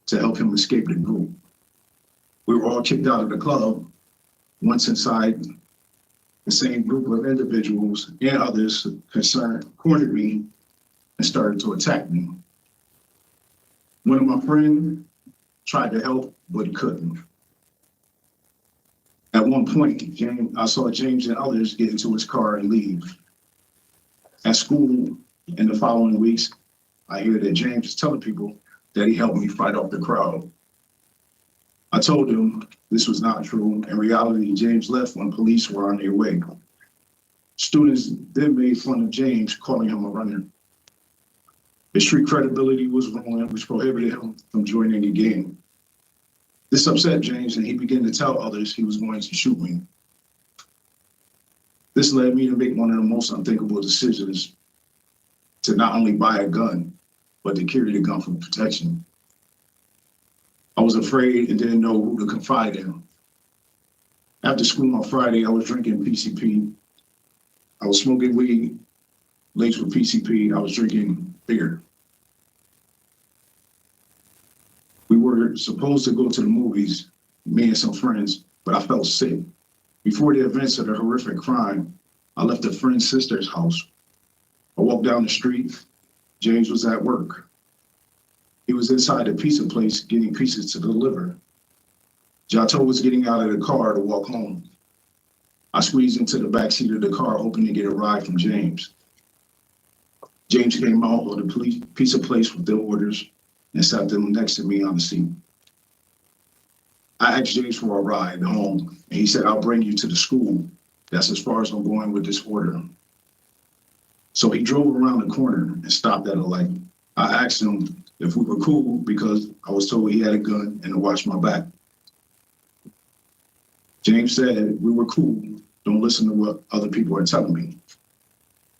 to help him escape the group. We were all kicked out of the club. Once inside, the same group of individuals and others concerned cornered me and started to attack me. One of my friends tried to help, but couldn't. At one point, I saw James and others get into his car and leave. At school, in the following weeks, I hear that James is telling people that he helped me fight off the crowd. I told him this was not true. In reality, James left when police were on their way. Students then made fun of James, calling him a runner. His street credibility was ruined, which prohibited him from joining the gang. This upset James, and he began to tell others he was going to shoot me. This led me to make one of the most unthinkable decisions, to not only buy a gun, but to carry the gun for protection. I was afraid and didn't know who to confide in. After school on Friday, I was drinking PCP. I was smoking weed laced with PCP. I was drinking beer. We were supposed to go to the movies, me and some friends, but I felt sick. Before the events of the horrific crime, I left a friend's sister's house. I walked down the street. James was at work. He was inside the pizza place getting pizzas to deliver. Jato was getting out of the car to walk home. I squeezed into the back seat of the car, hoping to get a ride from James. James came out of the pizza place with the orders and sat them next to me on the seat. I asked James for a ride home, and he said, "I'll bring you to the school. That's as far as I'm going with this order." So he drove around the corner and stopped at a light. I asked him if we were cool because I was told he had a gun and to watch my back. James said, "We were cool. Don't listen to what other people are telling me."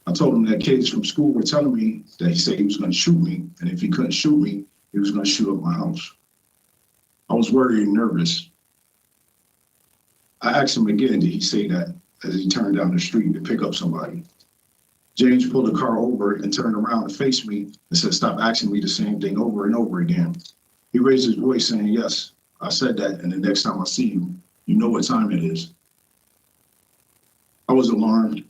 I told him that kids from school were telling me that he said he was going to shoot me, and if he couldn't shoot me, he was going to shoot up my house. I was worried and nervous. I asked him again, did he say that, as he turned down the street to pick up somebody. James pulled the car over and turned around and faced me and said, "Stop asking me the same thing over and over again." He raised his voice saying, "Yes, I said that, and the next time I see you, you know what time it is." I was alarmed.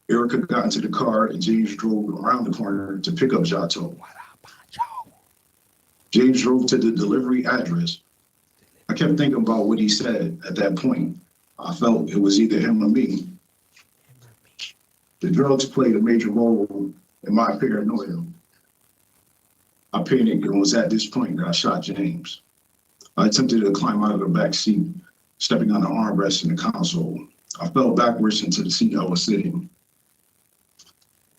Erica got into the car and James drove around the corner to pick up Jato. James drove to the delivery address. I kept thinking about what he said at that point. I felt it was either him or me. The drugs played a major role in my paranoia. I panicked, and it was at this point that I shot James. I attempted to climb out of the back seat, stepping on the armrest in the console. I fell backwards into the seat I was sitting.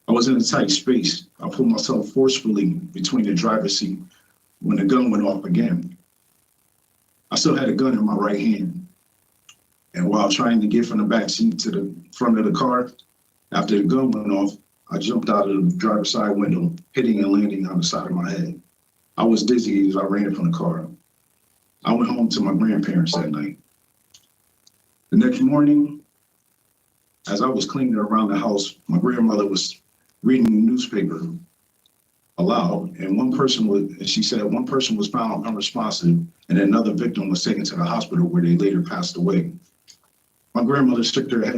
I was in a tight space. I pulled myself forcefully between the driver's seat when the gun went off again. I still had a gun in my right hand. And while trying to get from the back seat to the front of the car, after the gun went off, I jumped out of the driver's side window, hitting and landing on the side of my head. I was dizzy as I ran from the car. I went home to my grandparents that night. The next morning, as I was cleaning around the house, my grandmother was reading the newspaper aloud, and she said one person was found unresponsive and another victim was taken to the hospital where they later passed away. My grandmother shook her head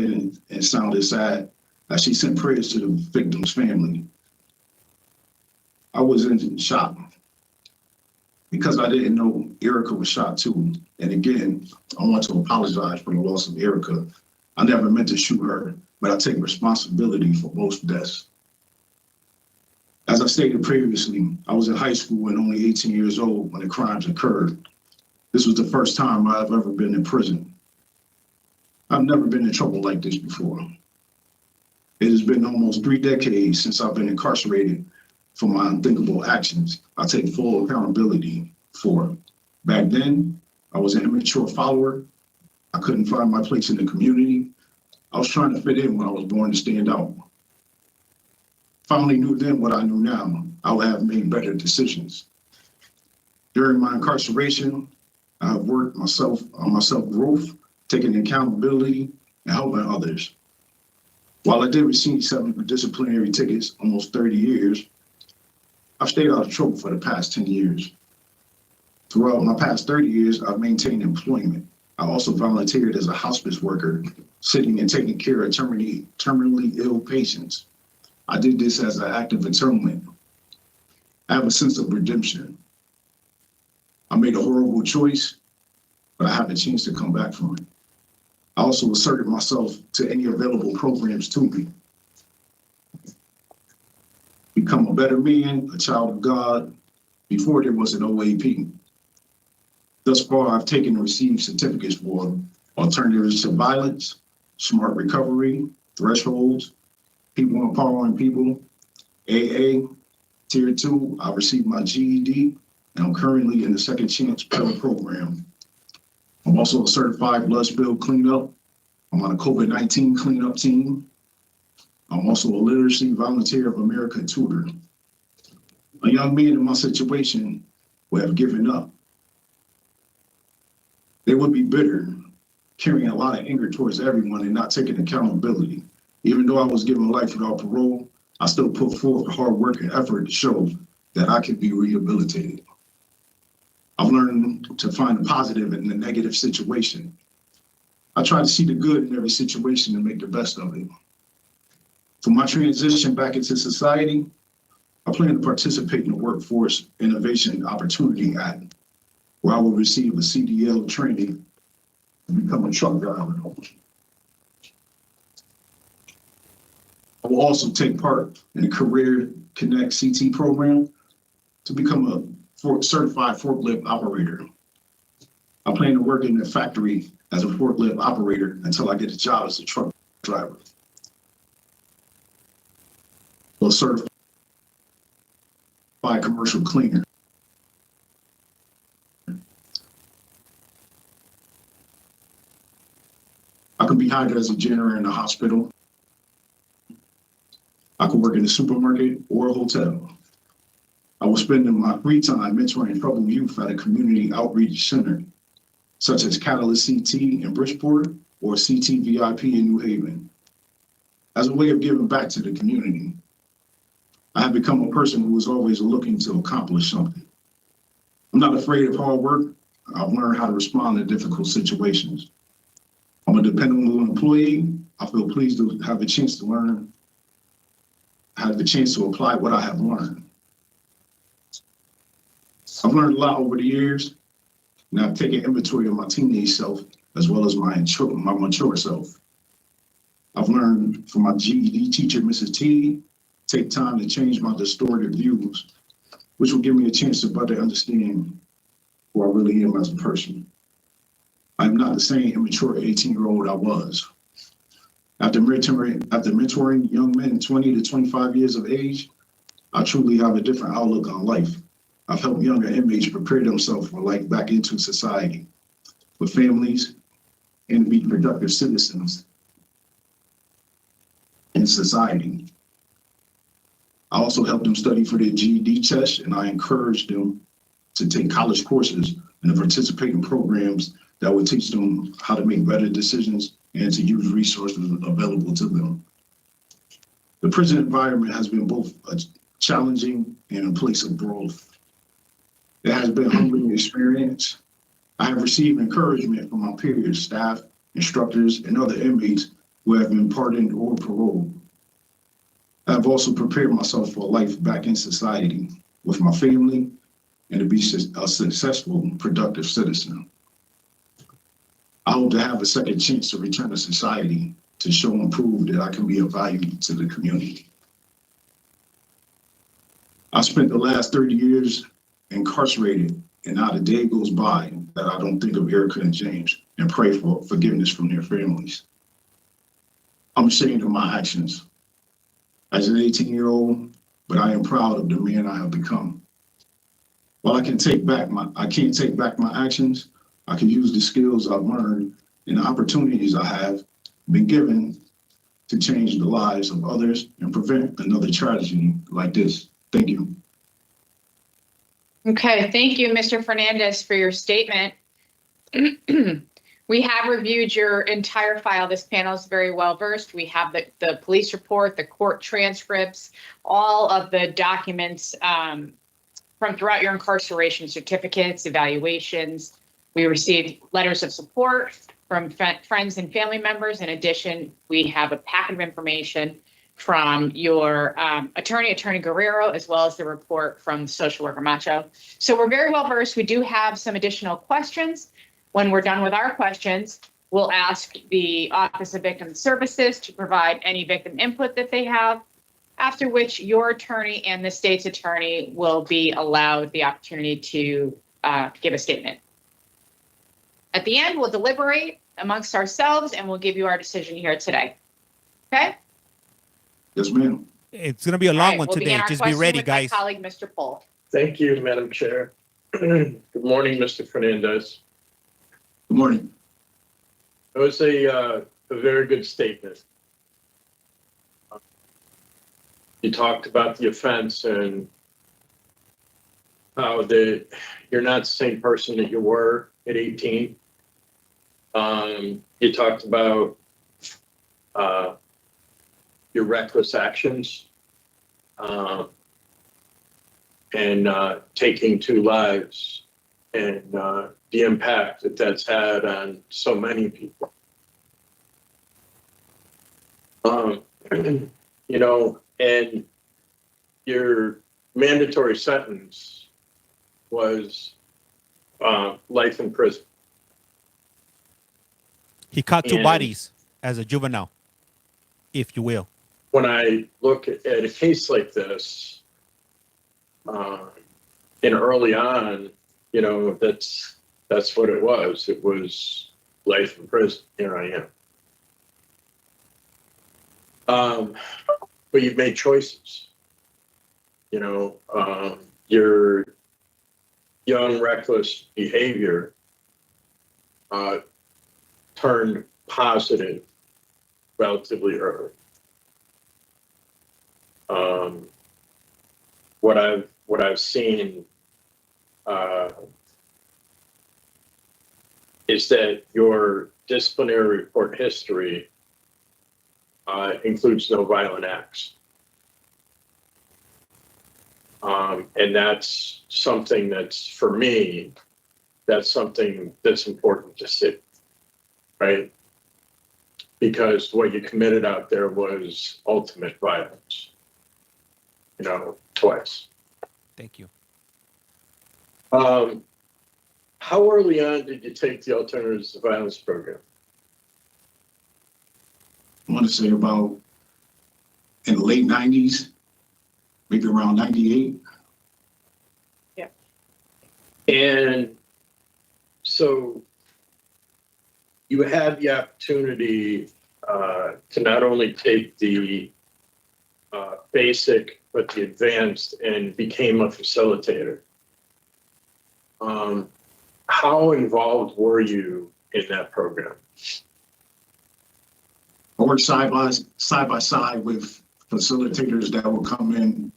and sounded sad as she sent prayers to the victim's family. I was in shock because I didn't know Erica was shot too. And again, I want to apologize for the loss of Erica. I never meant to shoot her, but I take responsibility for both deaths. As I stated previously, I was in high school and only 18 years old when the crimes occurred. This was the first time I've ever been in prison. I've never been in trouble like this before. It has been almost 3 decades since I've been incarcerated for my unthinkable actions I take full accountability for. Back then, I was an immature follower. I couldn't find my place in the community. I was trying to fit in when I was born to stand out. If I only knew then what I knew now, I would have made better decisions. During my incarceration, I have worked on my self-growth, taking accountability, and helping others. While I did receive 7 disciplinary tickets, almost 30 years, I've stayed out of trouble for the past 10 years. Throughout my past 30 years, I've maintained employment. I also volunteered as a hospice worker, sitting and taking care of terminally ill patients. I did this as an act of atonement. I have a sense of redemption. I made a horrible choice, but I have a chance to come back from it. I also asserted myself to any available programs to me. Become a better man, a child of God, before there was an OAP. Thus far, I've taken and received certificates for alternatives to violence, smart recovery, thresholds, people empowering people, AA, Tier 2. I received my GED, and I'm currently in the Second Chance Pill program. I'm also a certified blood spill cleanup. I'm on a COVID-19 cleanup team. I'm also a Literacy Volunteer of America tutor. A young man in my situation would have given up. They would be bitter, carrying a lot of anger towards everyone and not taking accountability. Even though I was given life without parole, I still put forth hard work and effort to show that I could be rehabilitated. I've learned to find the positive in the negative situation. I try to see the good in every situation and make the best of it. For my transition back into society, I plan to participate in the Workforce Innovation Opportunity Act, where I will receive a CDL training and become a truck driver. I will also take part in the Career Connect CT program to become a certified forklift operator. I plan to work in the factory as a forklift operator until I get a job as a truck driver. Or certified commercial cleaner. I could be hired as a janitor in a hospital. I could work in a supermarket or a hotel. I will spend my free time mentoring troubled youth at a community outreach center, such as Catalyst CT in Bridgeport or CT VIP in New Haven, as a way of giving back to the community. I have become a person who is always looking to accomplish something. I'm not afraid of hard work. I've learned how to respond to difficult situations. I'm a dependable employee. I feel pleased to have a chance to learn, have the chance to apply what I have learned. I've learned a lot over the years, and I've taken inventory of my teenage self as well as my mature self. I've learned from my GED teacher, Mrs. T, take time to change my distorted views, which will give me a chance to better understand who I really am as a person. I'm not the same immature 18-year-old I was. After mentoring young men 20 to 25 years of age, I truly have a different outlook on life. I've helped younger inmates prepare themselves for life back into society, with families, and to be productive citizens in society. I also helped them study for their GED test, and I encouraged them to take college courses and to participate in programs that would teach them how to make better decisions and to use resources available to them. The prison environment has been both challenging and a place of growth. It has been a humbling experience. I have received encouragement from my peers, staff, instructors, and other inmates who have been pardoned or paroled. I have also prepared myself for a life back in society with my family and to be a successful, productive citizen. I hope to have a second chance to return to society to show and prove that I can be of value to the community. I spent the last 30 years incarcerated, and not a day goes by that I don't think of Erica and James and pray for forgiveness from their families. I'm ashamed of my actions as an 18-year-old, but I am proud of the man I have become. While I can't take back my actions, I can use the skills I've learned and the opportunities I have been given to change the lives of others and prevent another tragedy like this. Thank you. Okay, thank you, Mr. Fernandes, for your statement. We have reviewed your entire file. This panel is very well versed. We have the police report, the court transcripts, all of the documents from from throughout your incarceration, certificates, evaluations. We received letters of support from friends and family members. In addition, we have a packet of information from your Attorney Guerrero, as well as the report from social worker Macho. So we're very well versed. We do have some additional questions. When we're done with our questions, we'll ask the Office of Victim Services to provide any victim input that they have, after which your attorney and the state's attorney will be allowed the opportunity to give a statement. At the end, we'll deliberate amongst ourselves and we'll give you our decision here today. Okay? Yes, ma'am. It's going to be a long one We'll today. begin our Just be question ready, with my guys. colleague, Mr. Pohl. Thank you, Madam Chair. Good morning, Mr. Fernandes. Good morning. It was a very good statement. You talked about the offense and how you're not the same person that you were at 18. You talked about your reckless actions and taking 2 lives and the impact that that's had on so many people. You know, and your mandatory sentence was life in prison. He caught 2 And- bodies as a juvenile, if you will. When I look at a case like this, and early on, you know, that's what it was. It was life in prison. Here I am. But you've made choices. You know, your young, reckless behavior turned positive relatively early. What I've seen is that your disciplinary report history includes no violent acts. And that's something that's, for me, that's something that's important to see, right? Because what you committed out there was ultimate violence, you know, twice. Thank you. How early on did you take the Alternatives to Violence program? I want to say about in the late 90s, maybe around 98. Yeah. And so you had the opportunity to not only take the basic, but the advanced, and became a facilitator. How involved were you in that program? I worked side by side with facilitators that would come in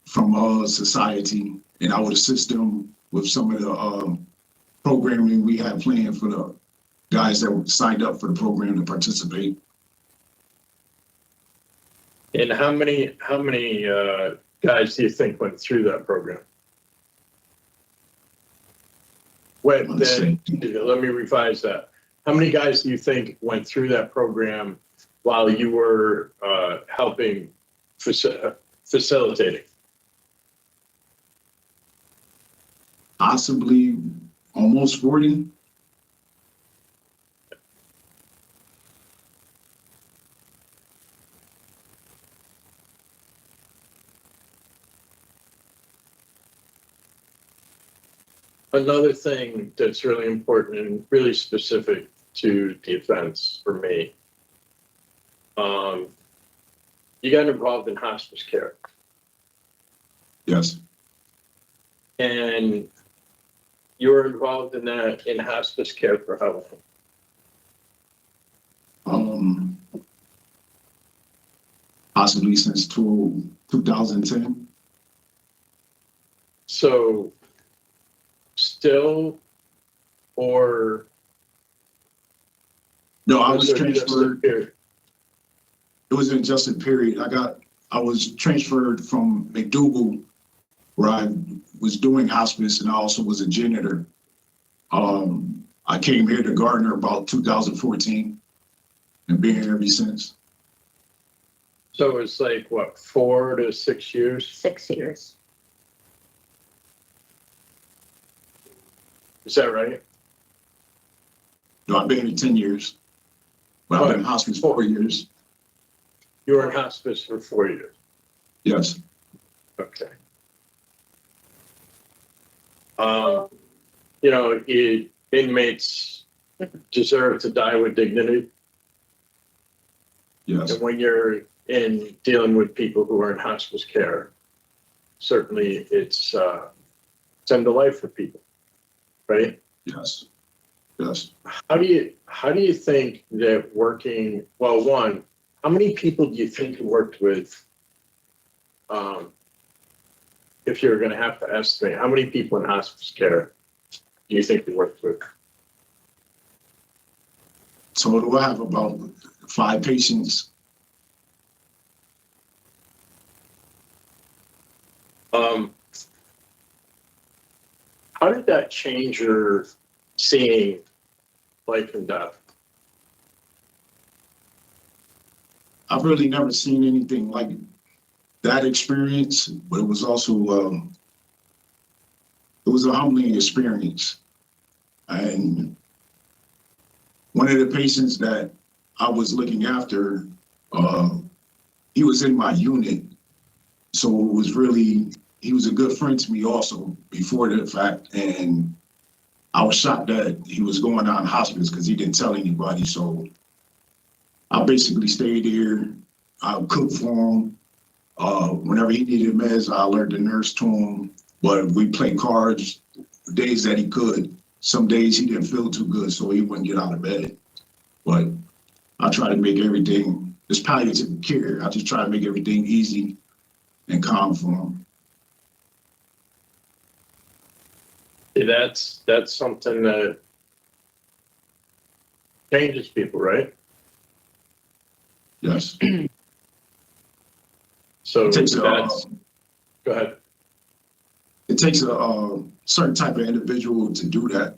from society, and I would assist them with some of the programming we had planned for the guys that signed up for the program to participate. And how many guys do you think went through that program? Wait, then, let me revise that. How many guys do you think went through that program while you were helping facilitating? Possibly almost 40. Another thing that's really important and really specific to the offense for me, you got involved in hospice care. Yes. And you were involved in that in hospice care for how long? Possibly since 2010. So still, or No, I was there just a transferred. period? It was an adjusted period. I was transferred from MacDougall where I was doing hospice and I also was a janitor. I came here to Garner about 2014 and been here ever since. So it's like, what, 4 to 6 years? 6 years. Is that right? No, I've been here 10 years, but I've been in hospice 4 years. You were in hospice for 4 years. Yes, Okay. You know, inmates deserve to die with dignity. yes, And when you're dealing with people who are in hospice care, certainly it's end of life for people, right? yes, yes. How do you think that working, well, one, how many people do you think you worked with? If you're going to have to estimate, how many people in hospice care do you think you worked with? Total, I have about 5 patients. How did that change your seeing life and death? I've really never seen anything like that experience, but it was also, it was a humbling experience. And one of the patients that I was looking after, he was in my unit. So it was really, he was a good friend to me also before the fact. And I was shocked that he was going on hospice because he didn't tell anybody. So I basically stayed here. I cooked for him. Whenever he needed meds, I alerted the nurse to him. But we played cards days that he could. Some days he didn't feel too good, so he wouldn't get out of bed. But I try to make everything, it's palliative care. I just try to make everything easy and calm for him. That's something that changes people, right? Yes. So It takes that's, go ahead. It takes a certain type of individual to do that.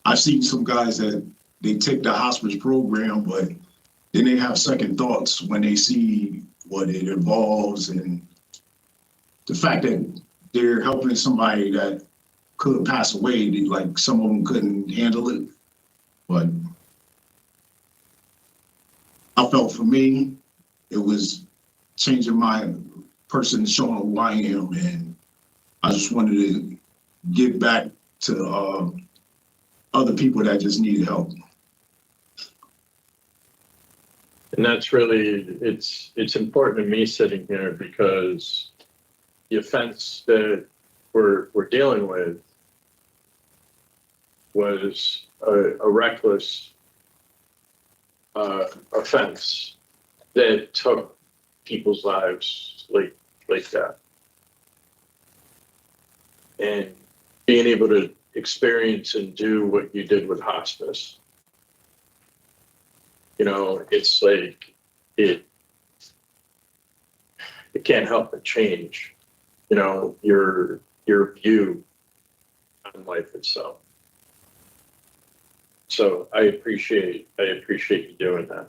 I've seen some guys that they take the hospice program, but then they have second thoughts when they see what it involves and the fact that they're helping somebody that could pass away. Like some of them couldn't handle it, but I felt for me, it was changing my person, showing who I am, and I just wanted to give back to other people that just needed help. And that's really, it's important to me sitting here because the offense that we're dealing with was a reckless offense that took people's lives like that. And being able to experience and do what you did with hospice, you know, it's like it can't help but change, you know, your view on life itself. So I appreciate you doing that.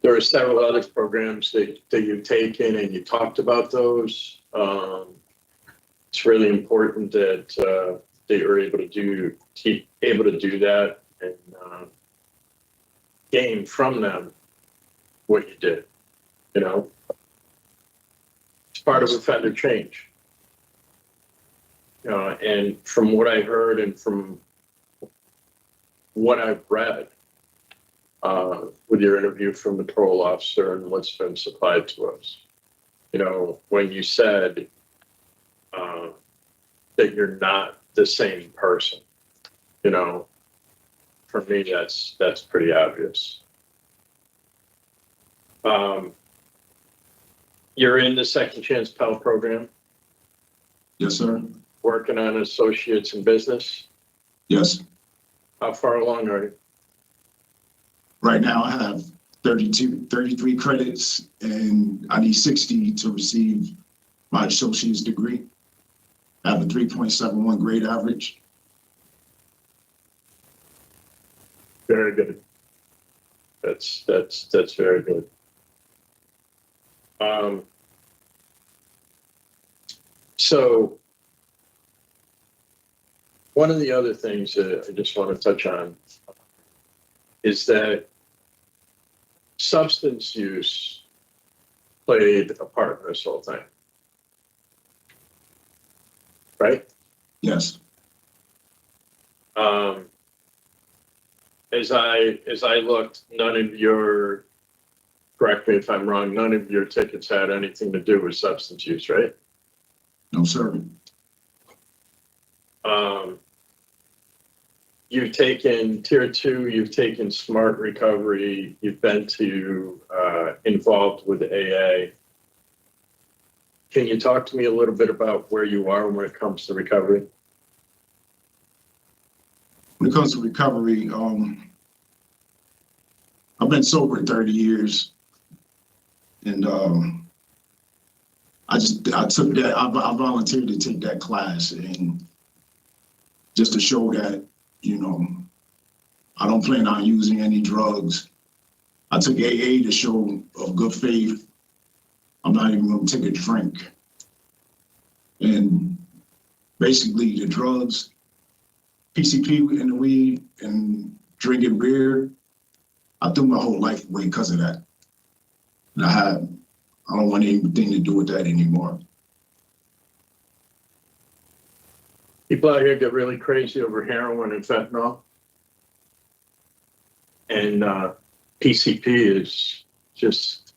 There are several other programs that you've taken and you talked about those. It's really important that you're able to keep able to do that and gain from them what you did. You know, it's part of offender change. You know, and from what I heard and from what I've read with your interview from the parole officer and what's been supplied to us, you know, when you said that you're not the same person, you know, for me, that's pretty obvious. You're in the Second Chance Pell program, Yes, sir. working on associates in business. Yes. How far along are you? Right now I have 33 credits, and I need 60 to receive my associate's degree. I have a 3.71 grade average. Very good. That's very good. So one of the other things that I just want to touch on is that substance use played a part in this whole thing, right? Yes. As I looked, none of your, correct me if I'm wrong, none of your tickets had anything to do with substance use, right? No, sir. You've taken tier 2, you've taken smart recovery, you've been to involved with AA. Can you talk to me a little bit about where you are when it comes to recovery? When it comes to recovery, I've been sober 30 years, and I took that. I volunteered to take that class, and just to show that, you know, I don't plan on using any drugs. I took AA to show of good faith. I'm not even going to take a drink. And basically, the drugs, PCP and the weed and drinking beer, I threw my whole life away because of that. And I don't want anything to do with that anymore. People out here get really crazy over heroin and fentanyl. And PCP is just,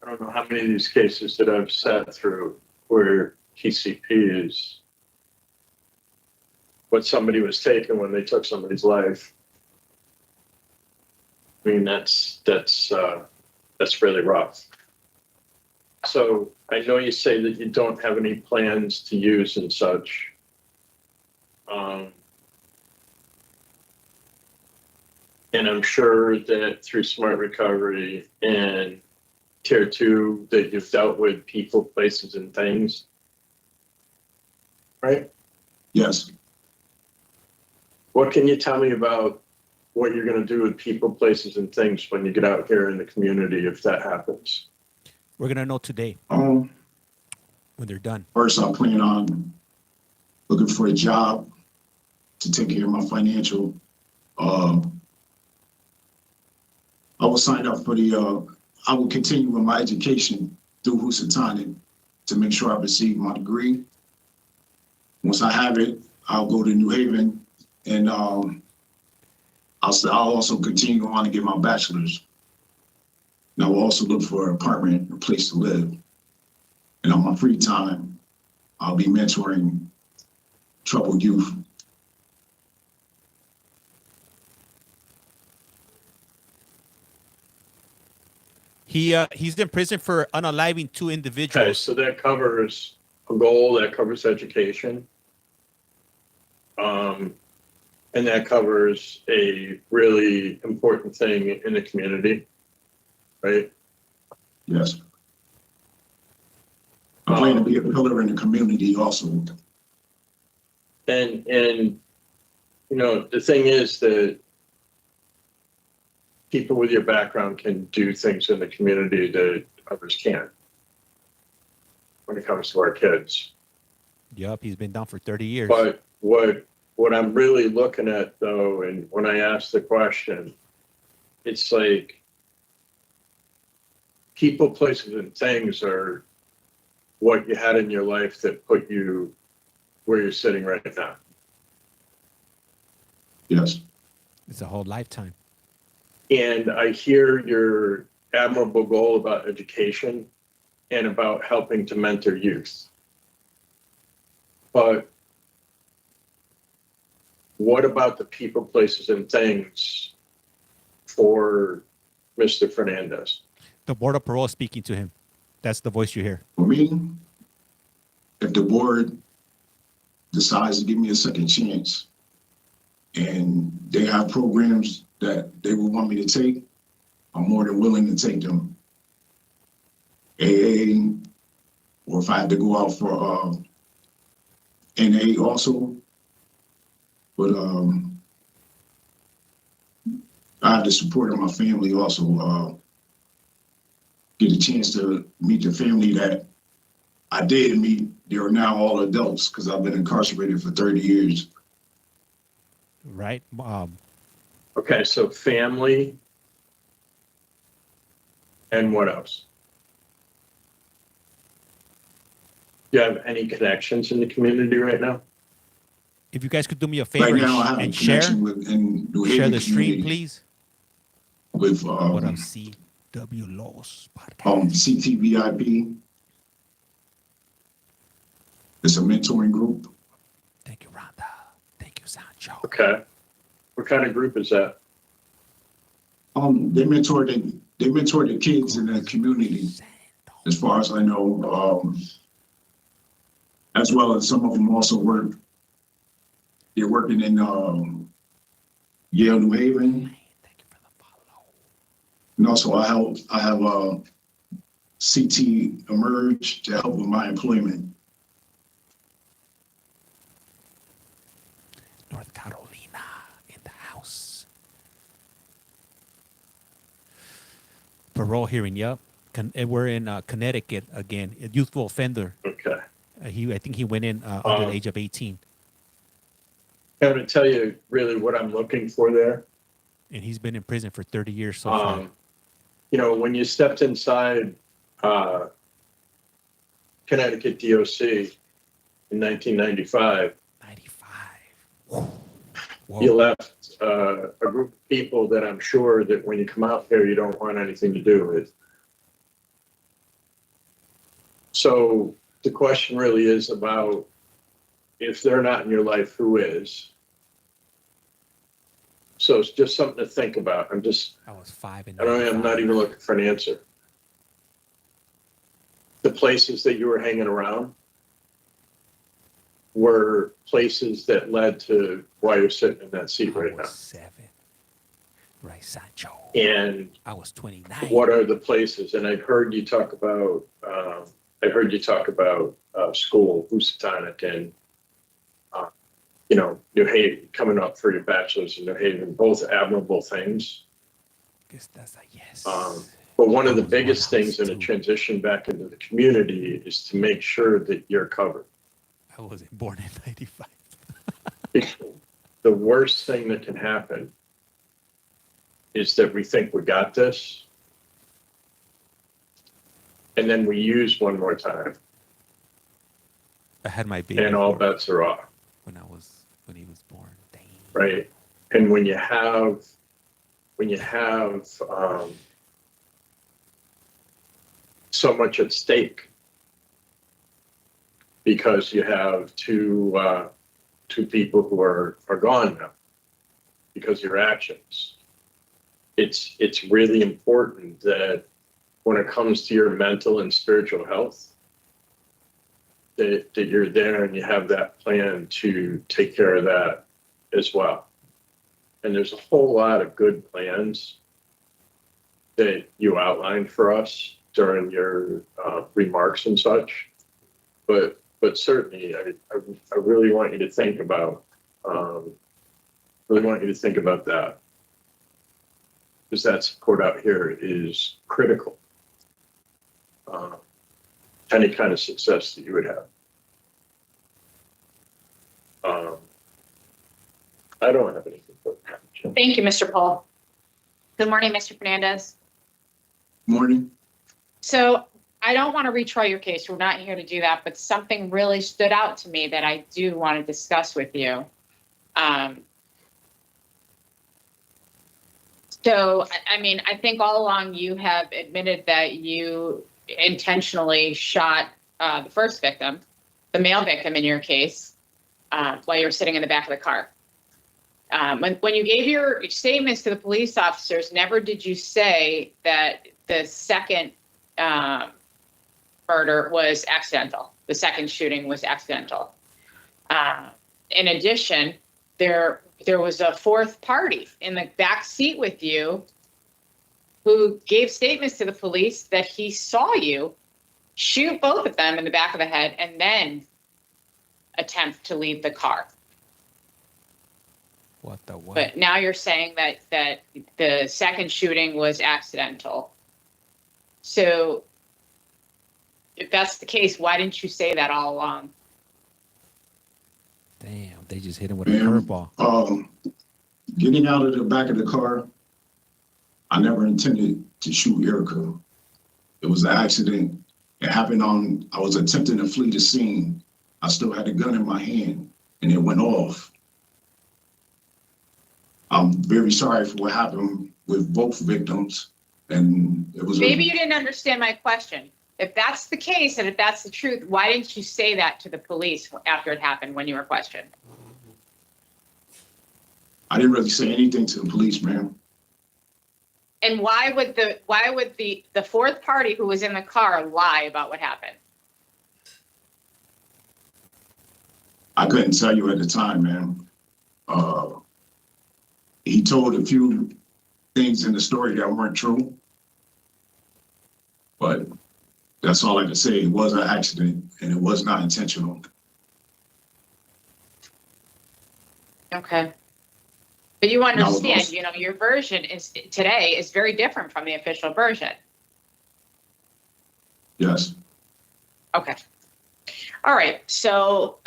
I don't know how many of these cases that I've sat through where PCP is what somebody was taking when they took somebody's life. I mean, that's really rough. So I know you say that you don't have any plans to use and such. And I'm sure that through Smart Recovery and Tier 2 that you've dealt with people, places, and things, right? Yes. What can you tell me about what you're going to do with people, places, and things when you get out here in the community if that happens? We're gonna know today When they're done. First, I plan on looking for a job to take care of my financial. I will sign up for I will continue with my education through Housatonic to make sure I receive my degree. Once I have it, I'll go to New Haven, and I'll also continue on to get my bachelor's. And I will also look for an apartment, a place to live. And on my free time, I'll be mentoring troubled youth. He's in prison for unaliving 2 individuals. Okay, so that covers a goal, that covers education. And that covers a really important thing in the community, right? Yes. I plan to be a pillar in the community also. And you know, the thing is that people with your background can do things in the community that others can't when it comes to our kids. Yup, he's been down for 30 years. But what I'm really looking at though, and when I ask the question, it's like people, places, and things are what you had in your life that put you where you're sitting right now. Yes. It's a whole lifetime. And I hear your admirable goal about education and about helping to mentor youth. But what about the people, places, and things for Mr. Fernandes? The board of parole is speaking to him. That's the voice you hear. For me, if the board decides to give me a second chance and they have programs that they would want me to take, I'm more than willing to take them AA, or if I had to go out for NA also. But I have the support of my family also. Get a chance to meet the family that I did meet. They're now all adults because I've been incarcerated for 30 years. Right. Okay, so family. And what else? Do you have any connections in the community right now? If you guys could do me a favor Right now, I have a and share connection with in New share Haven the stream, community please. with What up, CW Laws podcast? CTVIP. It's a mentoring group. Thank you, Rhonda. Thank you, Sancho. Okay. What kind of group is that? They mentor the kids in the community, as far as I know. As well as some of them also work. They're working in Yale, New Haven. Thank you for the follow. And also I have CT Emerge to help with my employment. North Carolina in the house. Parole hearing, yep. We're in Connecticut again. A youthful offender. Okay. I think he went in under the age of 18. I'm going to tell you really what I'm looking for there. And he's been in prison for 30 years so far. You know, when you stepped inside Connecticut DOC in 1995, 95. Whoa. you left a group of people that I'm sure that when you come out here, you don't want anything to do with. So the question really is about, if they're not in your life, who is? So it's just something to think about. I was 5 and I'm not even looking for an answer. The places that you were hanging around were places that led to why you're sitting in that seat right now. 7. Right, Sancho. And I was 29. what are the places? And I've heard you talk about, school, Housatonic, and New Haven, coming up for your bachelor's in New Haven, both admirable things. Guess that's a yes. But one of the biggest things in a transition back into the community is to make sure that you're covered. I wasn't born in 95. The worst thing that can happen is that we think we got this, and then we use one more time, I had my baby and all bets are off. when he was born. Dang. Right. And when you have so much at stake, because you have two people who are gone now because of your actions, it's really important that when it comes to your mental and spiritual health, that you're there and you have that plan to take care of that as well. And there's a whole lot of good plans that you outlined for us during your remarks and such. But certainly, I really want you to think about that, because that support out here is critical. Any kind of success that you would have. I don't have anything for that. Thank you, Mr. Paul. Good morning, Mr. Fernandez. Morning. So I don't want to retry your case. We're not here to do that, but something really stood out to me that I do want to discuss with you. So, I mean, I think all along you have admitted that you intentionally shot the first victim, the male victim in your case, while you were sitting in the back of the car. When you gave your statements to the police officers, never did you say that the second murder was accidental. The second shooting was accidental. In addition, there was a fourth party in the back seat with you who gave statements to the police that he saw you shoot both of them in the back of the head and then attempt to leave the car. What the what? But now you're saying that the second shooting was accidental. So if that's the case, why didn't you say that all along? Damn, they just hit him with a Ma'am, curveball. Getting out of the back of the car, I never intended to shoot Erica. It was an accident. It happened I was attempting to flee the scene. I still had a gun in my hand and it went off. I'm very sorry for what happened with both victims. And it was Maybe you didn't understand my question. If that's the case and if that's the truth, why didn't you say that to the police after it happened when you were questioned? I didn't really say anything to the police, ma'am. And why would the fourth party who was in the car lie about what happened? I couldn't tell you at the time, ma'am. He told a few things in the story that weren't true, but that's all I can say. It was an accident and it was not intentional. Okay. But you understand, also- your version today is very different from the official version. Yes. Okay. All right. So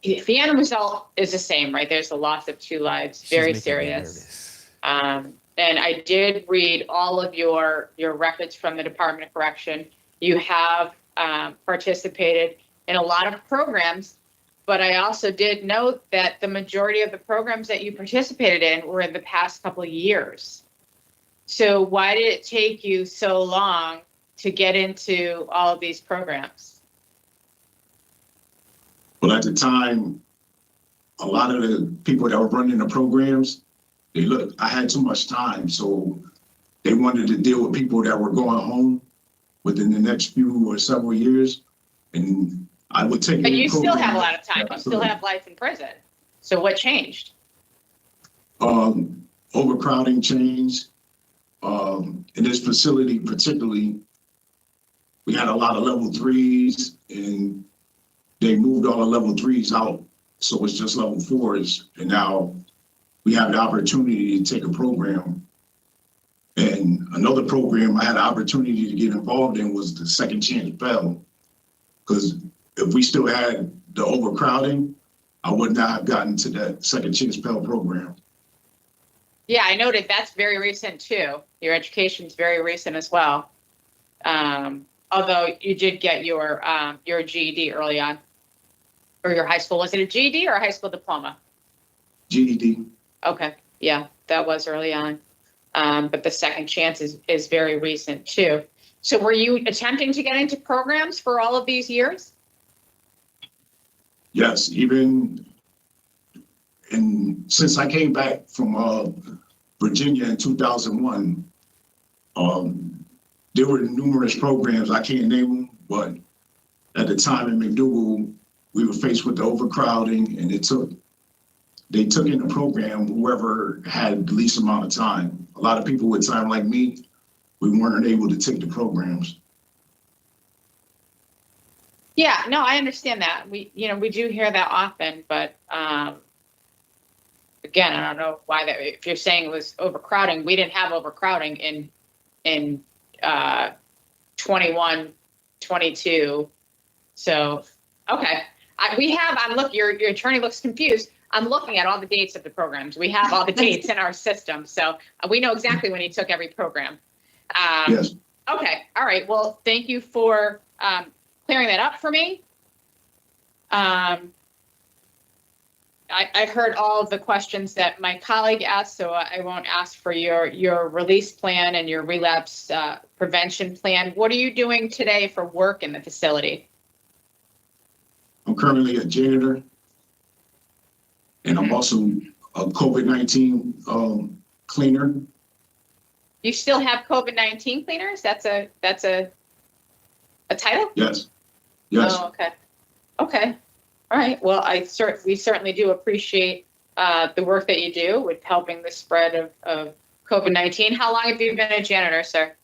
the end result is the same, right? There's the loss of 2 lives. She's Very making me serious. nervous. And I did read all of your records from the Department of Correction. You have participated in a lot of programs, but I also did note that the majority of the programs that you participated in were in the past couple of years. So why did it take you so long to get into all of these programs? Well, at the time, a lot of the people that were running the programs, I had too much time. So they wanted to deal with people that were going home within the next few or several years. And I would take But any you still program have a lot of time. that I You still could. have life in prison. So what changed? Overcrowding changed. In this facility particularly, we had a lot of level 3s and they moved all the level 3s out. So it's just level 4s. And now we have the opportunity to take a program. And another program I had the opportunity to get involved in was the Second Chance Bail. Because if we still had the overcrowding, I would not have gotten to that Second Chance Bail program. Yeah, I noted that's very recent too. Your education's very recent as well. Although you did get your GED early on, or your high school. Was it a GED or a high school diploma? GED. Okay, yeah, that was early on. But the Second Chance is very recent too. So were you attempting to get into programs for all of these years? Yes, even since I came back from Virginia in 2001, there were numerous programs. I can't name them, but at the time in MacDougall, we were faced with the overcrowding, and they took in the program whoever had the least amount of time. A lot of people with time like me, we weren't able to take the programs. Yeah, no, I understand that. We do hear that often, but again, I don't know why that. If you're saying it was overcrowding, we didn't have overcrowding in 21, 22. So okay, look, your attorney looks confused. I'm looking at all the dates of the programs. We have all the dates in our system, so we know exactly when he took every program. Yes. Okay, all right. Well, thank you for clearing that up for me. I heard all of the questions that my colleague asked, so I won't ask for your release plan and your relapse prevention plan. What are you doing today for work in the facility? I'm currently a janitor, and I'm also a COVID-19 cleaner. You still have COVID-19 cleaners? That's a title? Yes. Yes. Oh, okay. Okay. All right. Well, we certainly do appreciate the work that you do with helping the spread of COVID-19. How long have you been a janitor, sir?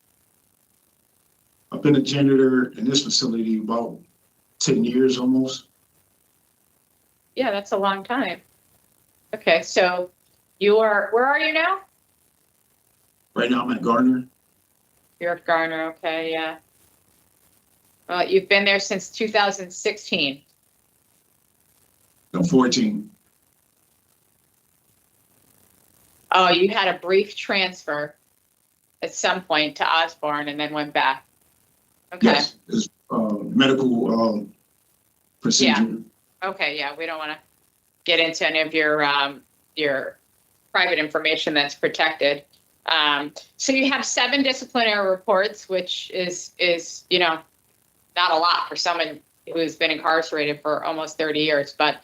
I've been a janitor in this facility about 10 years almost. Yeah, that's a long time. Okay, so where are you now? Right now I'm at Garner. You're at Garner, okay, yeah. Well, you've been there since 2016. I'm 14. Oh, you had a brief transfer at some point to Osborne and then went back. Okay. Yes, it's medical procedure. Okay, yeah, we don't want to get into any of your private information that's protected. So you have 7 disciplinary reports, which is not a lot for someone who's been incarcerated for almost 30 years, but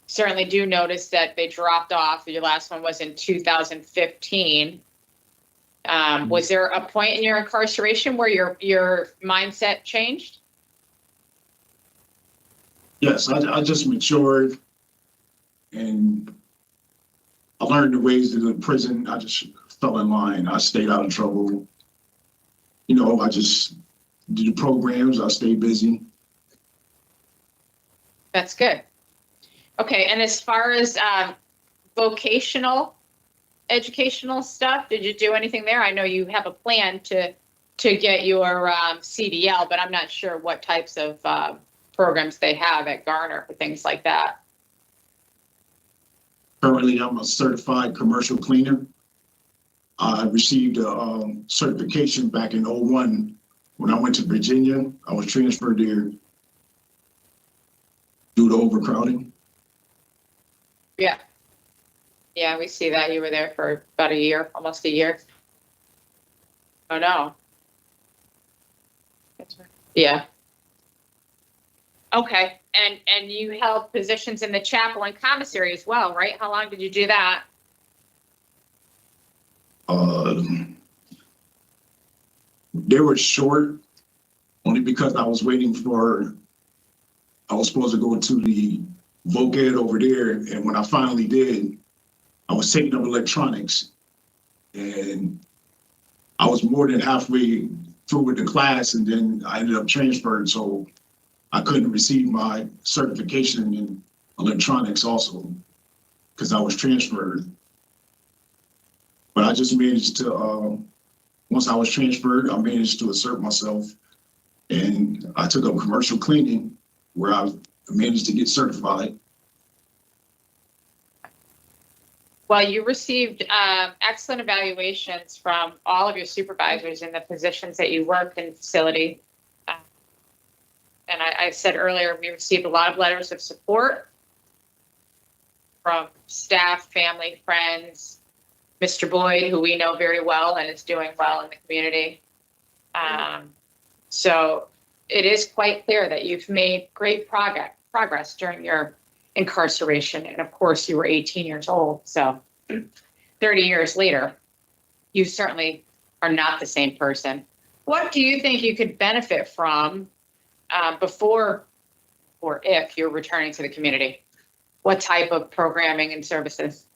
certainly do notice that they dropped off. Your last one was in 2015. Was there a point in your incarceration where your mindset changed? Yes, I just matured and I learned the ways of the prison. I just fell in line. I stayed out of trouble. I just did the programs. I stayed busy. That's good. Okay, and as far as vocational educational stuff, did you do anything there? I know you have a plan to get your CDL, but I'm not sure what types of programs they have at Garner for things like that. Currently, I'm a certified commercial cleaner. I received a certification back in '01 when I went to Virginia. I was transferred there due to overcrowding. Yeah. Yeah, we see that. You were there for about a year, almost a year. Oh, no. Yeah. Okay. And you held positions in the chapel and commissary as well, right? How long did you do that? They were short only because I was supposed to go to the voc ed over there. And when I finally did, I was taking up electronics and I was more than halfway through with the class and then I ended up transferred. So I couldn't receive my certification in electronics also because I was transferred. But I just managed to, once I was transferred, I managed to assert myself and I took up commercial cleaning where I managed to get certified. Well, you received excellent evaluations from all of your supervisors in the positions that you worked in the facility. And I said earlier, we received a lot of letters of support from staff, family, friends, Mr. Boyd, who we know very well and is doing well in the community. So it is quite clear that you've made great progress during your incarceration. And of course, you were 18 years old. So 30 years later, you certainly are not the same person. What do you think you could benefit from before or if you're returning to the community? What type of programming and services?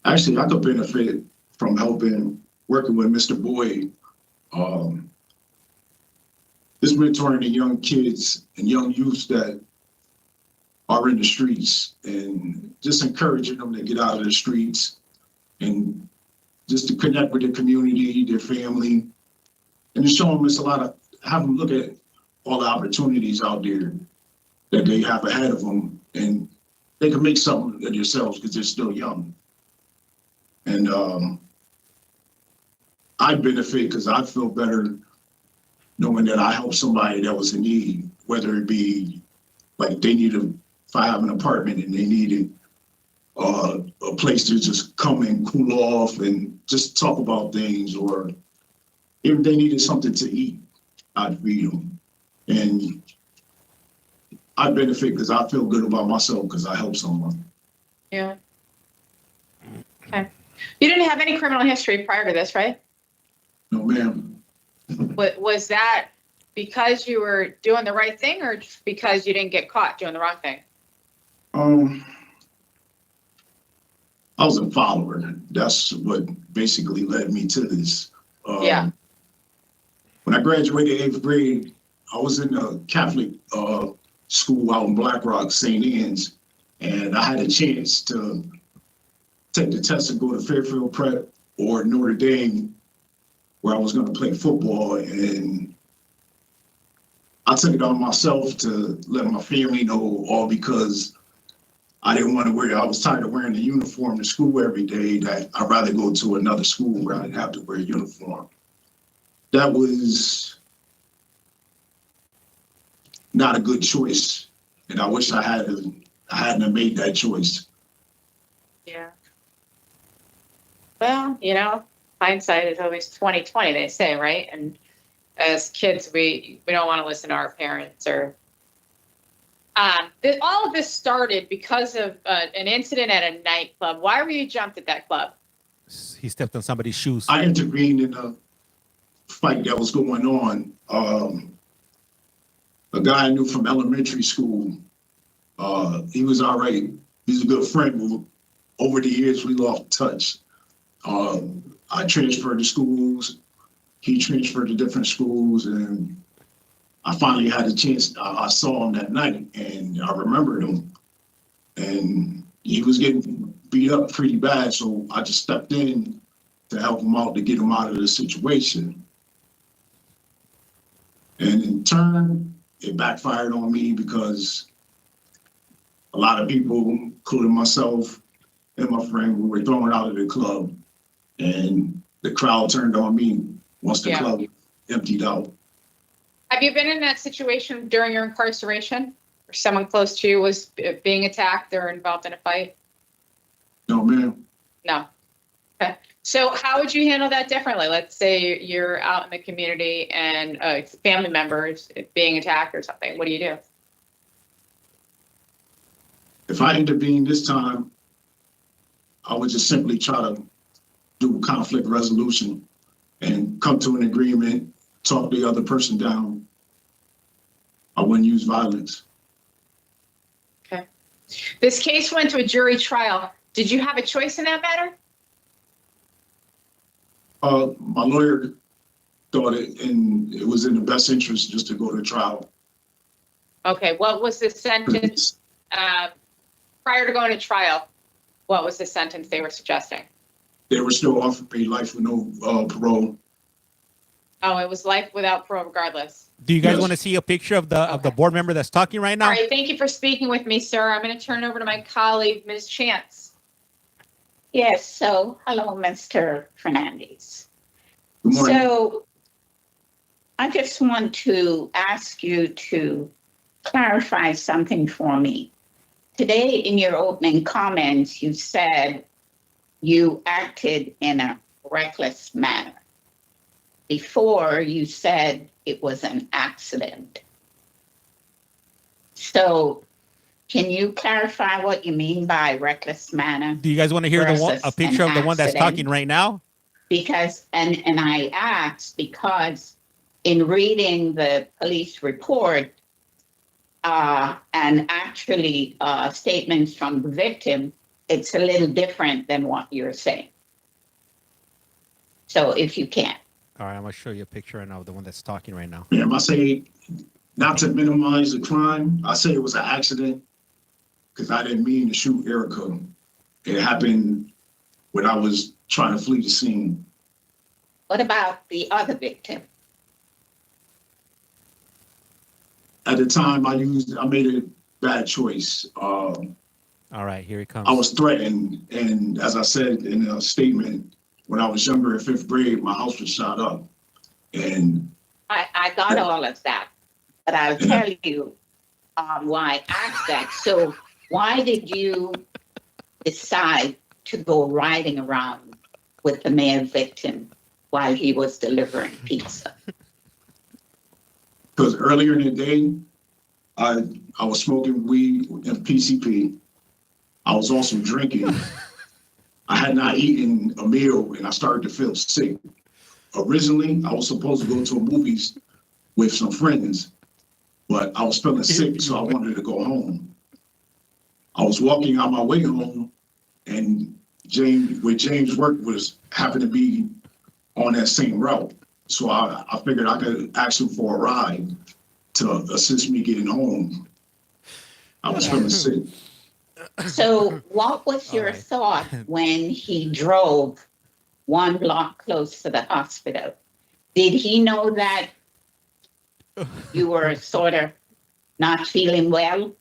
Actually, I could benefit from working with Mr. Boyd. Just mentoring the young kids and young youths that are in the streets and just encouraging them to get out of the streets and just to connect with their community, their family, and to show them have them look at all the opportunities out there that they have ahead of them, and they can make something of themselves because they're still young. And I benefit because I feel better knowing that I helped somebody that was in need, whether it be like if I have an apartment and they needed a place to just come and cool off and just talk about things, or if they needed something to eat, I'd feed them. And I benefit because I feel good about myself because I helped someone. Yeah. Okay. You didn't have any criminal history prior to this, right? No, ma'am. Was that because you were doing the right thing or just because you didn't get caught doing the wrong thing? I was a follower. That's what basically led me to this. Yeah. When I graduated 8th grade, I was in a Catholic school out in Black Rock, St. Anne's, and I had a chance to take the test and go to Fairfield Prep or Notre Dame, where I was going to play football. And I took it on myself to let my family know, all because I didn't want to wear, I was tired of wearing the uniform to school every day, that I'd rather go to another school where I didn't have to wear a uniform. That was not a good choice. And I wish I hadn't made that choice. Yeah. Well, you know, hindsight is always 20/20, they say, right? And as kids, we don't want to listen to our parents or. All of this started because of an incident at a nightclub. Why were you jumped at that club? He stepped on somebody's shoes. I intervened in a fight that was going on. A guy I knew from elementary school, he was all right. He's a good friend, but over the years, we lost touch. I transferred to schools. He transferred to different schools, and I finally had a chance. I saw him that night, and I remembered him. And he was getting beat up pretty bad, so I just stepped in to help him out, to get him out of the situation. And in turn, it backfired on me because a lot of people, including myself and my friend, we were thrown out of the club, and the crowd turned on me once the club emptied out. Have you been in that situation during your incarceration, or someone close to you was being attacked or involved in a fight? No, ma'am. No. Okay. So how would you handle that differently? Let's say you're out in the community and family members being attacked or something. What do you do? If I intervene this time, I would just simply try to do conflict resolution and come to an agreement, talk the other person down. I wouldn't use violence. Okay. This case went to a jury trial. Did you have a choice in that matter? My lawyer thought it was in the best interest just to go to trial. Okay. What was the sentence prior to going to trial? What was the sentence they were suggesting? They were still offering me life with no parole. Oh, it was life without parole regardless. Do you guys Yes. want to see a picture of the board member that's talking right now? All right, thank you for speaking with me, sir. I'm going to turn it over to my colleague, Ms. Chance. Yes, so hello, Mr. Fernandes. Good morning. So I just want to ask you to clarify something for me. Today, in your opening comments, you said you acted in a reckless manner. Before, you said it was an accident. So can you clarify what you mean by reckless manner? Do you guys want to hear a picture of the one that's talking right now? Because, and I asked because in reading the police report and actually statements from the victim, it's a little different than what you're saying. So if you can. All right, I'm going to show you a picture right now of the one that's talking right now. Ma'am, I say not to minimize the crime. I say it was an accident because I didn't mean to shoot Erica. It happened when I was trying to flee the scene. What about the other victim? At the time, I made a bad choice. All right, here it comes. I was threatened, and as I said in a statement, when I was younger in 5th grade, my house was shot up. And I got all of that, but I'll tell you why I asked that. So why did you decide to go riding around with the male victim while he was delivering pizza? because earlier in the day, I was smoking weed and PCP. I was also drinking. I had not eaten a meal and I started to feel sick. Originally, I was supposed to go to movies with some friends, but I was feeling sick, so I wanted to go home. I was walking on my way home, and James' work was happened to be on that same route. So I figured I could ask him for a ride to assist me getting home. I was feeling sick. So what was your All right. thought when he drove 1 block close to the hospital? Did he know that you were sort of not feeling well?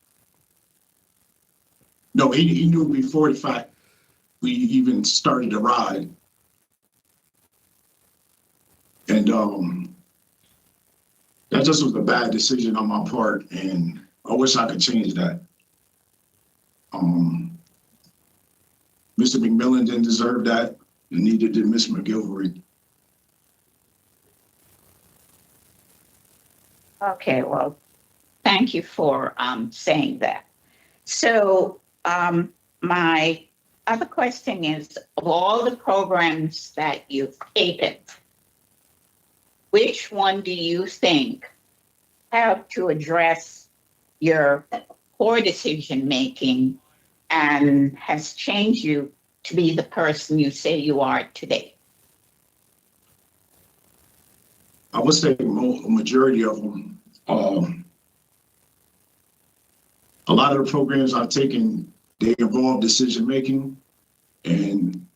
No, he knew before the fact we even started the ride. And that just was a bad decision on my part, and I wish I could change that. Mr. McMillan didn't deserve that, and neither did Miss McGilvery. Okay, well, thank you for saying that. So my other question is, of all the programs that you've taken, which one do you think helped to address your poor decision-making and has changed you to be the person you say you are today? I would say a majority of them. A lot of the programs I've taken, they involve decision making, and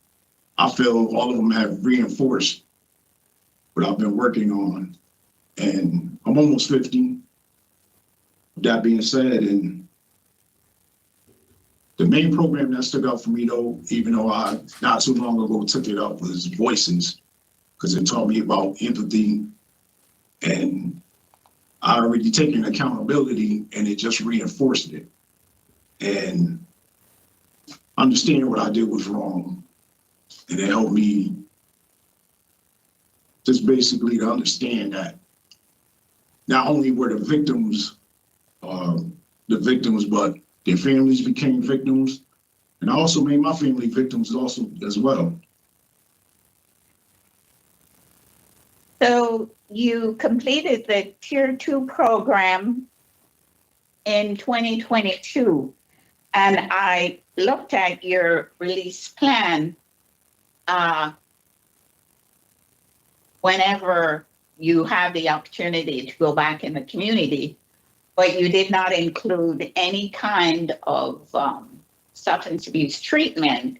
I feel all of them have reinforced what I've been working on. And I'm almost 50. That being said, and the main program that stood out for me, though, even though I not too long ago took it up, was Voices, because it taught me about empathy, and I already taken accountability, and it just reinforced it. And understanding what I did was wrong, and it helped me just basically to understand that not only were the victims, but their families became victims, and I also made my family victims also as well. So you completed the Tier 2 program in 2022, and I looked at your release plan whenever you have the opportunity to go back in the community, but you did not include any kind of substance abuse treatment.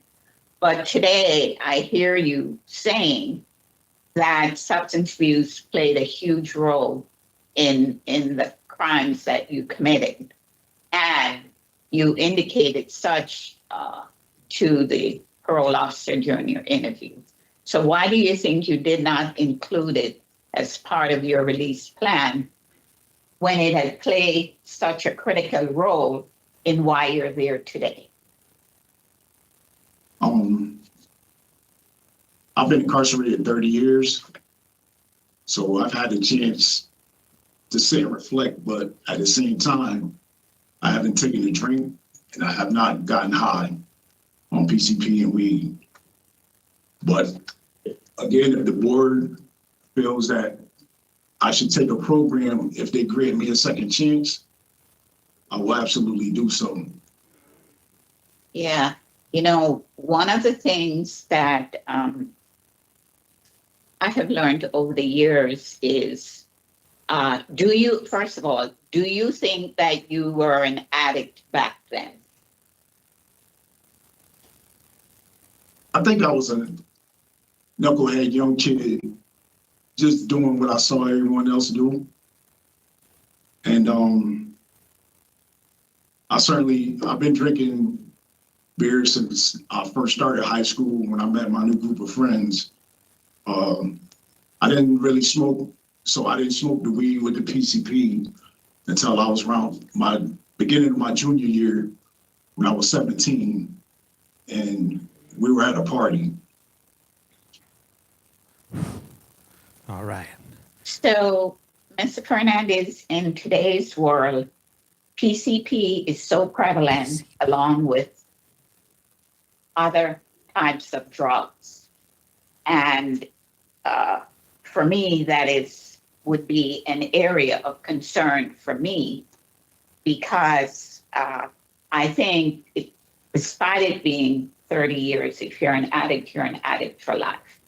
But today I hear you saying that substance abuse played a huge role in the crimes that you committed. And you indicated such to the parole officer during your interview. So why do you think you did not include it as part of your release plan when it had played such a critical role in why you're there today? I've been incarcerated 30 years, so I've had a chance to sit and reflect, but at the same time, I haven't taken a drink and I have not gotten high on PCP and weed. But again, if the board feels that I should take a program, if they grant me a second chance, I will absolutely do so. Yeah, you know, one of the things that I have learned over the years is, first of all, do you think that you were an addict back then? I think I was a knucklehead young kid, just doing what I saw everyone else do. And I've been drinking beer since I first started high school when I met my new group of friends. I didn't really smoke, so I didn't smoke the weed with the PCP until I was around my beginning of my junior year when I was 17, and we were at a party. All right. So, Mr. Fernandes, in today's world, PCP is so prevalent along with other types of drugs. And for me, that would be an area of concern for me, because I I think despite it being 30 years, if you're an addict, you're an addict for life.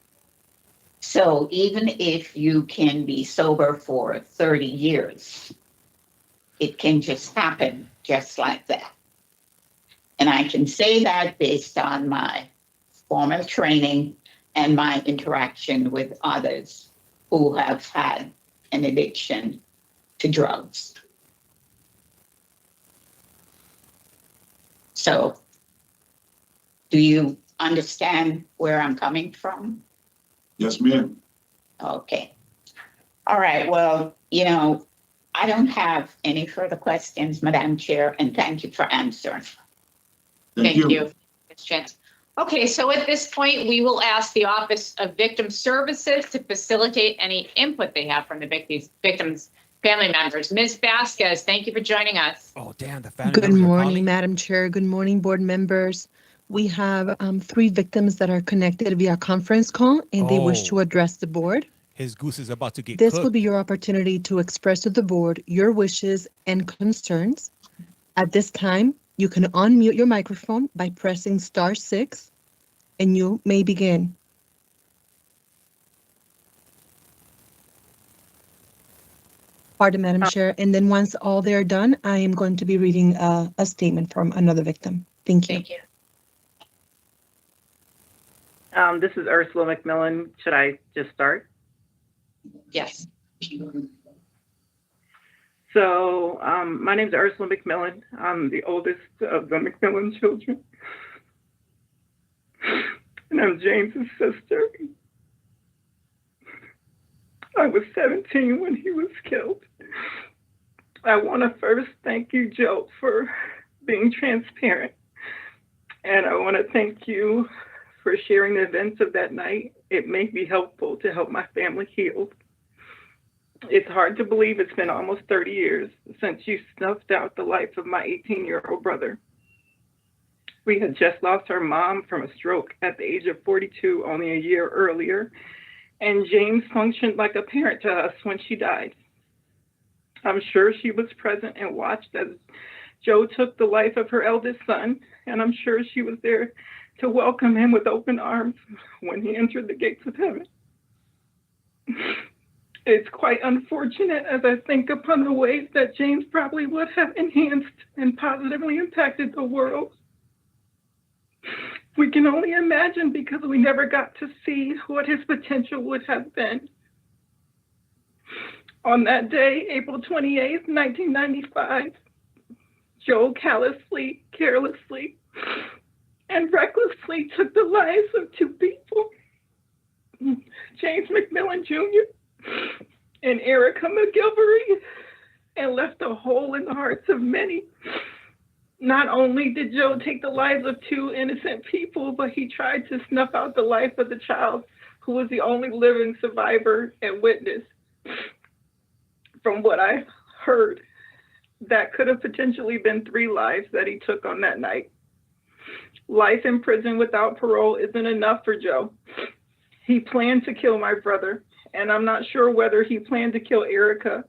So even if you can be sober for 30 years, it can just happen just like that. And I can say that based on my formal training and my interaction with others who have had an addiction to drugs. So, do you understand where I'm coming from? Yes, ma'am. Okay. All right. Well, I don't have any further questions, Madam Chair, and thank you for answering. Thank you. Ms. Jens. Okay, so at this point, we will ask the Office of Victim Services to facilitate any input they have from the victims' family members. Ms. Vasquez, thank you for joining us. Oh, damn, the family Good members are morning, calling? Madam Chair. Good morning, board members. We have 3 victims that are connected via conference call, and they wish to Oh. address the board. His goose is about to get This cooked. will be your opportunity to express to the board your wishes and concerns. At this time, you can unmute your microphone by pressing *6, and you may begin. Pardon, Madam Chair. And then once all they're done, I am going to be reading a statement from another victim. Thank you. Thank you. This is Ursula McMillan. Should I just start? Yes. So my name is Ursula McMillan. I'm the oldest of the McMillan children. And I'm James's sister. I was 17 when he was killed. I want to first thank you, Joe, for being transparent. And I want to thank you for sharing the events of that night. It may be helpful to help my family heal. It's hard to believe it's been almost 30 years since you snuffed out the life of my 18-year-old brother. We had just lost our mom from a stroke at the age of 42 only a year earlier, and James functioned like a parent to us when she died. I'm sure she was present and watched as Joe took the life of her eldest son, and I'm sure she was there to welcome him with open arms when he entered the gates of heaven. It's quite unfortunate as I think upon the ways that James probably would have enhanced and positively impacted the world. We can only imagine because we never got to see what his potential would have been. On that day, April 28th, 1995, Joe callously, carelessly, and recklessly took the lives of 2 people, James McMillan Jr. and Erica McGilvery, and left a hole in the hearts of many. Not only did Joe take the lives of 2 innocent people, but he tried to snuff out the life of the child who was the only living survivor and witness. From what I heard, that could have potentially been 3 lives that he took on that night. Life in prison without parole isn't enough for Joe. He planned to kill my brother, and I'm not sure whether he planned to kill Erica,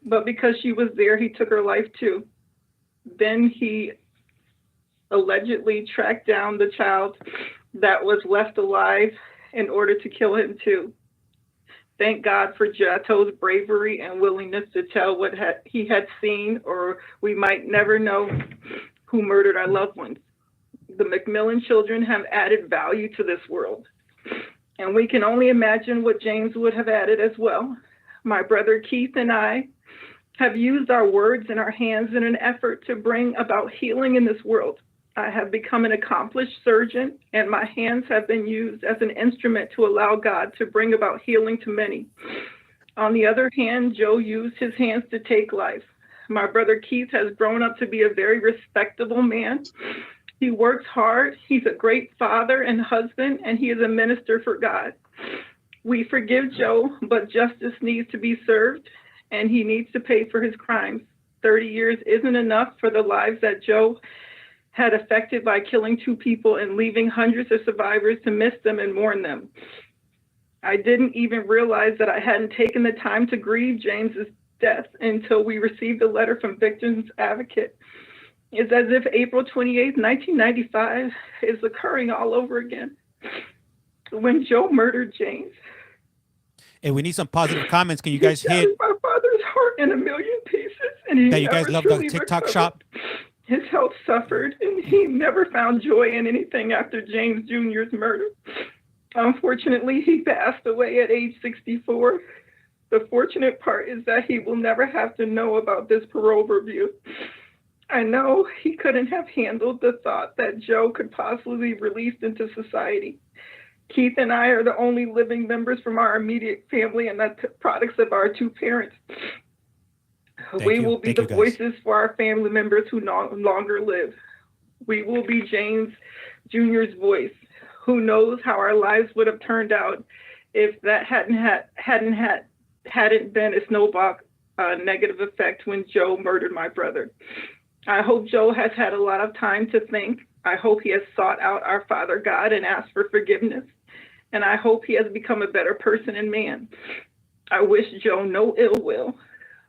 but because she was there, he took her life too. Then he allegedly tracked down the child that was left alive in order to kill him too. Thank God for Jato's bravery and willingness to tell what he had seen, or we might never know who murdered our loved ones. The McMillan children have added value to this world, and we can only imagine what James would have added as well. My brother Keith and I have used our words and our hands in an effort to bring about healing in this world. I have become an accomplished surgeon, and my hands have been used as an instrument to allow God to bring about healing to many. On the other hand, Joe used his hands to take life. My brother Keith has grown up to be a very respectable man. He works hard. He's a great father and husband, and he is a minister for God. We forgive Joe, but justice needs to be served, and he needs to pay for his crimes. 30 years isn't enough for the lives that Joe had affected by killing 2 people and leaving hundreds of survivors to miss them and mourn them. I didn't even realize that I hadn't taken the time to grieve James's death until we received a letter from Victims Advocate It's as if April 28th, 1995 is occurring all over again. When Joe murdered James. Hey, we need some positive comments. Can you guys He hit shattered my father's heart in a million pieces, and he that you guys never love the truly TikTok recovered. shop? His health suffered, and he never found joy in anything after James Jr.'s murder. Unfortunately, he passed away at age 64. The fortunate part is that he will never have to know about this parole review. I know he couldn't have handled the thought that Joe could possibly be released into society. Keith and I are the only living members from our immediate family, and that's products of our two parents. We will be the voices for our family members who no longer live. We will be James Jr.'s voice. Who knows how our lives would have turned out if that hadn't been a snowball negative effect when Joe murdered my brother. I hope Joe has had a lot of time to think. I hope he has sought out our Father God and asked for forgiveness. And I hope he has become a better person and man. I wish Joe no ill will.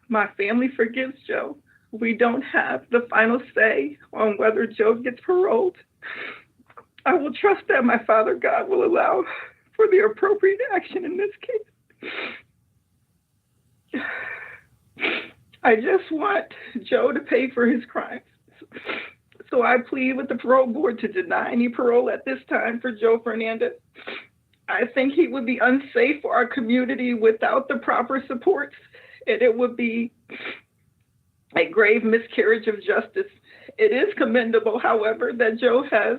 My family forgives Joe. We don't have the final say on whether Joe gets paroled. I will trust that my Father God will allow for the appropriate action in this case. I just want Joe to pay for his crimes. So I plead with the parole board to deny any parole at this time for Joe Fernandes. I think he would be unsafe for our community without the proper supports, and it would be a grave miscarriage of justice. It is commendable, however, that Joe has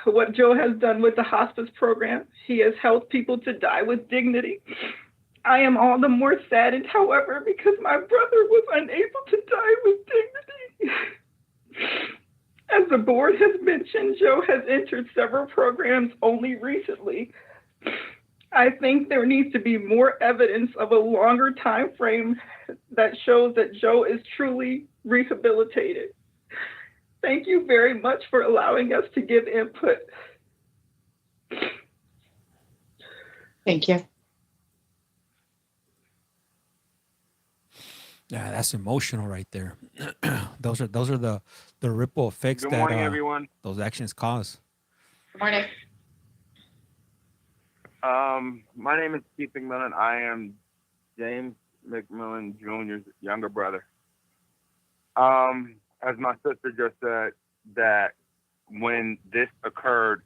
what Joe has done with the hospice program. He has helped people to die with dignity. I am all the more saddened, however, because my brother was unable to die with dignity. As the board has mentioned, Joe has entered several programs only recently. I think there needs to be more evidence of a longer time frame that shows that Joe is truly rehabilitated. Thank you very much for allowing us to give input. Thank you. Yeah, that's emotional right there. those are the ripple effects Good that morning, everyone. those actions cause. Good morning. My name is Keith McMillan. I am James McMillan Jr.'s younger brother. As my sister just said, that when this occurred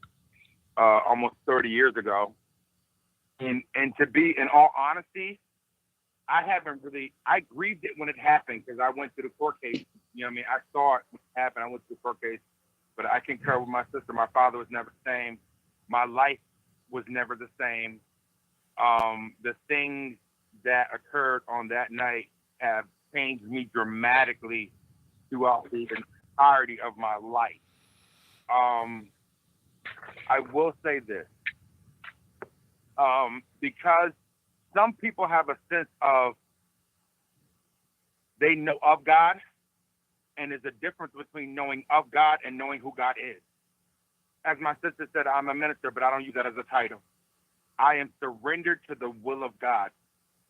almost 30 years ago, and to be in all honesty, I grieved it when it happened because I went through the court case. You know what I mean? I saw it when it happened. I went through the court case, but I concur with my sister. My father was never the same. My life was never the same. The things that occurred on that night have changed me dramatically throughout the entirety of my life. I will say this, because some people have a sense of they know of God, and there's a difference between knowing of God and knowing who God is. As my sister said, I'm a minister, but I don't use that as a title. I am surrendered to the will of God.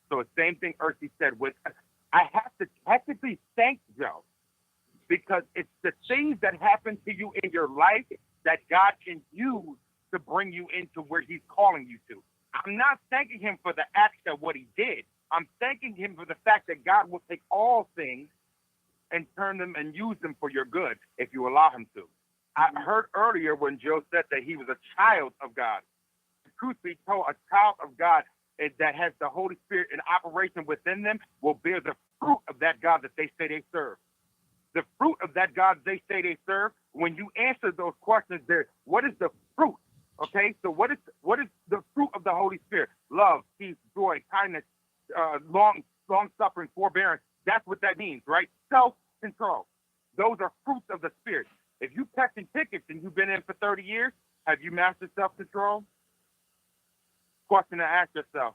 So the same thing Ursi said, I have to technically thank Joe, because it's the things that happen to you in your life that God can use to bring you into where he's calling you to. I'm not thanking him for the acts of what he did. I'm thanking him for the fact that God will take all things and turn them and use them for your good if you allow him to. I heard earlier when Joe said that he was a child of God. The truth be told, a child of God that has the Holy Spirit in operation within them will bear the fruit of that God that they say they serve. The fruit of that God they say they serve, when you answer those questions there, what is the fruit? Okay, so what is the fruit of the Holy Spirit? Love, peace, joy, kindness, long suffering, forbearance. That's what that means, right? Self-control. Those are fruits of the Spirit. If you catching tickets and you've been in for 30 years, have you mastered self-control? Question to ask yourself.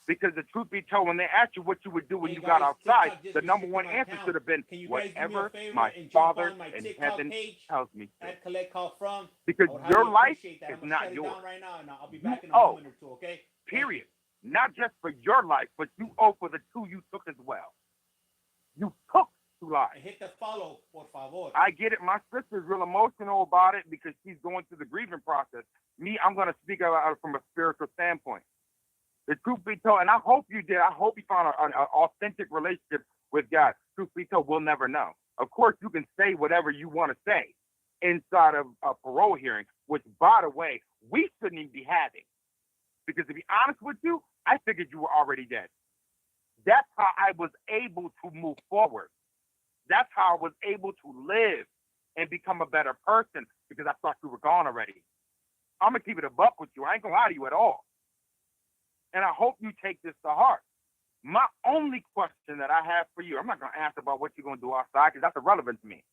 Because the truth be told, when they asked you what you would do when you got outside, the number one answer should have been, whatever my Father in heaven tells me to. At CollectCallFrom. Because your life is not yours. Right now, and I'll be back in a moment or two, okay? Period. Not just for your life, but you owe for the two you took as well. You took two lies. Hit the follow, por favor. I get it. My sister's real emotional about it because she's going through the grieving process. Me, I'm going to speak about it from a spiritual standpoint. The truth be told, and I hope you did, I hope you found an authentic relationship with God. Truth be told, we'll never know. Of course, you can say whatever you want to say inside of a parole hearing, which, by the way, we shouldn't even be having. Because to be honest with you, I figured you were already dead. That's how I was able to move forward. That's how I was able to live and become a better person, because I thought you were gone already. I'm going to keep it a buck with you. I ain't going to lie to you at all. And I hope you take this to heart. My only question that I have for you, I'm not going to ask about what you're going to do outside, because that's irrelevant to me.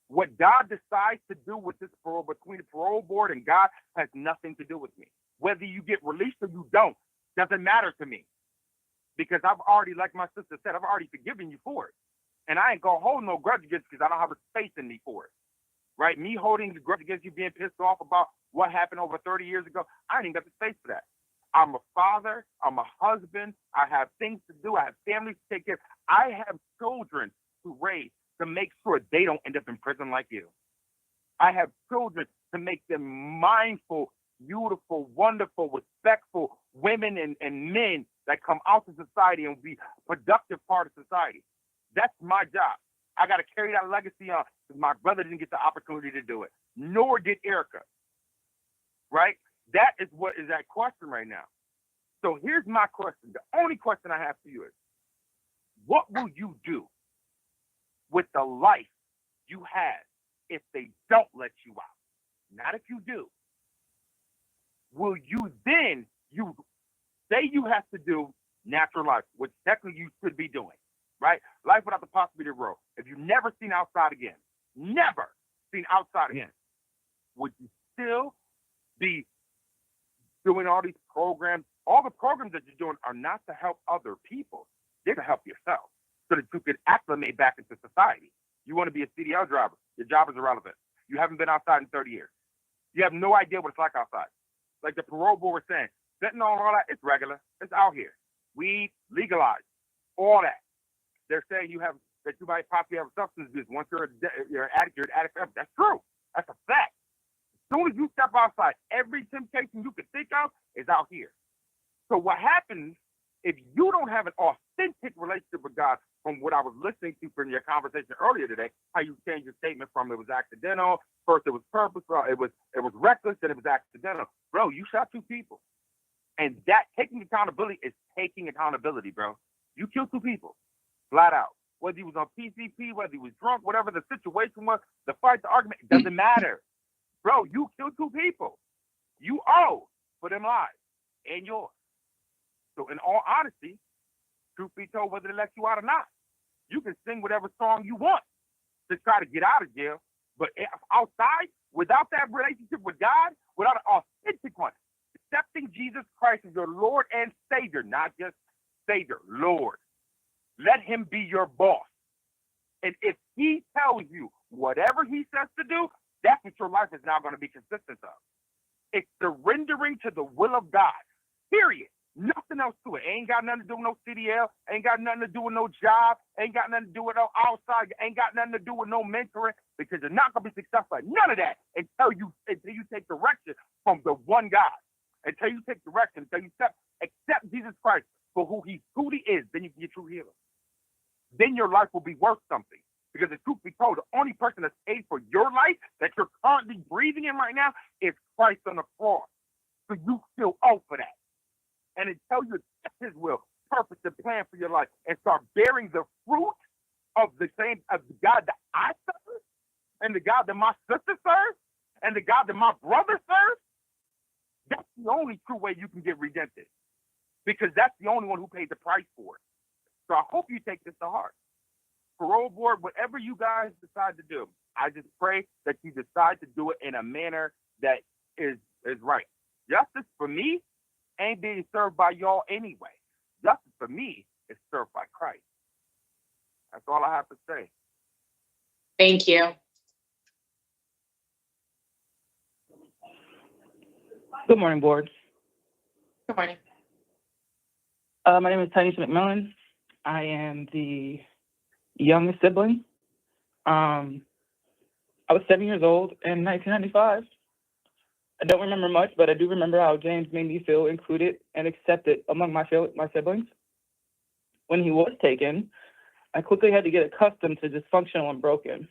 What God decides to do with this parole, between the parole board and God, has nothing to do with me. Whether you get released or you don't, doesn't matter to me. Because I've already, like my sister said, I've already forgiven you for it. And I ain't going to hold no grudge against you because I don't have a space in me for it. Right? Me holding the grudge against you, being pissed off about what happened over 30 years ago, I ain't got the space for that. I'm a father. I'm a husband. I have things to do. I have families to take care of. I have children to raise to make sure they don't end up in prison like you. I have children to make them mindful, beautiful, wonderful, respectful women and men that come out to society and be a productive part of society. That's my job. I got to carry that legacy on because my brother didn't get the opportunity to do it, nor did Erica. Right? That is what is at question right now. So here's my question. The only question I have for you is, what will you do with the life you have if they don't let you out? Not if you do. Will you then, you say you have to do natural life, which technically you should be doing, right? Life without the possibility of growth. If you've never seen outside again, never seen outside again, would you still be doing all these programs? All the programs that you're doing are not to help other people. They're to help yourself so that you can acclimate back into society. You want to be a CDL driver. Your job is irrelevant. You haven't been outside in 30 years. You have no idea what it's like outside. Like the parole board was saying, fentanyl and all that, it's regular. It's out here. Weed, legalized. All that. They're saying that you might possibly have a substance abuse. Once you're an addict, you're an addict. That's true. That's a fact. As soon as you step outside, every temptation you could think of is out here. So what happens if you don't have an authentic relationship with God, from what I was listening to from your conversation earlier today, how you changed your statement from it was accidental, first it was purposeful, it was reckless, then it was accidental. Bro, you shot 2 people. And that taking accountability is taking accountability, bro. You killed 2 people, flat out. Whether he was on PCP, whether he was drunk, whatever the situation was, the fight, the argument, it doesn't matter. Bro, you killed 2 people. You owe for them lives and yours. So in all honesty, truth be told, whether they let you out or not, you can sing whatever song you want to try to get out of jail. But outside, without that relationship with God, without an authentic one, accepting Jesus Christ as your Lord and Savior, not just Savior, Lord. Let him be your boss. And if he tells you whatever he says to do, that's what your life is now going to be consistent of. It's surrendering to the will of God, period. Nothing else to it. Ain't got nothing to do with no CDL. Ain't got nothing to do with no job. Ain't got nothing to do with no outside. Ain't got nothing to do with no mentoring, because you're not going to be successful at none of that until you take direction from the one God. Until you take direction, until you accept Jesus Christ for who he truly is, then you can get true healing. Then your life will be worth something. Because the truth be told, the only person that's paid for your life that you're currently breathing in right now is Christ on the cross. So you still owe for that. And until you accept his will, purpose, and plan for your life, and start bearing the fruit of the God that I serve, and the God that my sister serves, and the God that my brother serves, that's the only true way you can get redempted. Because that's the only one who paid the price for it. So I hope you take this to heart. Parole board, whatever you guys decide to do, I just pray that you decide to do it in a manner that is right. Justice for me ain't being served by y'all anyway. Justice for me is served by Christ. That's all I have to say. Thank you. Good morning, board. Good morning. My name is Tanisha McMillan. I am the youngest sibling I was 7 years old in 1995. I don't remember much, but I do remember how James made me feel included and accepted among my siblings. When he was taken, I quickly had to get accustomed to dysfunctional and broken.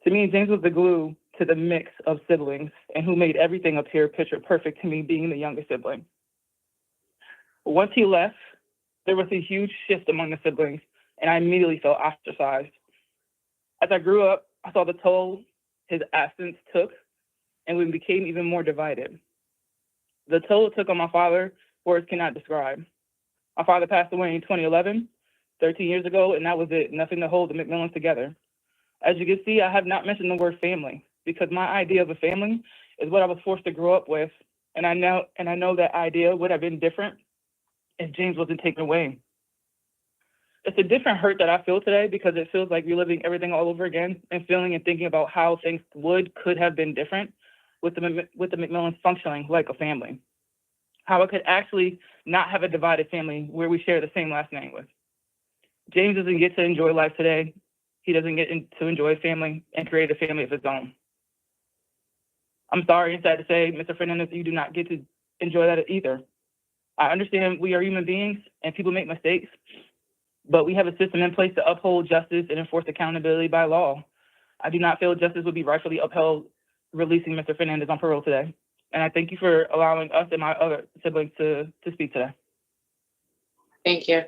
To me, James was the glue to the mix of siblings and who made everything appear picture perfect to me being the youngest sibling. Once he left, there was a huge shift among the siblings, and I immediately felt ostracized. As I grew up, I saw the toll his absence took, and we became even more divided. The toll it took on my father, words cannot describe. My father passed away in 2011, 13 years ago, and that was it, nothing to hold the McMillans together. As you can see, I have not mentioned the word family because my idea of a family is what I was forced to grow up with, and I know that idea would have been different if James wasn't taken away. It's a different hurt that I feel today because it feels like reliving everything all over again and feeling and thinking about how things could have been different with the McMillans functioning like a family. How it could actually not have a divided family where we share the same last name with. James doesn't get to enjoy life today. He doesn't get to enjoy a family and create a family of his own. I'm sorry and sad to say, Mr. Fernandez, you do not get to enjoy that either. I understand we are human beings and people make mistakes, but we have a system in place to uphold justice and enforce accountability by law. I do not feel justice would be rightfully upheld releasing Mr. Fernandez on parole today. And I thank you for allowing us and my other siblings to speak today. Thank you.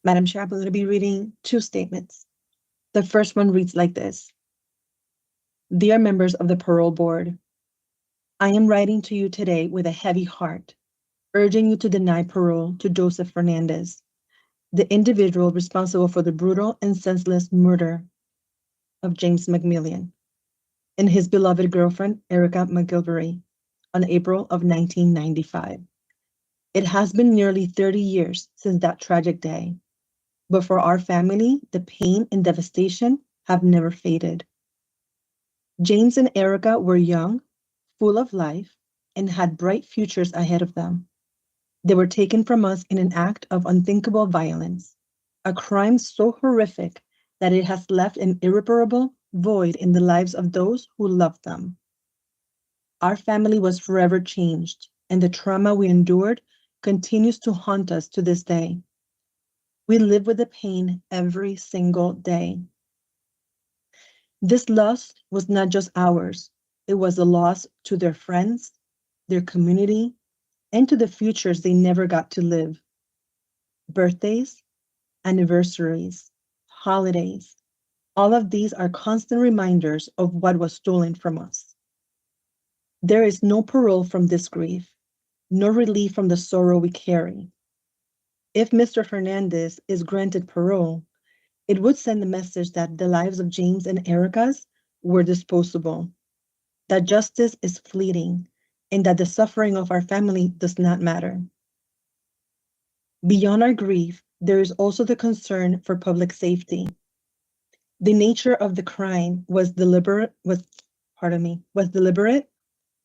Madam Chair, I'm going to be reading two statements. The first one reads like this. Dear members of the Parole Board, I am writing to you today with a heavy heart, urging you to deny parole to Joseph Fernandes, the individual responsible for the brutal and senseless murder of James McMillan and his beloved girlfriend, Erica McGilvery, on April of 1995. It has been nearly 30 years since that tragic day, but for our family, the pain and devastation have never faded. James and Erica were young, full of life, and had bright futures ahead of them. They were taken from us in an act of unthinkable violence, a crime so horrific that it has left an irreparable void in the lives of those who loved them. Our family was forever changed, and the trauma we endured continues to haunt us to this day. We live with the pain every single day. This loss was not just ours. It was a loss to their friends, their community, and to the futures they never got to live. Birthdays, anniversaries, holidays, all of these are constant reminders of what was stolen from us. There is no parole from this grief, no relief from the sorrow we carry. If Mr. Fernandez is granted parole, it would send the message that the lives of James and Erica's were disposable, that justice is fleeting, and that the suffering of our family does not matter. Beyond our grief, there is also the concern for public safety. The nature of the crime was deliberate,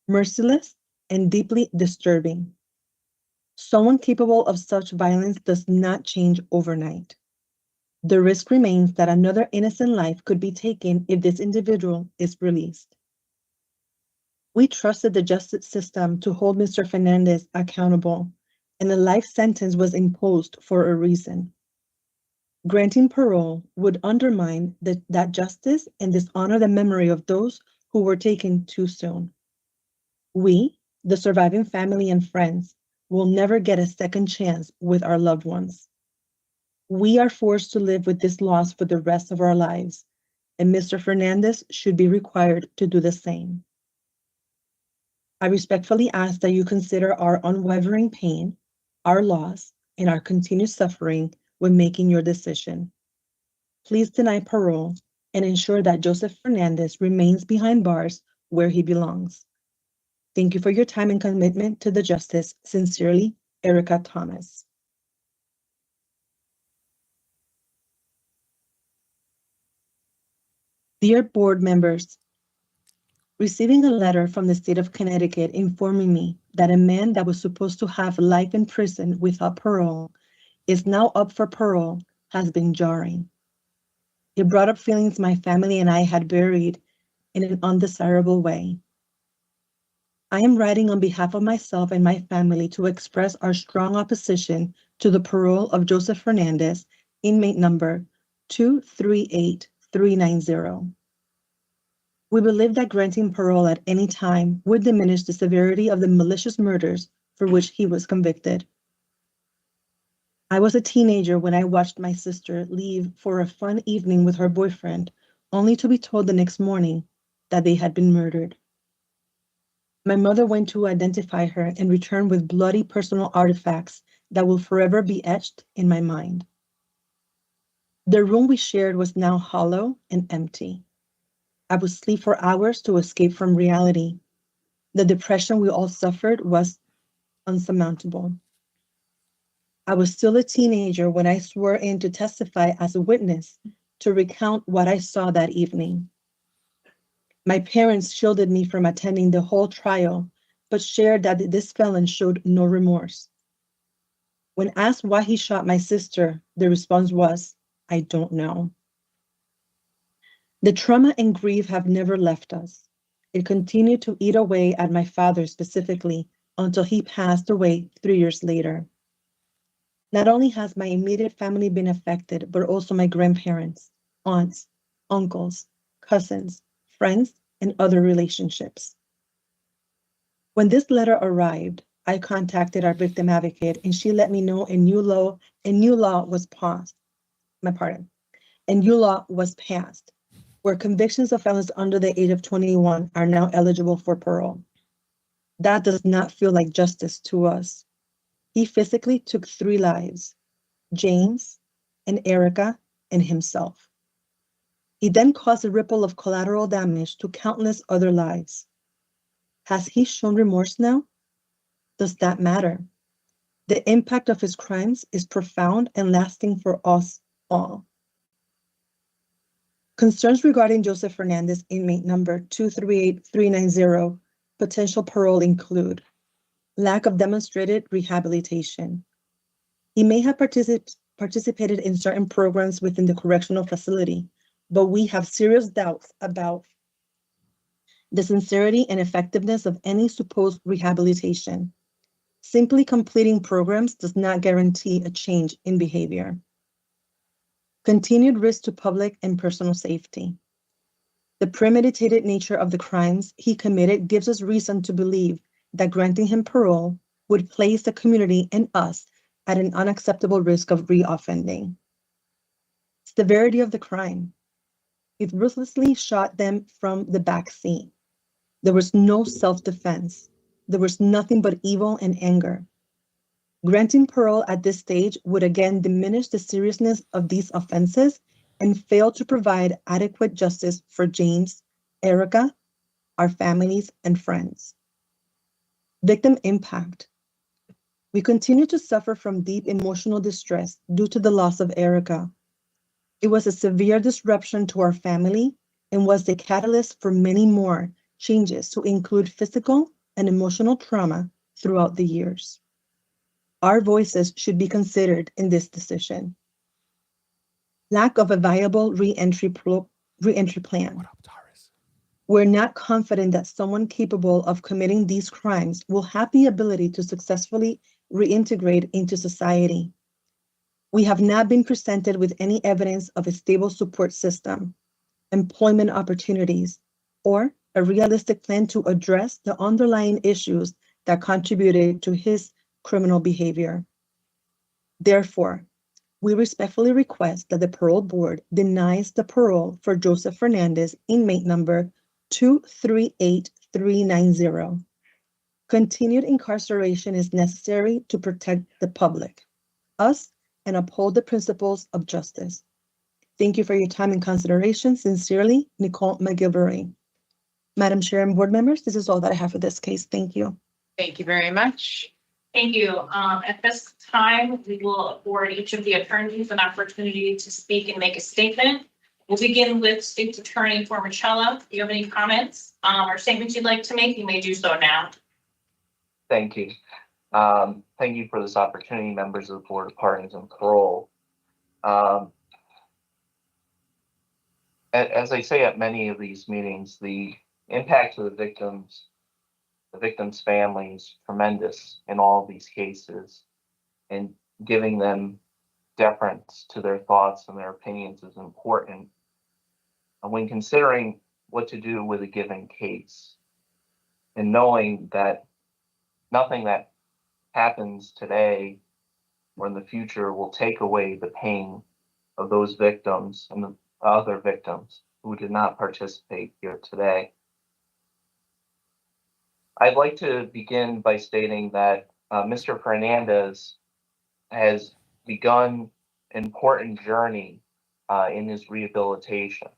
merciless, and deeply disturbing. Someone capable of such violence does not change overnight. The risk remains that another innocent life could be taken if this individual is released. We trusted the justice system to hold Mr. Fernandez accountable, and a life sentence was imposed for a reason. Granting parole would undermine that justice and dishonor the memory of those who were taken too soon. We, the surviving family and friends, will never get a second chance with our loved ones. We are forced to live with this loss for the rest of our lives, and Mr. Fernandez should be required to do the same. I respectfully ask that you consider our unwavering pain, our loss, and our continued suffering when making your decision. Please deny parole and ensure that Joseph Fernandez remains behind bars where he belongs. Thank you for your time and commitment to the justice. Sincerely, Erica Thomas. Dear board members, receiving a letter from the state of Connecticut informing me that a man that was supposed to have life in prison without parole is now up for parole has been jarring. It brought up feelings my family and I had buried in an undesirable way. I am writing on behalf of myself and my family to express our strong opposition to the parole of Joseph Fernandes, inmate number 238390. We believe that granting parole at any time would diminish the severity of the malicious murders for which he was convicted. I was a teenager when I watched my sister leave for a fun evening with her boyfriend, only to be told the next morning that they had been murdered. My mother went to identify her and returned with bloody personal artifacts that will forever be etched in my mind. The room we shared was now hollow and empty. I would sleep for hours to escape from reality. The depression we all suffered was unsurmountable. I was still a teenager when I swore in to testify as a witness to recount what I saw that evening. My parents shielded me from attending the whole trial, but shared that this felon showed no remorse. When asked why he shot my sister, the response was, "I don't know." The trauma and grief have never left us. It continued to eat away at my father specifically until he passed away 3 years later. Not only has my immediate family been affected, but also my grandparents, aunts, uncles, cousins, friends, and other relationships. When this letter arrived, I contacted our victim advocate and she let me know a new law was passed, where convictions of felons under the age of 21 are now eligible for parole. That does not feel like justice to us. He physically took 3 lives, James and Erica and himself. He then caused a ripple of collateral damage to countless other lives. Has he shown remorse now? Does that matter? The impact of his crimes is profound and lasting for us all. Concerns regarding Joseph Fernandes, inmate number 238390, potential parole include lack of demonstrated rehabilitation. He may have participated in certain programs within the correctional facility, but we have serious doubts about the sincerity and effectiveness of any supposed rehabilitation. Simply completing programs does not guarantee a change in behavior. Continued risk to public and personal safety. The premeditated nature of the crimes he committed gives us reason to believe that granting him parole would place the community and us at an unacceptable risk of reoffending. Severity of the crime. He ruthlessly shot them from the back seat. There was no self-defense. There was nothing but evil and anger. Granting parole at this stage would again diminish the seriousness of these offenses and fail to provide adequate justice for James, Erica, our families, and friends. Victim impact. We continue to suffer from deep emotional distress due to the loss of Erica. It was a severe disruption to our family and was the catalyst for many more changes to include physical and emotional trauma throughout the years. Our voices should be considered in this decision. Lack of a viable re-entry plan. We're not confident that someone capable of committing these crimes will have the ability to successfully reintegrate into society. We have not been presented with any evidence of a stable support system, employment opportunities, or a realistic plan to address the underlying issues that contributed to his criminal behavior. Therefore, we respectfully request that the parole board denies the parole for Joseph Fernandes, inmate number 238390. Continued incarceration is necessary to protect the public, us, and uphold the principles of justice. Thank you for your time and consideration. Sincerely, Nicole McGilvery. Madam Chair and board members, this is all that I have for this case. Thank you. Thank you very much. Thank you. At this time, we will afford each of the attorneys an opportunity to speak and make a statement. We'll begin with State's Attorney Formichella. If you have any comments or statements you'd like to make, you may do so now. Thank you. Thank you for this opportunity, members of the Board of Pardons and Parole. As I say at many of these meetings, the impact of the victims' families, tremendous in all of these cases, and giving them deference to their thoughts and their opinions is important. And when considering what to do with a given case, and knowing that nothing that happens today or in the future will take away the pain of those victims and the other victims who did not participate here today. I'd like to begin by stating that Mr. Fernandes has begun an important journey in his rehabilitation.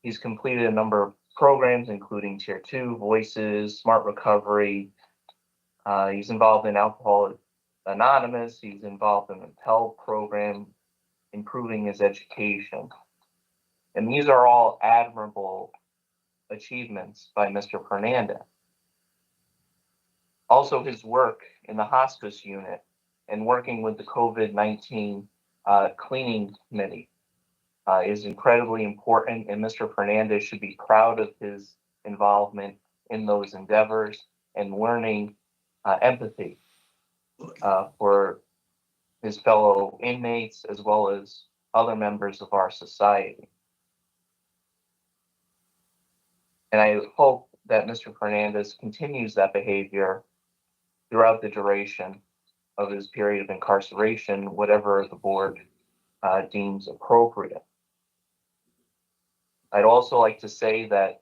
He's completed a number of programs, including Tier 2, Voices, Smart Recovery. He's involved in Alcoholics Anonymous. He's involved in the Pell program, improving his education. And these are all admirable achievements by Mr. Fernandes. Also, his work in the hospice unit and working with the COVID-19 cleaning committee is incredibly important, and Mr. Fernandes should be proud of his involvement in those endeavors and learning empathy for his fellow inmates as well as other members of our society. And I hope that Mr. Fernandes continues that behavior throughout the duration of his period of incarceration, whatever the board deems appropriate. I'd also like to say that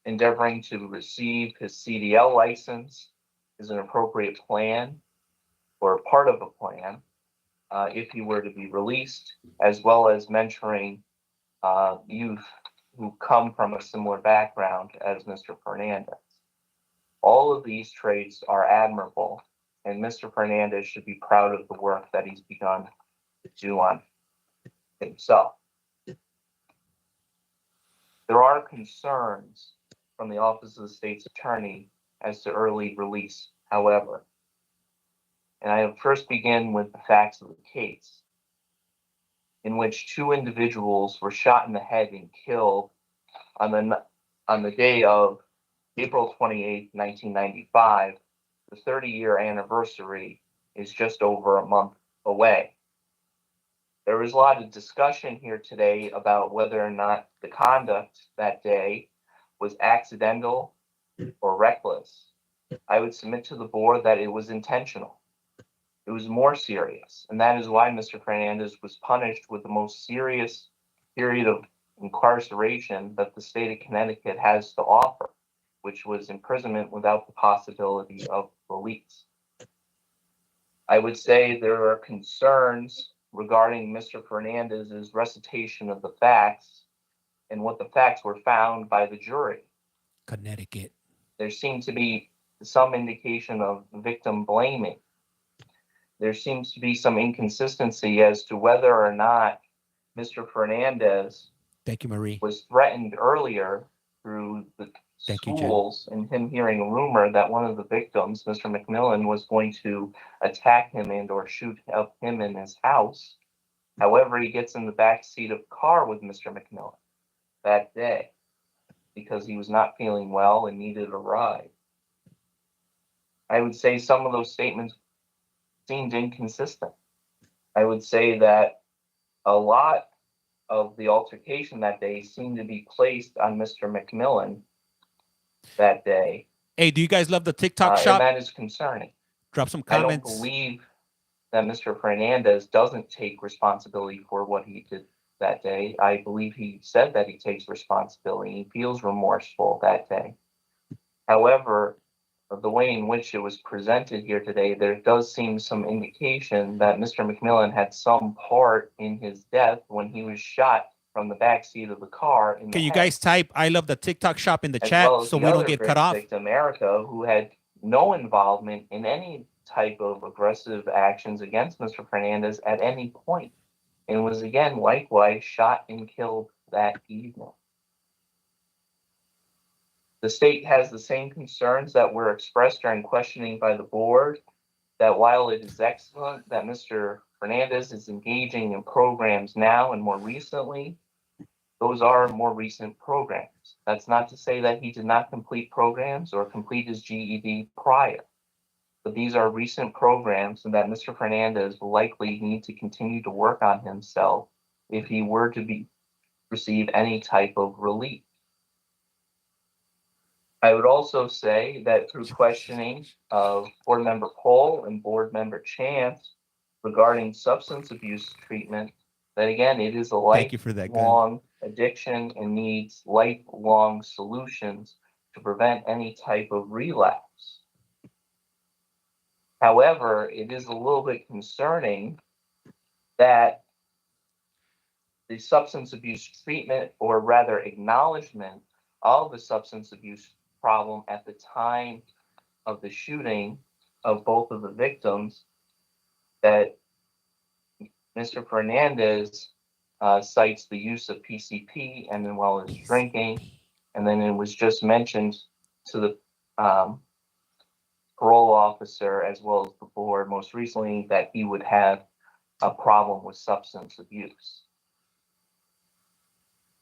endeavoring to receive his CDL license is an appropriate plan or part of a plan if he were to be released, as well as mentoring youth who come from a similar background as Mr. Fernandes. All of these traits are admirable, and Mr. Fernandes should be proud of the work that he's begun to do on himself. There are concerns from the Office of the State's Attorney as to early release, however. And I'll first begin with the facts of the case, in which 2 individuals were shot in the head and killed on the day of April 28, 1995. The 30-year anniversary is just over a month away. There was a lot of discussion here today about whether or not the conduct that day was accidental or reckless. I would submit to the board that it was intentional. It was more serious, and that is why Mr. Fernandes was punished with the most serious period of incarceration that the state of Connecticut has to offer, which was imprisonment without the possibility of release. I would say there are concerns regarding Mr. Fernandes's recitation of the facts and what the facts were found by the jury. Connecticut. There seemed to be some indication of victim blaming. There seems to be some inconsistency as to whether or not Mr. Fernandes Thank you, Marie. was threatened earlier through the Thank you, Jen. schools and him hearing a rumor that one of the victims, Mr. McMillan, was going to attack him and or shoot up him in his house. However, he gets in the back seat of the car with Mr. McMillan that day because he was not feeling well and needed a ride. I would say some of those statements seemed inconsistent. I would say that a lot of the altercation that day seemed to be placed on Mr. McMillan that day. Hey, do you guys love the TikTok shop? And that is concerning. Drop some I don't comments. believe that Mr. Fernandes doesn't take responsibility for what he did that day. I believe he said that he takes responsibility. He feels remorseful that day. However, the way in which it was presented here today, there does seem some indication that Mr. McMillan had some part in his death when he was shot from the back seat of the car. Can you guys type "I love the TikTok shop" in the as chat well as so the we don't other get cut off? victim, Erica, who had no involvement in any type of aggressive actions against Mr. Fernandes at any point, and was again likewise shot and killed that evening. The state has the same concerns that were expressed during questioning by the board, that while it is excellent that Mr. Fernandes is engaging in programs now and more recently, those are more recent programs. That's not to say that he did not complete programs or complete his GED prior, but these are recent programs and that Mr. Fernandes will likely need to continue to work on himself if he were to receive any type of relief. I would also say that through questioning of board member Cole and board member Chance regarding substance abuse treatment, that again, it is a Thank you for that, Gun. lifelong addiction and needs lifelong solutions to prevent any type of relapse. However, it is a little bit concerning that the substance abuse treatment, or rather acknowledgement of the substance abuse problem at the time of the shooting of both of the victims, that Mr. Fernandes cites the use of PCP and then while he's drinking, and then it was just mentioned to the parole officer as well as the board most recently that he would have a problem with substance abuse.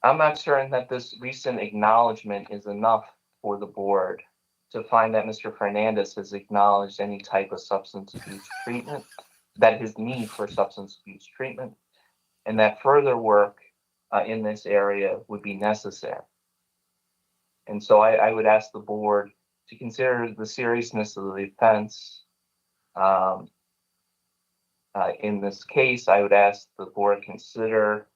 I'm not certain that this recent acknowledgement is enough for the board to find that Mr. Fernandes has acknowledged any type of substance abuse treatment, that his need for substance abuse treatment, and that further work in this area would be necessary. And so I would ask the board to consider the seriousness of the offense. In this case, I would ask the board consider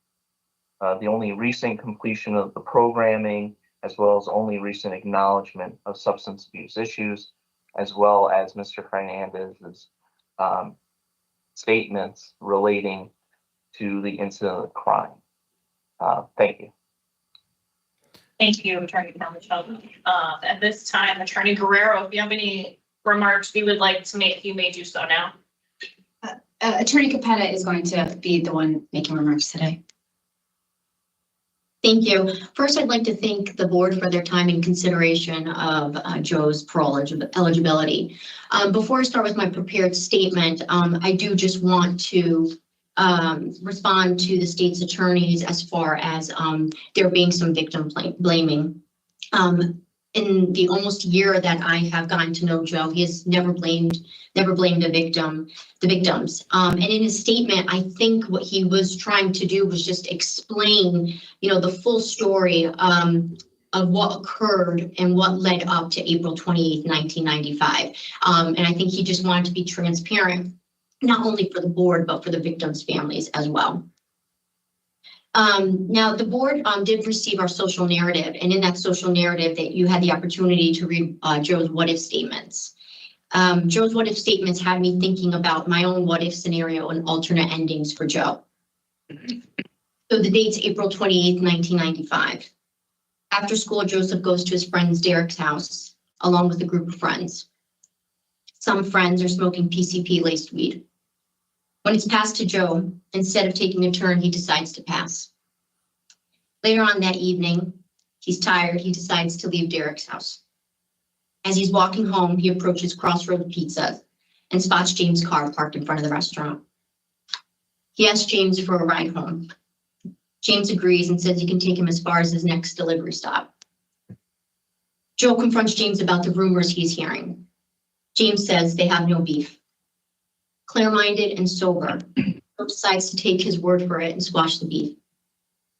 the only recent completion of the programming, as well as only recent acknowledgement of substance abuse issues, as well as Mr. Fernandes's statements relating to the incident of crime. Thank you. Thank you, Attorney Parmicello. At this time, Attorney Guerrero, if you have any remarks you would like to make, you may do so now. Attorney Capetta is going to be the one making remarks today. Thank you. First, I'd like to thank the board for their time and consideration of Joe's parole eligibility. Before I start with my prepared statement, I do just want to respond to the state's attorneys as far as there being some victim blaming. In the almost year that I have gotten to know Joe, he has never blamed the victims. And in his statement, I think what he was trying to do was just explain, the full story of what occurred and what led up to April 28th, 1995. And I think he just wanted to be transparent, not only for the board, but for the victims' families as well. Now, the board did receive our social narrative, and in that social narrative that you had the opportunity to read Joe's what-if statements. Joe's what-if statements had me thinking about my own what-if scenario and alternate endings for Joe. So the date's April 28th, 1995. After school, Joseph goes to his friend Derek's house, along with a group of friends. Some friends are smoking PCP-laced weed. When it's passed to Joe, instead of taking a turn, he decides to pass. Later on that evening, he's tired, he decides to leave Derek's house. As he's walking home, he approaches Crossroad Pizza and spots James' car parked in front of the restaurant. He asks James for a ride home. James agrees and says he can take him as far as his next delivery stop. Joe confronts James about the rumors he's hearing. James says they have no beef. Clear-minded and sober, Joe decides to take his word for it and squash the beef.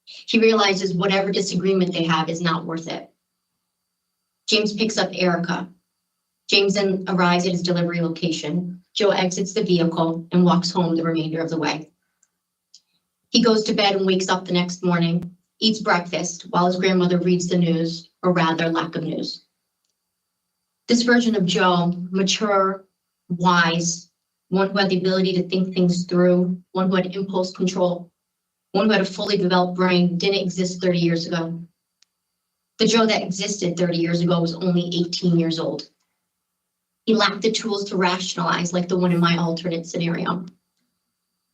He realizes whatever disagreement they have is not worth it. James picks up Erica. James then arrives at his delivery location. Joe exits the vehicle and walks home the remainder of the way. He goes to bed and wakes up the next morning, eats breakfast while his grandmother reads the news, or rather lack of news. This version of Joe, mature, wise, one who had the ability to think things through, one who had impulse control, one who had a fully developed brain, didn't exist 30 years ago. The Joe that existed 30 years ago was only 18 years old. He lacked the tools to rationalize like the one in my alternate scenario.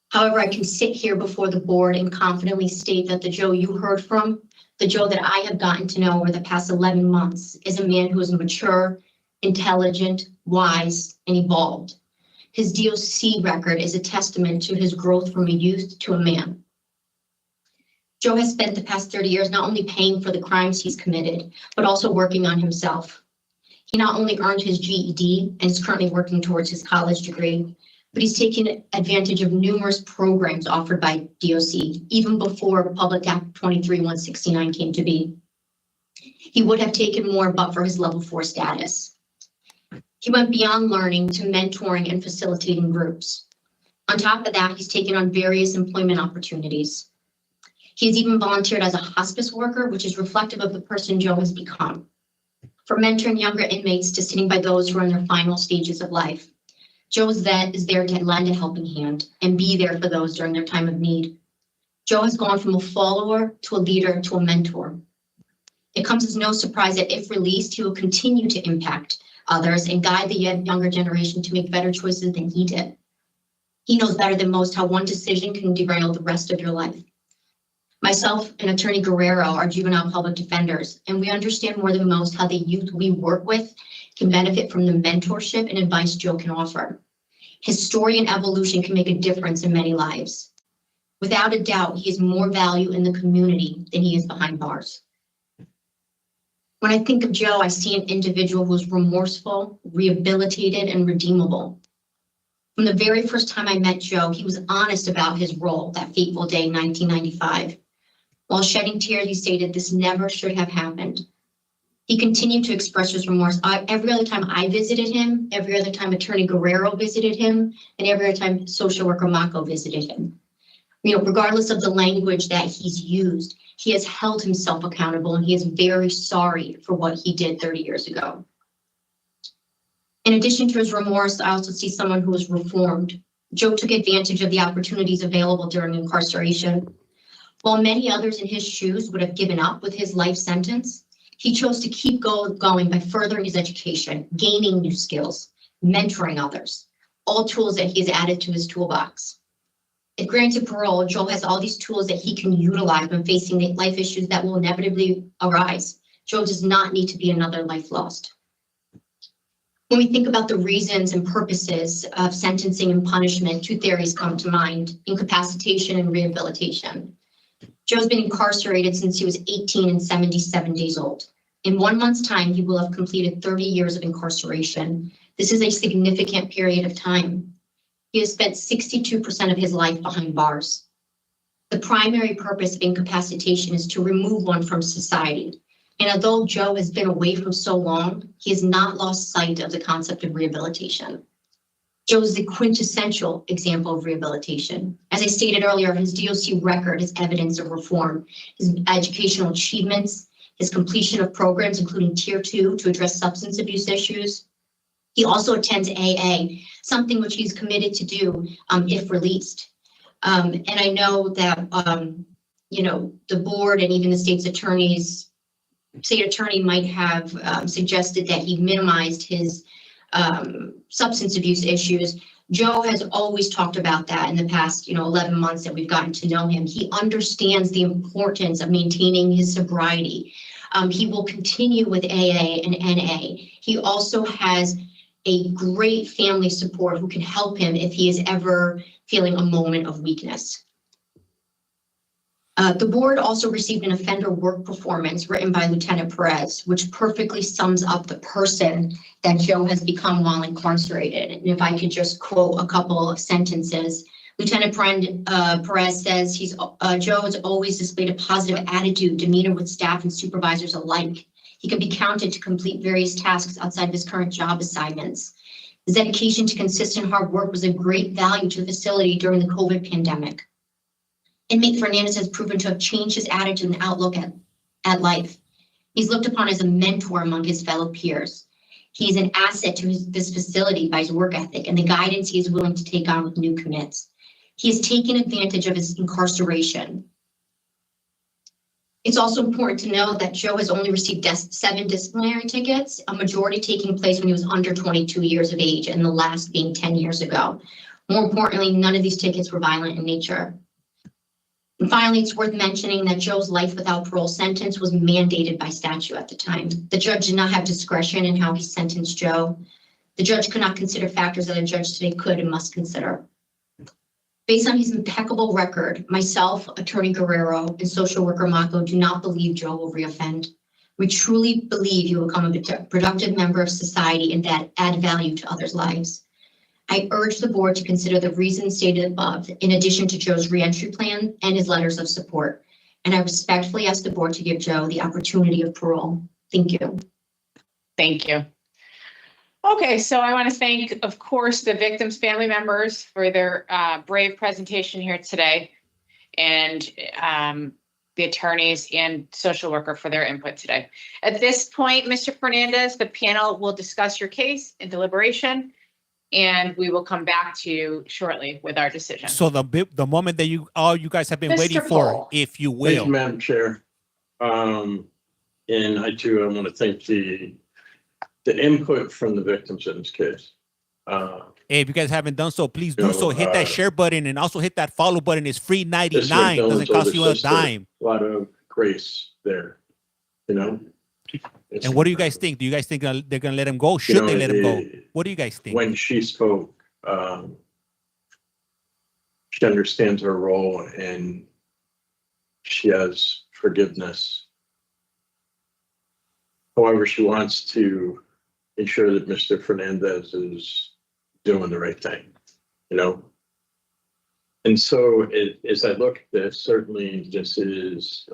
However, I can sit here before the board and confidently state that the Joe you heard from The Joe that I have gotten to know over the past 11 months is a man who is mature, intelligent, wise, and evolved. His DOC record is a testament to his growth from a youth to a man. Joe has spent the past 30 years not only paying for the crimes he's committed, but also working on himself. He not only earned his GED and is currently working towards his college degree, but he's taken advantage of numerous programs offered by DOC, even before Public Act 23-169 came to be. He would have taken more but for his level 4 status. He went beyond learning to mentoring and facilitating groups. On top of that, he's taken on various employment opportunities. He has even volunteered as a hospice worker, which is reflective of the person Joe has become. From mentoring younger inmates to sitting by those who are in their final stages of life, Joe's vet is there to lend a helping hand and be there for those during their time of need. Joe has gone from a follower to a leader to a mentor. It comes as no surprise that if released, he will continue to impact others and guide the younger generation to make better choices than he did. He knows better than most how one decision can derail the rest of your life. Myself and Attorney Guerrero are juvenile public defenders, and we understand more than most how the youth we work with can benefit from the mentorship and advice Joe can offer. His story and evolution can make a difference in many lives. Without a doubt, he has more value in the community than he is behind bars. When I think of Joe, I see an individual who is remorseful, rehabilitated, and redeemable. From the very first time I met Joe, he was honest about his role that fateful day in 1995. While shedding tears, he stated this never should have happened. He continued to express his remorse every other time I visited him, every other time Attorney Guerrero visited him, and every other time social worker Mako visited him. Regardless of the language that he's used, he has held himself accountable and he is very sorry for what he did 30 years ago. In addition to his remorse, I also see someone who was reformed. Joe took advantage of the opportunities available during incarceration. While many others in his shoes would have given up with his life sentence, he chose to keep going by furthering his education, gaining new skills, mentoring others, all tools that he has added to his toolbox. If granted parole, Joe has all these tools that he can utilize when facing the life issues that will inevitably arise. Joe does not need to be another life lost. When we think about the reasons and purposes of sentencing and punishment, two theories come to mind: incapacitation and rehabilitation. Joe's been incarcerated since he was 18 and 77 days old. In 1 month's time, he will have completed 30 years of incarceration. This is a significant period of time. He has spent 62% of his life behind bars. The primary purpose of incapacitation is to remove one from society. And although Joe has been away from so long, he has not lost sight of the concept of rehabilitation. Joe is the quintessential example of rehabilitation. As I stated earlier, his DOC record is evidence of reform. His educational achievements, his completion of programs, including Tier 2 to address substance abuse issues. He also attends AA, something which he's committed to do if released. And I know that, the board and even the state attorney might have suggested that he minimized his substance abuse issues. Joe has always talked about that in the past, 11 months that we've gotten to know him. He understands the importance of maintaining his sobriety. He will continue with AA and NA. He also has a great family support who can help him if he is ever feeling a moment of weakness. The board also received an offender work performance written by Lieutenant Perez, which perfectly sums up the person that Joe has become while incarcerated. And if I could just quote a couple of sentences, Lieutenant Perez says Joe has always displayed a positive attitude, demeanor with staff and supervisors alike. He can be counted to complete various tasks outside of his current job assignments. His dedication to consistent hard work was of great value to the facility during the COVID pandemic. Inmate Fernandes has proven to have changed his attitude and outlook at life. He's looked upon as a mentor among his fellow peers. He's an asset to this facility by his work ethic and the guidance he is willing to take on with new commits. He has taken advantage of his incarceration. It's also important to know that Joe has only received 7 disciplinary tickets, a majority taking place when he was under 22 years of age and the last being 10 years ago. More importantly, none of these tickets were violent in nature. And finally, it's worth mentioning that Joe's life without parole sentence was mandated by statute at the time. The judge did not have discretion in how he sentenced Joe. The judge could not consider factors that a judge today could and must consider. Based on his impeccable record, myself, Attorney Guerrero, and social worker Mako do not believe Joe will reoffend. We truly believe you will become a productive member of society and that add value to others' lives. I urge the board to consider the reasons stated above, in addition to Joe's reentry plan and his letters of support. And I respectfully ask the board to give Joe the opportunity of parole. Thank you. Thank you. Okay, so I want to thank, of course, the victims' family members for their brave presentation here today, and the attorneys and social worker for their input today. At this point, Mr. Fernandes, the panel will discuss your case in deliberation, and we will come back to you shortly with our decision. So the moment that you guys have been Mr. waiting for, Paul. if you Thank you, will. Madam Chair. And I want to thank the input from the victims in this case. Hey, if you guys haven't done so, please do so. Hit that share button and also hit that follow button. It's free 99. Doesn't cost you a dime. A lot of grace there, you know. And what do you guys think? Do you guys think they're gonna let him go? Should they let him go? What do you guys think? When she spoke, she understands her role and she has forgiveness. However, she wants to ensure that Mr. Fernandes is doing the right thing, you know? And so as I look at this, certainly this is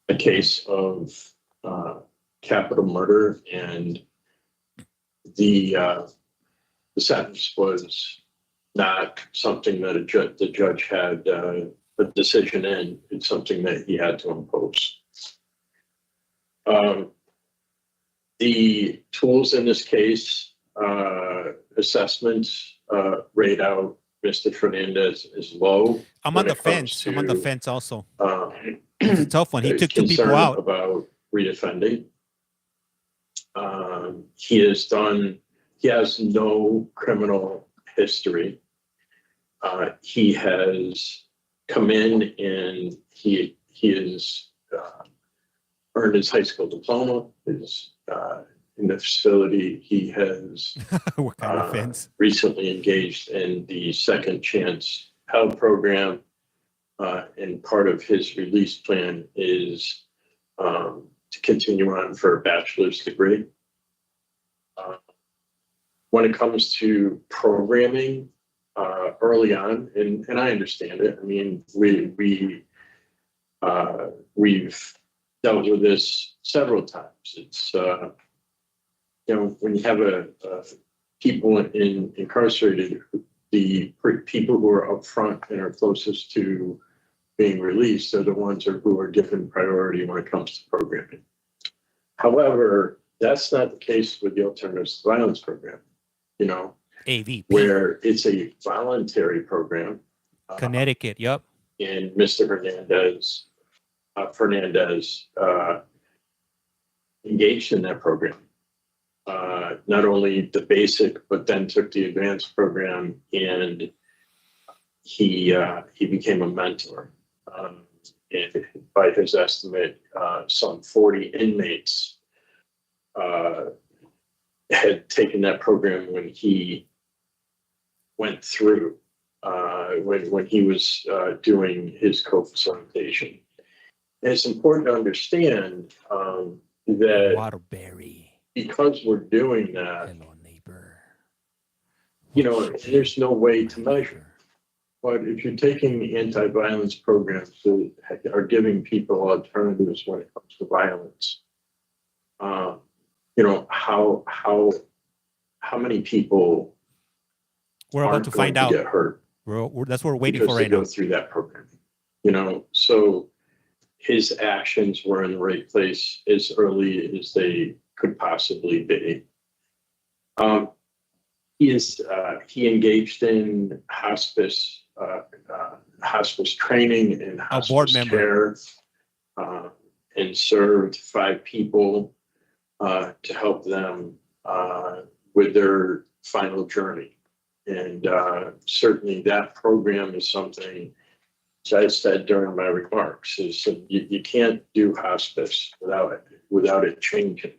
a case of capital murder, and the sentence was not something that the judge had a decision in. It's something that he had to impose. The tools in this case, assessments rate out Mr. Fernandes is low. I'm on the fence. I'm on the fence also. It's a tough one. He took 2 people out. About reoffending. He has no criminal history. He has come in and he has earned his high school diploma. In the facility, he has what kind of fence? Recently engaged in the Second Chance Pell program. And part of his release plan is to continue on for a bachelor's degree. When it comes to programming early on, and I understand it. I mean, we've dealt with this several times. It's when you have people incarcerated, the people who are up front and are closest to being released are the ones who are given priority when it comes to programming. However, that's not the case with the Alternatives to Violence program, AVP. where it's a voluntary program. Connecticut, yep. And Mr. Fernandes engaged in that program. Not only the basic, but then took the advanced program, and he became a mentor. And by his estimate, some 40 inmates had taken that program when he went through, when he was doing his co-facilitation. And it's important to understand that Waterbury. Because we're doing that, Hello, neighbor. there's no way to measure. But if you're taking anti-violence programs that are giving people alternatives when it comes to violence, how many people We're about to find out. Get hurt? That's what we're waiting for They right go now. through that program. So his actions were in the right place as early as they could possibly be. He engaged in hospice training and A board hospice member. care, and served 5 people to help them with their final journey. And certainly that program is something as I said during my remarks, is that you can't do hospice without it changing.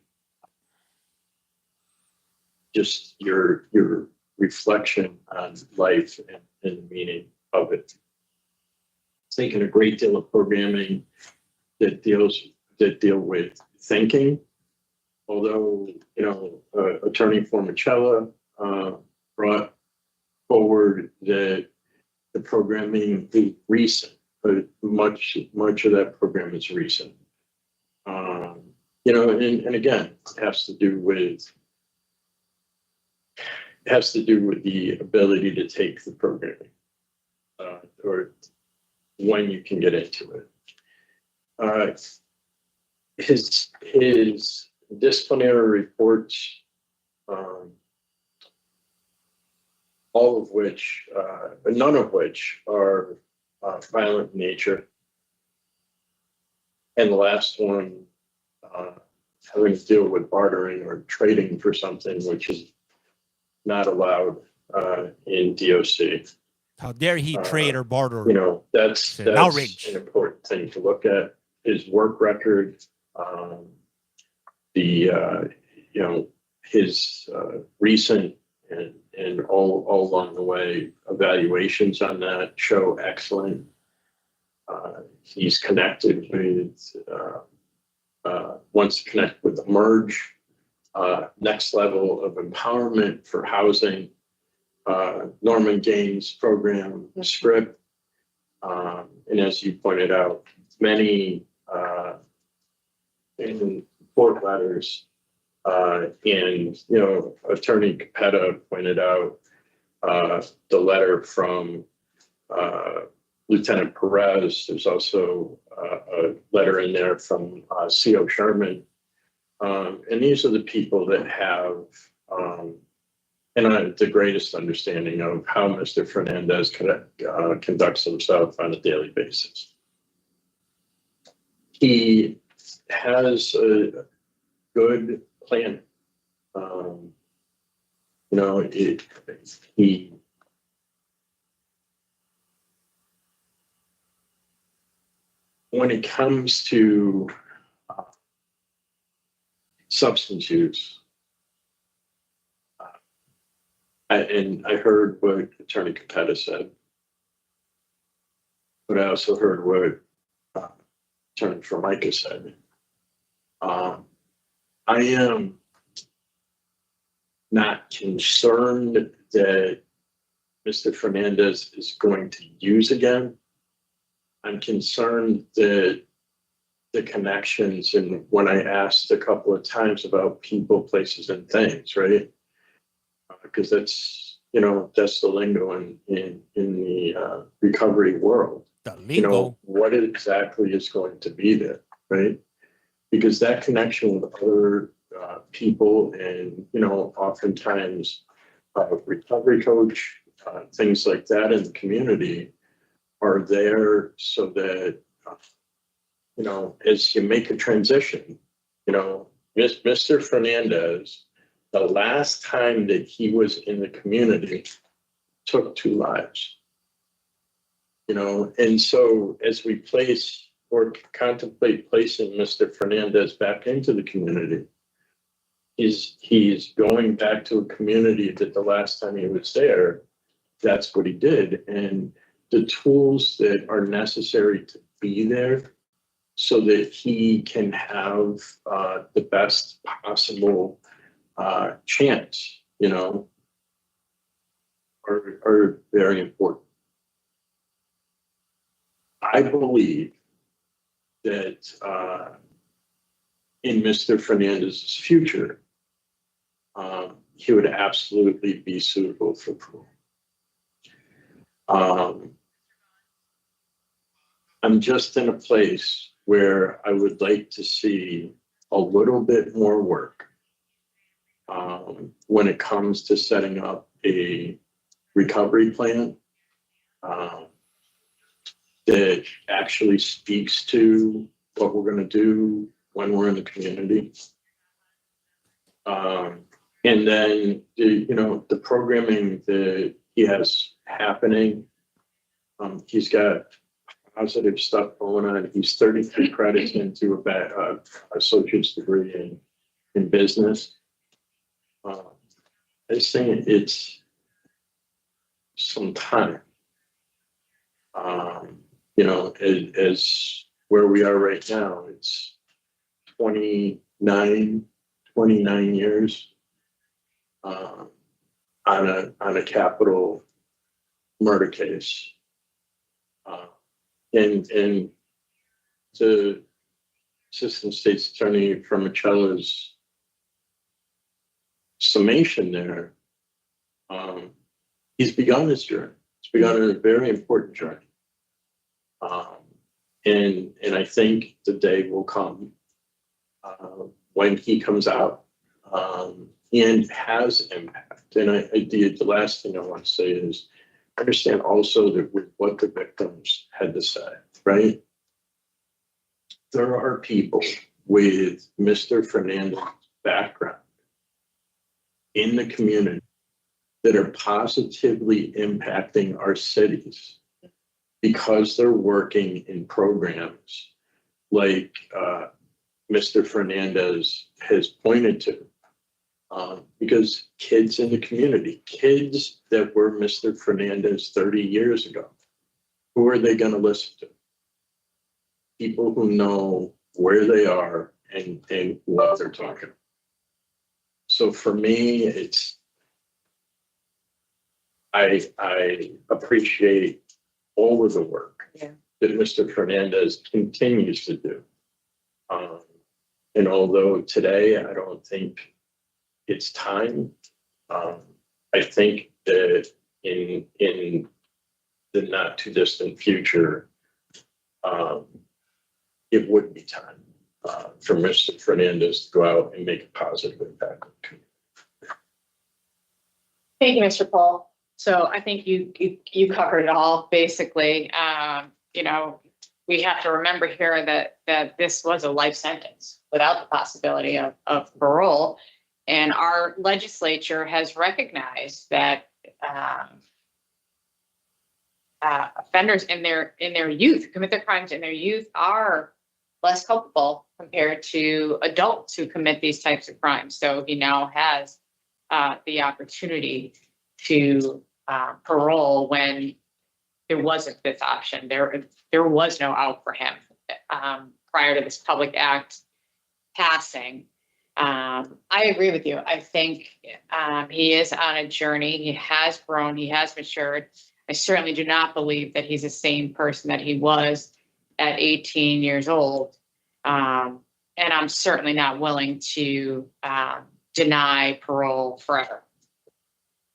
Just your reflection on life and the meaning of it. Taking a great deal of programming that deal with thinking. Although, Attorney Formicella brought forward that the programming is recent, but much of that program is recent. And again, it has to do with the ability to take the programming, or when you can get into it. His disciplinary reports, none of which are violent in nature, and the last one having to deal with bartering or trading for something which is not allowed in DOC. How dare he trade or barter? That's an outrage. An important thing to look at. His work record, his recent and all along the way evaluations on that show excellent. He's connected with wants to connect with the merge, next level of empowerment for housing, Norman Gaines program script, and as you pointed out, many in court letters, and Attorney Capetta pointed out the letter from Lieutenant Perez. There's also a letter in there from CO Sherman, and these are the people that have the greatest understanding of how Mr. Fernandes conducts himself on a daily basis. He has a good plan. When it comes to substance use, I heard what Attorney Capetta said, but I also heard what Attorney Formica said. I am not concerned that Mr. Fernandes is going to use again. I'm concerned that the connections, and when I asked a couple of times about people, places, and things, right? Because that's the lingo in the recovery world. The lingo. What exactly is going to be there, right? Because that connection with other people, and oftentimes recovery coach, things like that in the community are there so that as you make a transition, Mr. Fernandes, the last time that he was in the community, took 2 lives. And so as we place or contemplate placing Mr. Fernandes back into the community, he's going back to a community that the last time he was there, that's what he did. And the tools that are necessary to be there so that he can have the best possible chance, are very important. I believe that in Mr. Fernandez's future, he would absolutely be suitable for parole. I'm just in a place where I would like to see a little bit more work when it comes to setting up a recovery plan that actually speaks to what we're going to do when we're in the community. And then, the programming that he has happening, he's got positive stuff going on. He's 33 credits into a associate's degree in business. I was saying it's some time. You know, as where we are right now, it's 29 years on a capital murder case. And the Assistant State's Attorney Framicella's summation there, he's begun his journey. He's begun a very important journey. And I think the day will come when he comes out and has impact. And the last thing I want to say is, understand also that with what the victims had to say, right? There are people with Mr. Fernandez's background in the community that are positively impacting our cities because they're working in programs like Mr. Fernandez has pointed to. Because kids in the community, kids that were Mr. Fernandez 30 years ago, who are they going to listen to? People who know where they are and what they're talking about. So for me, it's, I appreciate all of the work that Mr. Fernandez continues to do. And although today I don't think it's time, I think that in the not too distant future, it would be time for Mr. Fernandez to go out and make a positive impact. Thank you, Mr. Paul. So I think you covered it all, basically. You know, we have to remember here that this was a life sentence without the possibility of parole. And our legislature has recognized that offenders in their youth, commit their crimes in their youth, are less culpable compared to adults who commit these types of crimes. So he now has the opportunity to parole when there wasn't this option. There was no out for him prior to this public act passing. I agree with you. I think he is on a journey. He has grown. He has matured. I certainly do not believe that he's the same person that he was at 18 years old. And I'm certainly not willing to deny parole forever.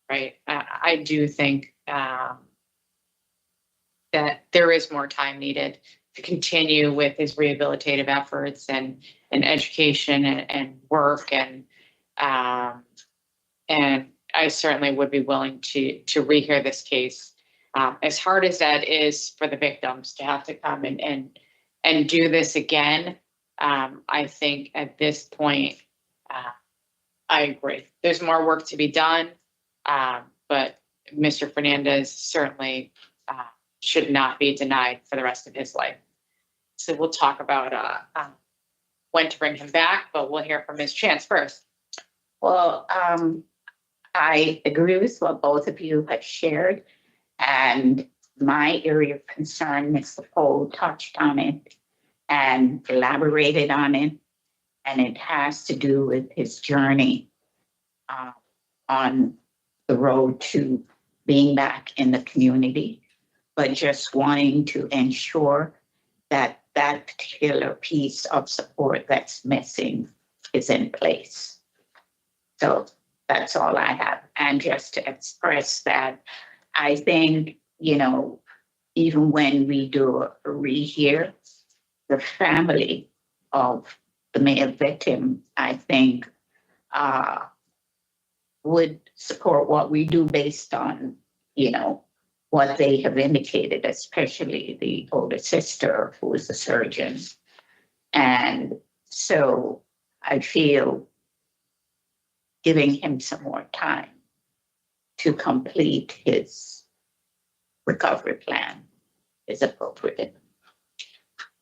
Right? I do think that there is more time needed to continue with his rehabilitative efforts and education and work, and I certainly would be willing to rehear this case. As hard as that is for the victims to have to come and do this again, I think at this point, I agree. There's more work to be done, but Mr. Fernandez certainly should not be denied for the rest of his life. So we'll talk about when to bring him back, but we'll hear from Ms. Chance first. Well, I agree with what both of you have shared, and my area of concern, Mr. Pohl touched on it and elaborated on it, and it has to do with his journey on the road to being back in the community, but just wanting to ensure that that particular piece of support that's missing is in place. So that's all I have. And just to express that, I think, you know, even when we do a rehear, the family of the male victim, I think, would support what we do based on, you know, what they have indicated, especially the older sister who is a surgeon. And so I feel giving him some more time to complete his recovery plan is appropriate.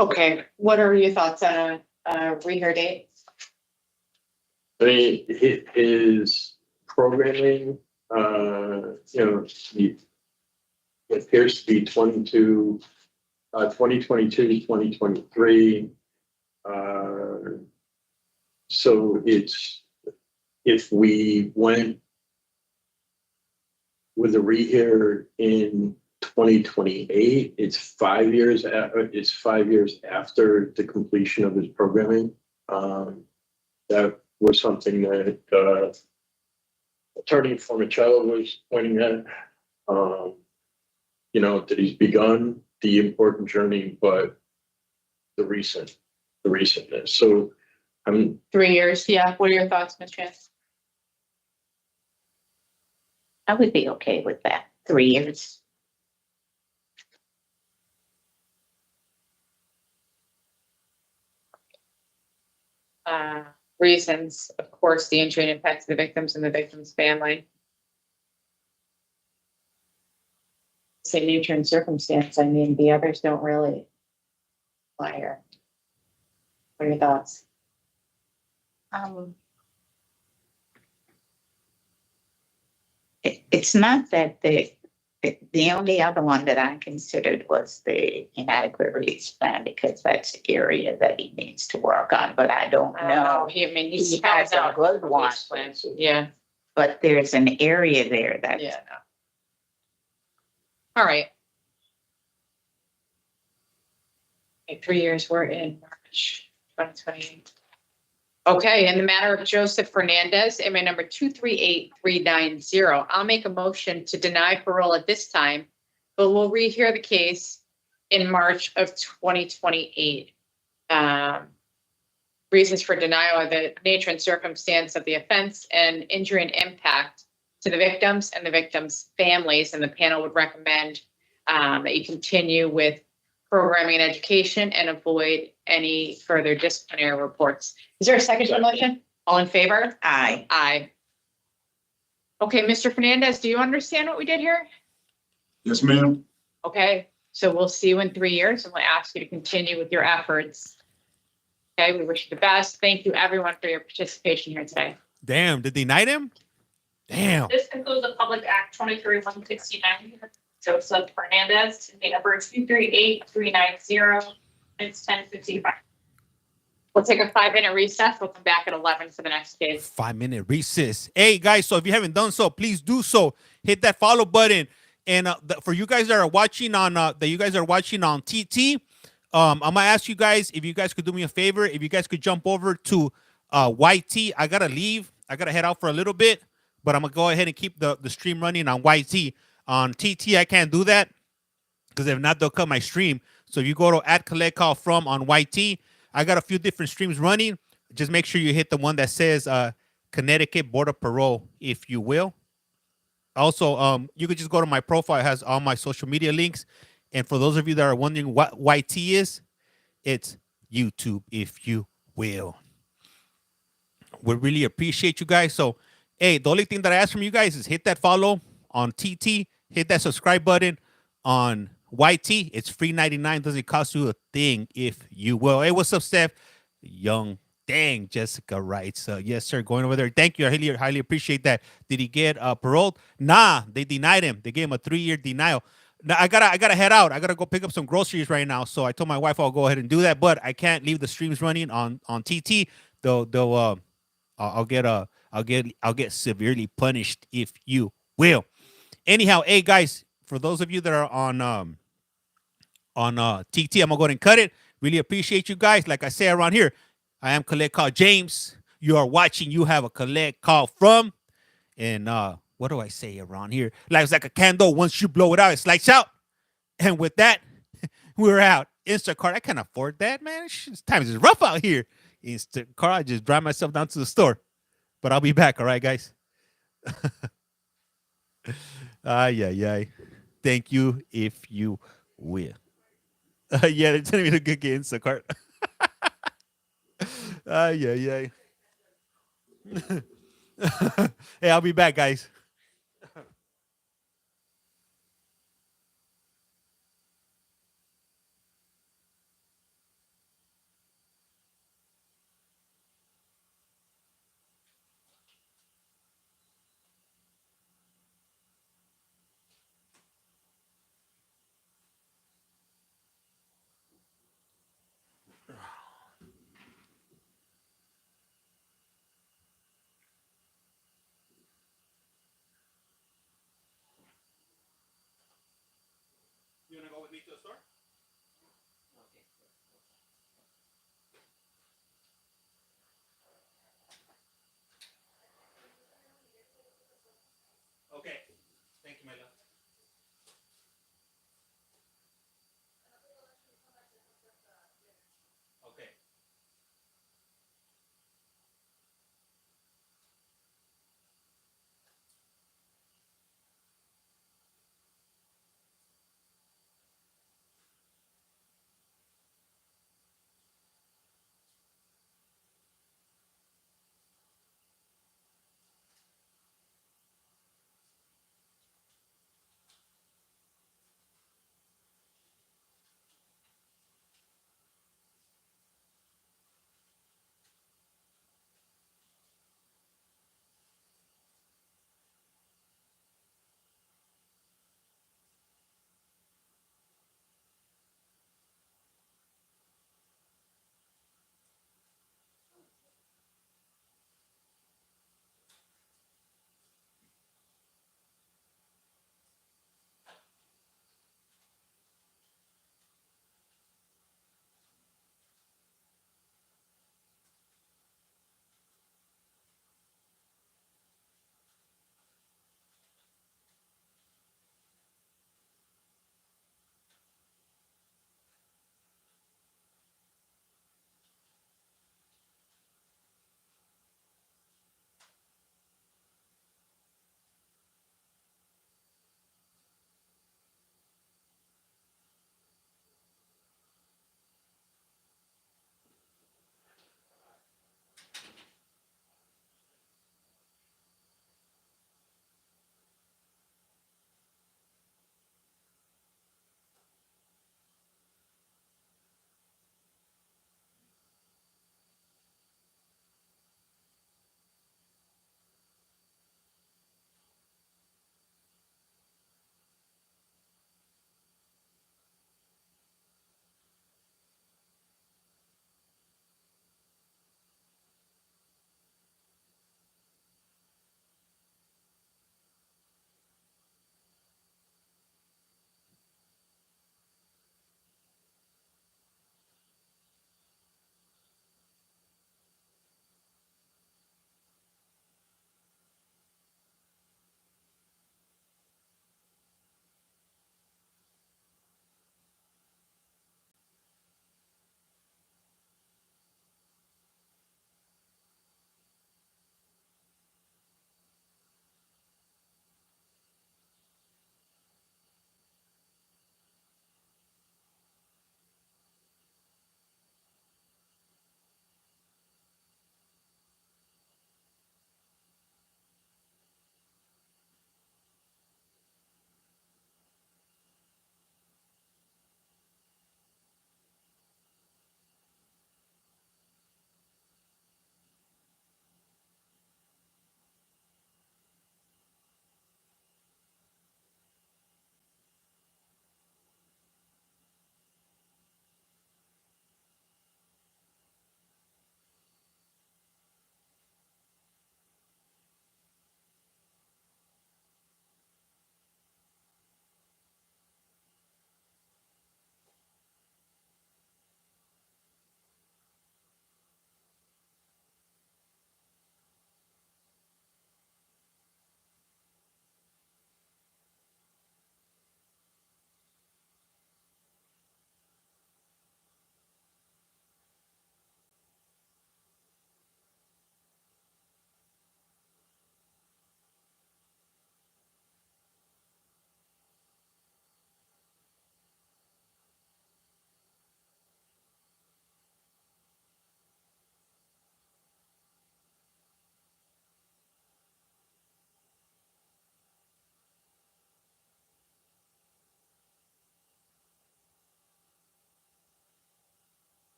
Okay, what are your thoughts on a rehear date? I mean, his programming, he appears to be 2022, 2023. So it's, if we went with a rehear in 2028, it's 5 years, it's 5 years after the completion of his programming. That was something that Attorney Formicello was pointing at. That he's begun the important journey, but the recentness. So 3 years, yeah. What are your thoughts, Ms. Chance? I would be okay with that. 3 years. Reasons, of course, the injury and impacts the victims and the victim's family. Say nature and circumstance, I mean, the others don't really apply here. What are your thoughts? It's not that the only other one that I considered was the inadequate release plan, because that's the area that he needs to work on, but I don't know. He He has a good one, Yeah, but there's an area there that. yeah. All right. Okay, 3 years, we're in March 2028. Okay, in the matter of Joseph Fernandes, MA number 238390, I'll make a motion to deny parole at this time, but we'll rehear the case in March of 2028. Reasons for denial are the nature and circumstance of the offense and injury and impact to the victims and the victims' families, and the panel would recommend that you continue with programming and education and avoid any further disciplinary reports. Is there a second to the motion? All in favor? Aye. Aye. Okay, Mr. Fernandez, do you understand what we did here? Yes, ma'am. Okay, so we'll see you in 3 years, and we'll ask you to continue with your efforts. Okay, we wish you the best. Thank you, everyone, for your participation here today. Damn, did they knight him? Damn. This concludes the Public Act 23-169. Joseph Fernandez, to the number 238390. It's 10:55. We'll take a 5-minute recess. We'll come back at 11 for the next case. 5-minute recess. Hey guys, so if you haven't done so, please do so. Hit that follow button. And for you guys that are watching on TT, I'm gonna ask you guys if you guys could do me a favor. If you guys could jump over to YT. I gotta leave. I gotta head out for a little bit, but I'm gonna go ahead and keep the stream running on YT. On TT, I can't do that because if not, they'll cut my stream. So if you go to @CollectCallFrom on YT, I got a few different streams running. Just make sure you hit the one that says Connecticut Board of Parole, if you will. Also, you could just go to my profile. It has all my social media links. And for those of you that are wondering what YT is, it's YouTube, if you will. We really appreciate you guys. So, hey, the only thing that I ask from you guys is hit that follow on TT, hit that subscribe button on YT. It's free 99. Doesn't cost you a thing, if you will. Hey, what's up, Steph? Young. Dang, Jessica writes. Yes, sir. Going over there. Thank you. I highly appreciate that. Did he get paroled? Nah, they denied him. They gave him a 3-year denial. Now I gotta head out. I gotta go pick up some groceries right now. So I told my wife I'll go ahead and do that, but I can't leave the streams running on TT. I'll get severely punished, if you will. Anyhow, hey guys, for those of you that are on TT, I'm gonna go ahead and cut it. Really appreciate you guys. Like I say around here, I am Collect Call James. You are watching. You have a Collect Call From. And what do I say around here? Life's like a candle. Once you blow it out, it's lights out. And with that, we're out. Instacart, I can't afford that, man. Times is rough out here. Instacart, I just drive myself down to the store. But I'll be back, all right, guys? Ay. Thank you, if you will. Yeah, they're telling me to get Instacart. Ay. Hey, I'll be back, guys.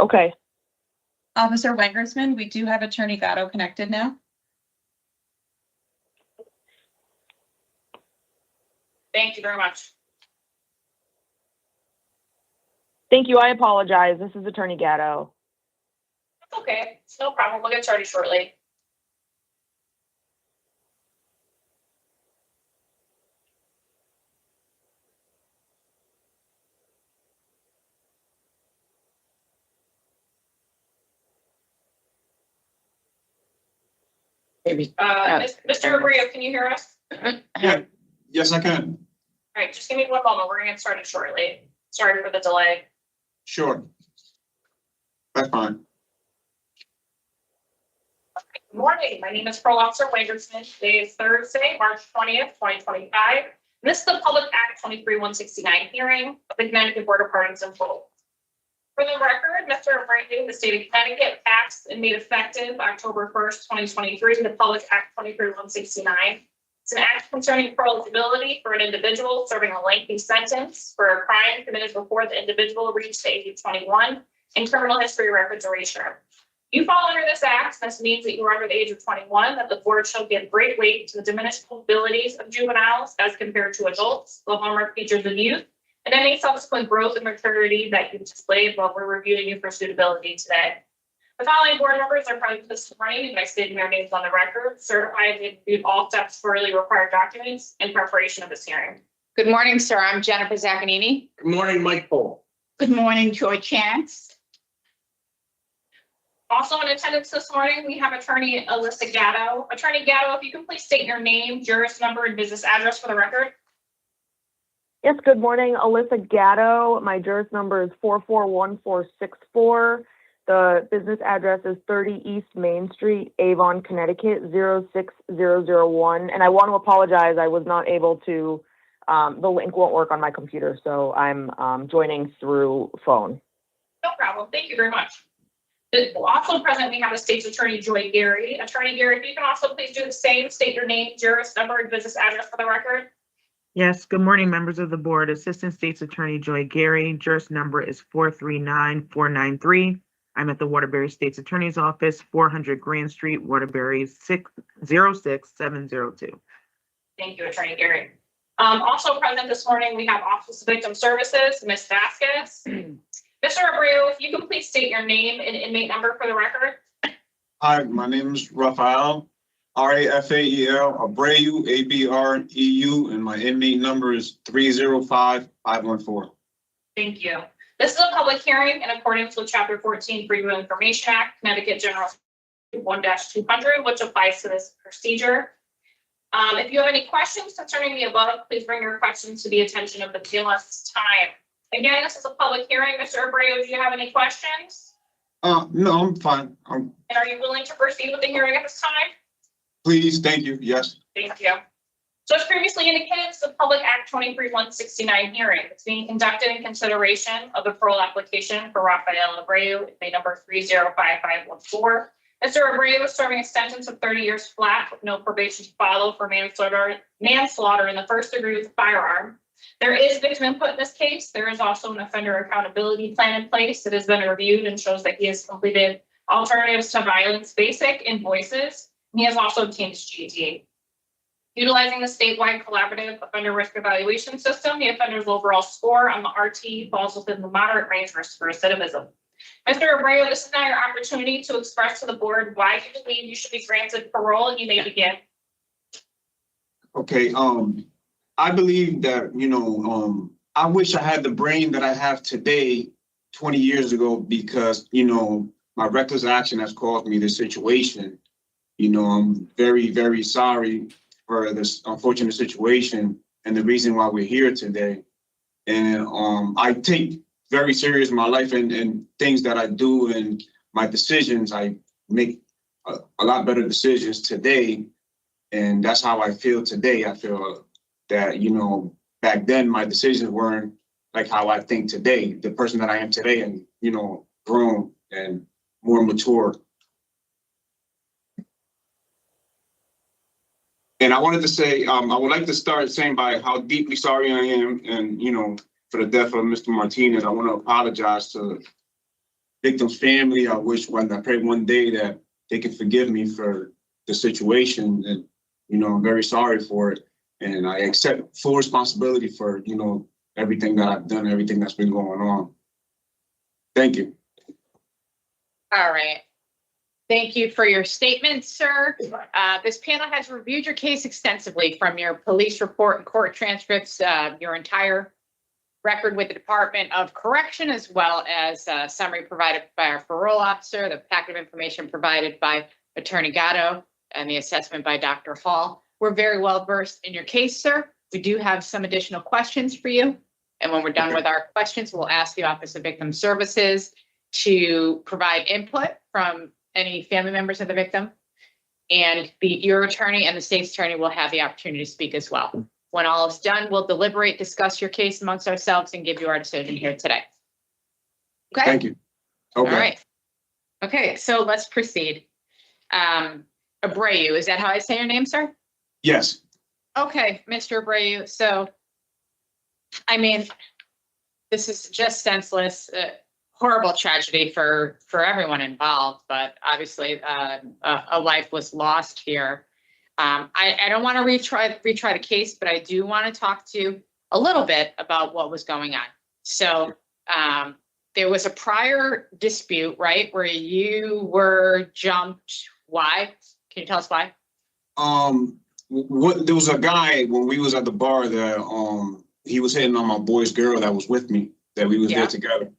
Okay. Officer Wengersman, we do have Attorney Gatto connected now. Thank you very much. Thank you. I apologize. This is Attorney Gatto. That's okay. It's no problem. We'll get started shortly. Maybe. Mr. Abreu, can you hear us? Yeah, yes, I can. All right, just give me one moment. We're gonna get started shortly. Sorry for the delay. Sure. That's fine. Good morning. My name is Parole Officer Wengersman. Today is Thursday, March 20th, 2025. This is the Public Act 23-169 hearing of the Connecticut Board of Pardons and Parole. For the record, Mr. Abreu, the state of Connecticut, passed and made effective October 1st, 2023, the Public Act 23-169. It's an act concerning parolability for an individual serving a lengthy sentence for a crime committed before the individual reached the age of 21 and criminal history records erasure. You fall under this act. This means that you are under the age of 21, that the board shall give great weight to the diminished abilities of juveniles as compared to adults, the hallmark features of youth, and any subsequent growth and maturity that you've displayed while we're reviewing you for suitability today. The following board members are present this morning, and by stating their names on the record, certify they've reviewed all steps formally required documents in preparation of this hearing. Good morning, sir. I'm Jennifer Zaccanini. Good morning, Mike Paul. Good morning, George Chance. Also in attendance this morning, we have Attorney Alyssa Gatto. Attorney Gatto, if you can please state your name, juris number, and business address for the record. Yes, good morning. Alyssa Gatto. My juris number is 441464. The business address is 30 East Main Street, Avon, Connecticut, 06001. And I want to apologize. I was not able to, the link won't work on my computer, so I'm joining through phone. No problem. Thank you very much. Also present, we have the state's attorney, Joy Gary. Attorney Gary, if you can also please do the same, state your name, juris number, and business address for the record. Yes, good morning, members of the board. Assistant State's Attorney Joy Gary. Juris number is 439493. I'm at the Waterbury State's Attorney's Office, 400 Grand Street, Waterbury, 06702. Thank you, Attorney Gary. Also present this morning, we have Office of Victim Services, Ms. Vasquez. Mr. Abreu, if you can please state your name and inmate number for the record. Hi, my name is Rafael, Rafael, Abreu, Abreu, and my inmate number is 305514. Thank you. This is a public hearing in accordance with Chapter 14 Freedom of Information Act, Connecticut General 1-200, which applies to this procedure. If you have any questions concerning the above, please bring your questions to the attention of the panelists' time. Again, this is a public hearing. Mr. Abreu, do you have any questions? No, I'm fine. And are you willing to proceed with the hearing at this time? Please, thank you. Yes. Thank you. So as previously indicated, it's the Public Act 23-169 hearing. It's being conducted in consideration of the parole application for Rafael Abreu, inmate number 305514. Mr. Abreu is serving a sentence of 30 years flat with no probation to follow for manslaughter in the first degree with a firearm. There is victim input in this case. There is also an offender accountability plan in place that has been reviewed and shows that he has completed alternatives to violence basic and voices. He has also obtained his GED. Utilizing the statewide collaborative offender risk evaluation system, the offender's overall score on the RT falls within the moderate range risk for recidivism. Mr. Abreu, this is now your opportunity to express to the board why you believe you should be granted parole, and you may begin. Okay, I believe that, I wish I had the brain that I have today 20 years ago because, my reckless action has caused me this situation. I'm very, very sorry for this unfortunate situation and the reason why we're here today. And I take very serious my life and things that I do and my decisions. I make a lot better decisions today. And that's how I feel today. I feel that, back then my decisions weren't like how I think today, the person that I am today and, grown and more mature. And I wanted to say, I would like to start saying by how deeply sorry I am and, for the death of Mr. Martinez. I want to apologize to victim's family. I pray one day that they can forgive me for the situation, and, you know, I'm very sorry for it. And I accept full responsibility for, you know, everything that I've done, everything that's been going on. Thank you. All right. Thank you for your statement, sir. This panel has reviewed your case extensively, from your police report and court transcripts, your entire record with the Department of Correction, as well as a summary provided by our parole officer, the packet of information provided by Attorney Gatto, and the assessment by Dr. Hall. We're very well versed in your case, sir. We do have some additional questions for you. And when we're done with our questions, we'll ask the Office of Victim Services to provide input from any family members of the victim. And your attorney and the state's attorney will have the opportunity to speak as well. When all is done, we'll deliberate, discuss your case amongst ourselves, and give you our decision here today. Okay? Thank you. Okay. All right. Okay, so let's proceed. Abreu, is that how I say your name, sir? Yes. Okay, Mr. Abreu. So, I mean, this is just senseless, horrible tragedy for everyone involved, but obviously a life was lost here. I don't want to retry the case, but I do want to talk to you a little bit about what was going on. So there was a prior dispute, right, where you were jumped. Why? Can you tell us why? There was a guy when we was at the bar that he was hitting on my boy's girl that was with me, that we was there together.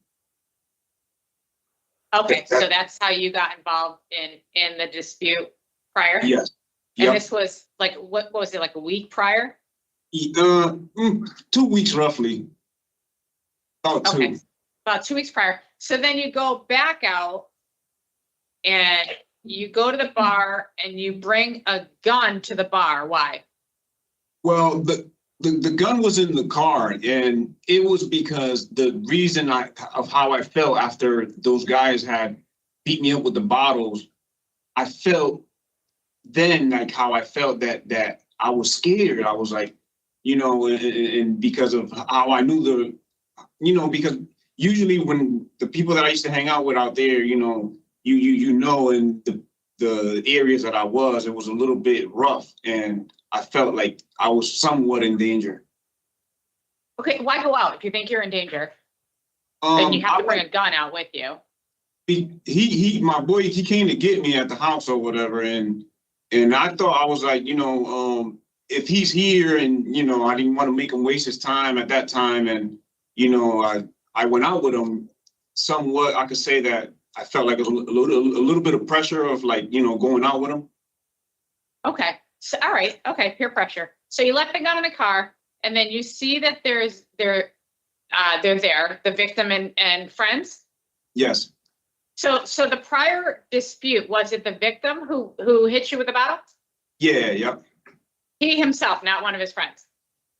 Okay, so that's how you got involved in the dispute prior? Yes. And Yep. this was like, what was it, like a week prior? 2 weeks roughly. About two. Okay, about 2 weeks prior. So then you go back out and you go to the bar and you bring a gun to the bar. Why? Well, the gun was in the car, and it was because the reason of how I felt after those guys had beat me up with the bottles, I felt then like how I felt that I was scared. I was like, you know, and because of how I knew because usually when the people that I used to hang out with out there, you know, you know, in the areas that I was, it was a little bit rough, and I felt like I was somewhat in danger. Okay, why go out if you think you're in danger? Then you have to bring a gun out with you. My boy, he came to get me at the house or whatever, and I thought, I was like, you know, if he's here, and, you know, I didn't want to make him waste his time at that time, and, you know, I went out with him somewhat. I could say that I felt like a little bit of pressure of, like, you know, going out with him. Okay, so all right, okay, peer pressure. So you left the gun in the car, and then you see that they're there, the victim and friends? Yes. So the prior dispute, was it the victim who hit you with the bottle? Yeah, yep. He himself, not one of his friends?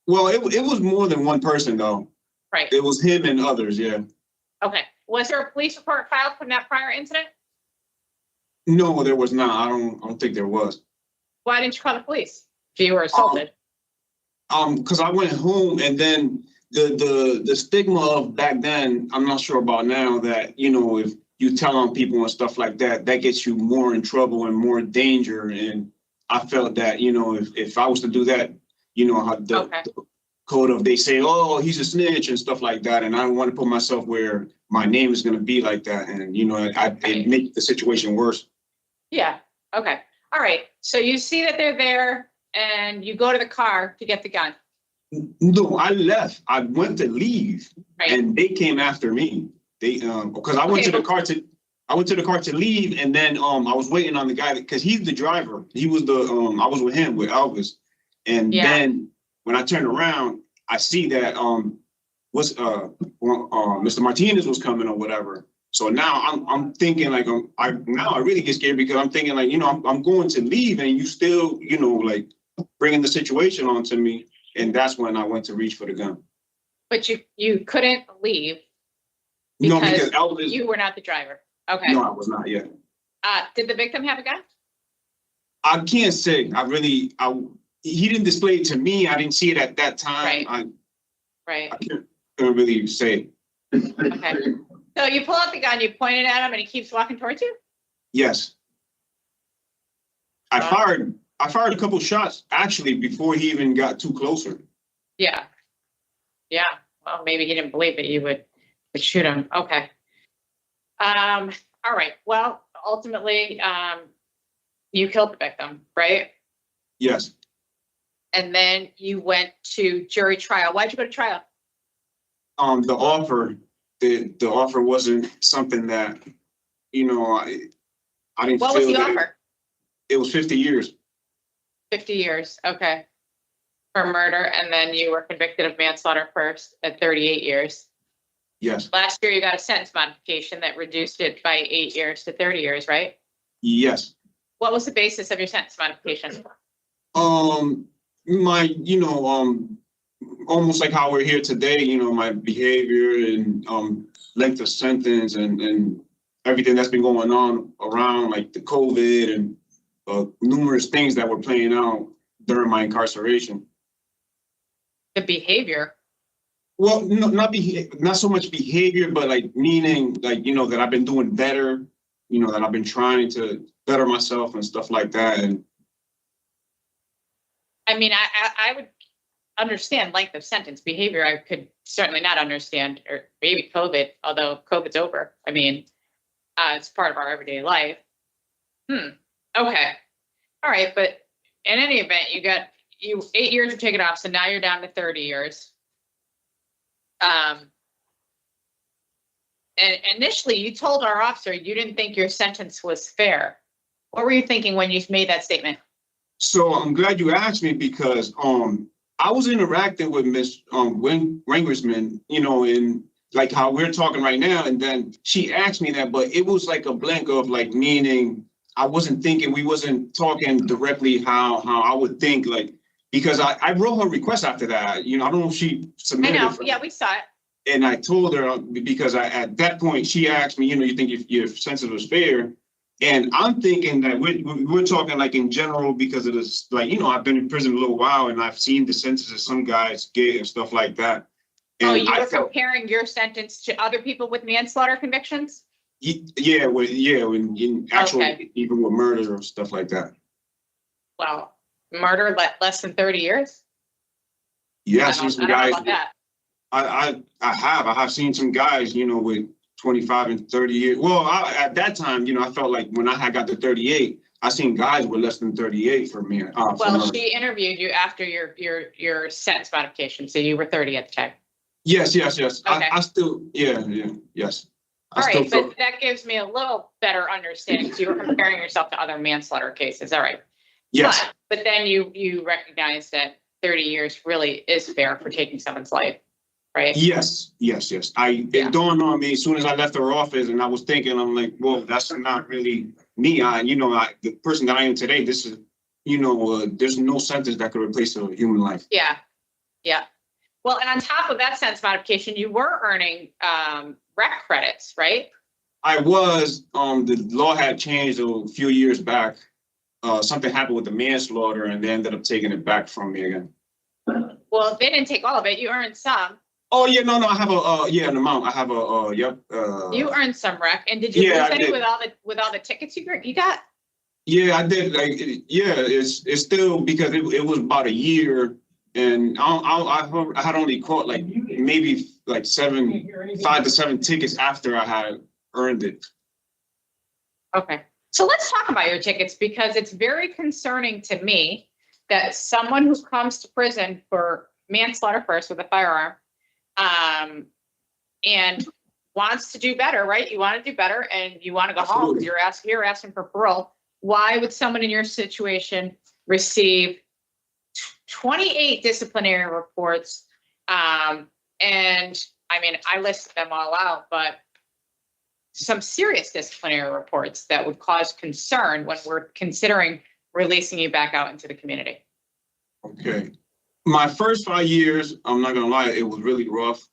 Well, it was more than one person, though. Right. It was him and others, yeah. Okay. Was there a police report filed from that prior incident? No, there was not. I don't think there was. Why didn't you call the police if you were assaulted? Because I went home, and then the stigma of back then, I'm not sure about now, that, you know, if you tell on people and stuff like that, that gets you more in trouble and more danger. And I felt that, you know, if I was to do that, you know, how the code of, they say, oh, he's a snitch and stuff like that. And I don't want to put myself where my name is going to be like that. And, you know, it make the situation worse. Yeah. Okay. All right. So you see that they're there and you go to the car to get the gun. No, I left. I went to leave, and they came after me. They because I went to the car to leave, and then I was waiting on the guy because he's the driver. He was the I was with him with Elvis, and then when I turned around, I see that Mr. Martinez was coming or whatever. So now I'm thinking like I really get scared because I'm thinking like, you know, I'm going to leave, and you still, you know, like bringing the situation onto me. And that's when I went to reach for the gun. But you couldn't leave because Elvis, you were not the driver. Okay. No, I was not yet. Did the victim have a gun? I can't say. He didn't display it to me. I didn't see it at that time. Right. I can't really say. Okay. So you pull out the gun, you point it at him, and he keeps walking towards you? Yes. I fired a couple shots actually before he even got too closer. Yeah. Yeah. Well, maybe he didn't believe that you would shoot him. Okay. All right. Well, ultimately, you killed the victim, right? Yes. And then you went to jury trial. Why'd you go to trial? The offer wasn't something that, you know, I didn't What feel was the that offer? it was 50 years. 50 years. Okay. For murder. And then you were convicted of manslaughter first at 38 years. Yes. Last year, you got a sentence modification that reduced it by 8 years to 30 years, right? Yes. What was the basis of your sentence modification? Almost like how we're here today, you know, my behavior and length of sentence and everything that's been going on around, like the COVID and numerous things that were playing out during my incarceration. The behavior? Well, no, not so much behavior, but like meaning, like, you know, that I've been doing better, you know, that I've been trying to better myself and stuff like that. And I mean, I would understand length of sentence. Behavior, I could certainly not understand, or maybe COVID, although COVID's over. I mean, it's part of our everyday life. Okay. All right. But in any event, you 8 years were taken off. So now you're down to 30 years. And initially you told our officer you didn't think your sentence was fair. What were you thinking when you made that statement? so I'm glad you asked me because I was interacting with Miss Wengersman, you know, in like how we're talking right now, and then she asked me that, but it was like a blank of like meaning I wasn't thinking, we wasn't talking directly how I would think, like, because I wrote her request after that, you know, I don't know if she submitted I know, it. yeah, we saw it. And I told her, because at that point, she asked me, you know, you think if your sentence was fair? And I'm thinking that we're talking like in general, because it is like, you know, I've been in prison a little while and I've seen the sentences some guys get and stuff like that. And You were comparing your sentence to other people with manslaughter convictions? Yeah, in actual, Okay. even with murder or stuff like that. Well, murder less than 30 years? Yeah, I don't know about that. I have seen some guys, you know, with 25 and 30 years. Well, at that time, you know, I felt like when I had got to 38, I seen guys with less than 38 for me. Well, she interviewed you after your sentence modification, so you were 30 at the time. Yes. Okay. I still, yes. All right, but that gives me a little better understanding because you were comparing yourself to other manslaughter cases. All right. Yes. But then you recognize that 30 years really is fair for taking someone's life, right? Yes. It dawned on me as soon as I left her office, and I was thinking, I'm like, well, that's not really me. The person that I am today, this is, you know, there's no sentence that could replace a human life. Yeah. Well, and on top of that sentence modification, you were earning rec credits, right? I was, the law had changed a few years back. Something happened with the manslaughter and they ended up taking it back from me again. Well, they didn't take all of it. You earned some. Oh, yeah, no, I have an amount. I have yep. You earned some rec. And did you lose any with all the tickets you got? Yeah, I did. Like, it's still because it was about a year. And I had only caught like maybe like 5 to 7 tickets after I had earned it. Okay. So let's talk about your tickets, because it's very concerning to me that someone who comes to prison for manslaughter first with a firearm and wants to do better, right? You want to do better and you want to go home because you're asking for parole. Why would someone in your situation receive 28 disciplinary reports? And I mean, I listed them all out, but some serious disciplinary reports that would cause concern when we're considering releasing you back out into the community. Okay. My first 5 years, I'm not gonna lie, it was really rough.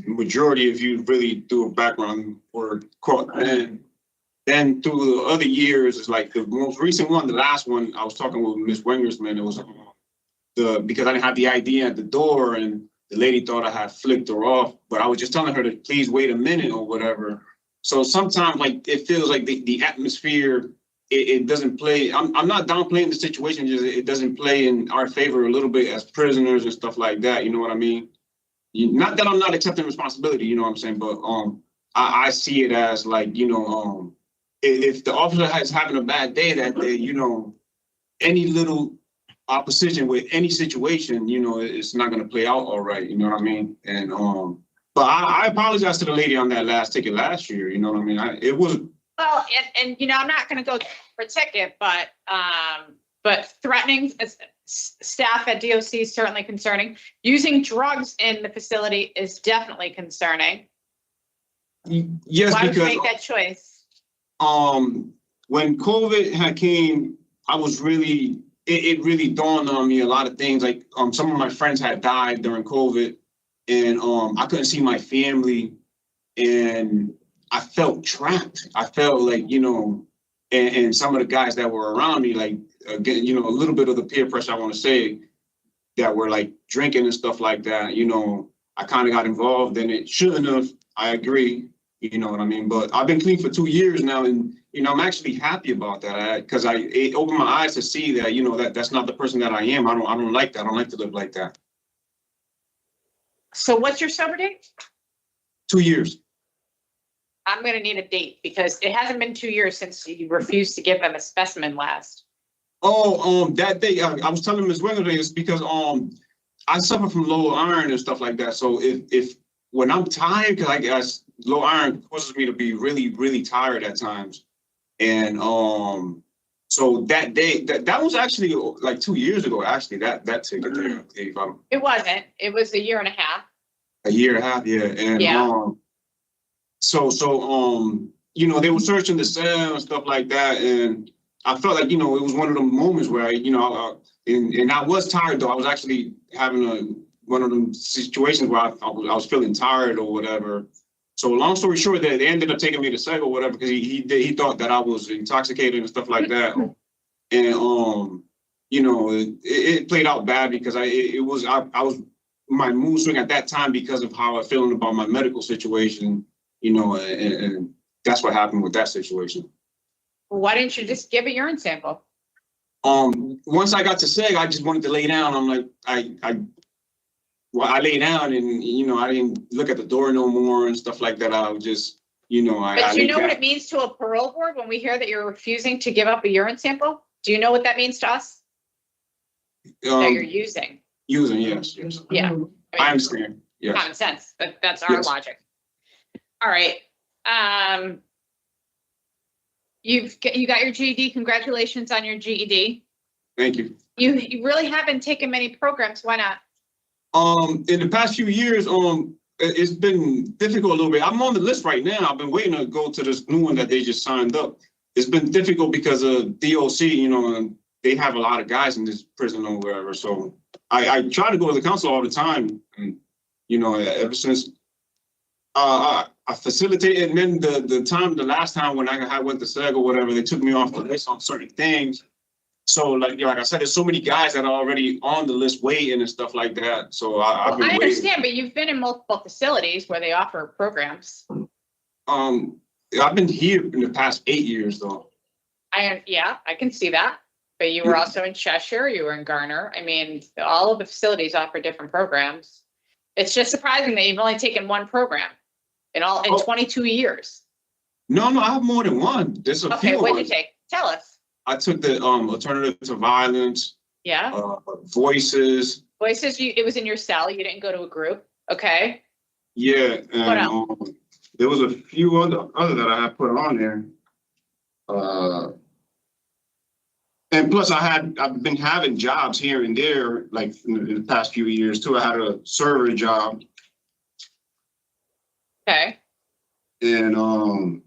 Majority of you really do a background were caught. And then through the other years, it's like the most recent one, the last one, I was talking with Miss Wengersman. It was because I didn't have the ID at the door, and the lady thought I had flicked her off, but I was just telling her to please wait a minute or whatever. So sometimes like it feels like the atmosphere, it doesn't play. I'm not downplaying the situation, just it doesn't play in our favor a little bit as prisoners and stuff like that. You know what I mean? Not that I'm not accepting responsibility, you know what I'm saying, but I see it as like, you know, if the officer is having a bad day that day, you know, any little opposition with any situation, you know, it's not going to play out all right. You know what I mean? And but I apologize to the lady on that last ticket last year. You know what I mean? It was Well, and you know, I'm not going to go for ticket, but threatening staff at DOC is certainly concerning. Using drugs in the facility is definitely concerning. yes, Why would because you make that choice? when COVID had came, I was really it really dawned on me a lot of things. Like some of my friends had died during COVID, and I couldn't see my family, and I felt trapped. I felt like, you know, and some of the guys that were around me, like, again, you know, a little bit of the peer pressure, I want to say, that were like drinking and stuff like that, you know, I kind of got involved in it. Shouldn't have, I agree, you know what I mean? But I've been clean for 2 years now, and, you know, I'm actually happy about that because it opened my eyes to see that, you know, that's not the person that I am. I don't like that. I don't like to live like that. So what's your sober date? 2 years. I'm going to need a date because it hasn't been 2 years since you refused to give them a specimen last. Oh, that day, I was telling Ms. Weatherday, it's because I suffer from low iron and stuff like that. So if when I'm tired, because I guess low iron causes me to be really, really tired at times. And so that day, that was actually like 2 years ago, actually, that ticket. It wasn't. It was a year and a half. A year and a half, yeah. And Yeah. So you know, they were searching the cell and stuff like that, and I felt like, you know, it was one of the moments where and I was tired though. I was actually having one of them situations where I was feeling tired or whatever. So long story short, they ended up taking me to SEG or whatever because he thought that I was intoxicated and stuff like that. And you know, it played out bad because I was my mood swing at that time because of how I was feeling about my medical situation, you know, and that's what happened with that situation. Why didn't you just give a urine sample? Once I got to SEG, I just wanted to lay down. I'm like, I lay down and, you know, I didn't look at the door no more and stuff like that. I was just, you know, But do you know what it means to a parole board when we hear that you're refusing to give up a urine sample? Do you know what that means to us? That you're using. Using, yes. Yeah. I understand. Yes. Common sense, but that's our logic. All right. You got your GED. Congratulations on your GED. Thank you. You really haven't taken many programs. Why not? In the past few years, it's been difficult a little bit. I'm on the list right now. I've been waiting to go to this new one that they just signed up. It's been difficult because of DOC, you know, and they have a lot of guys in this prison or wherever. So I try to go to the council all the time. And, you know, ever since I facilitated, and then the last time when I went to SEG or whatever, they took me off the list on certain things. So like I said, there's so many guys that are already on the list waiting and stuff like that. So I've been waiting. I understand, but you've been in multiple facilities where they offer programs. I've been here in the past 8 years though. I can see that. But you were also in Cheshire, you were in Garner. I mean, all of the facilities offer different programs. It's just surprising that you've only taken one program in 22 years. No, I have more than one. There's a few. Okay, what did you take? Tell us. I took the alternative to violence. Yeah. Voices. Voices. It was in your cell. You didn't go to a group. Okay. Yeah. And, what else? There was a few other that I had put on there. And plus, I've been having jobs here and there, like in the past few years too. I had a server job. Okay. And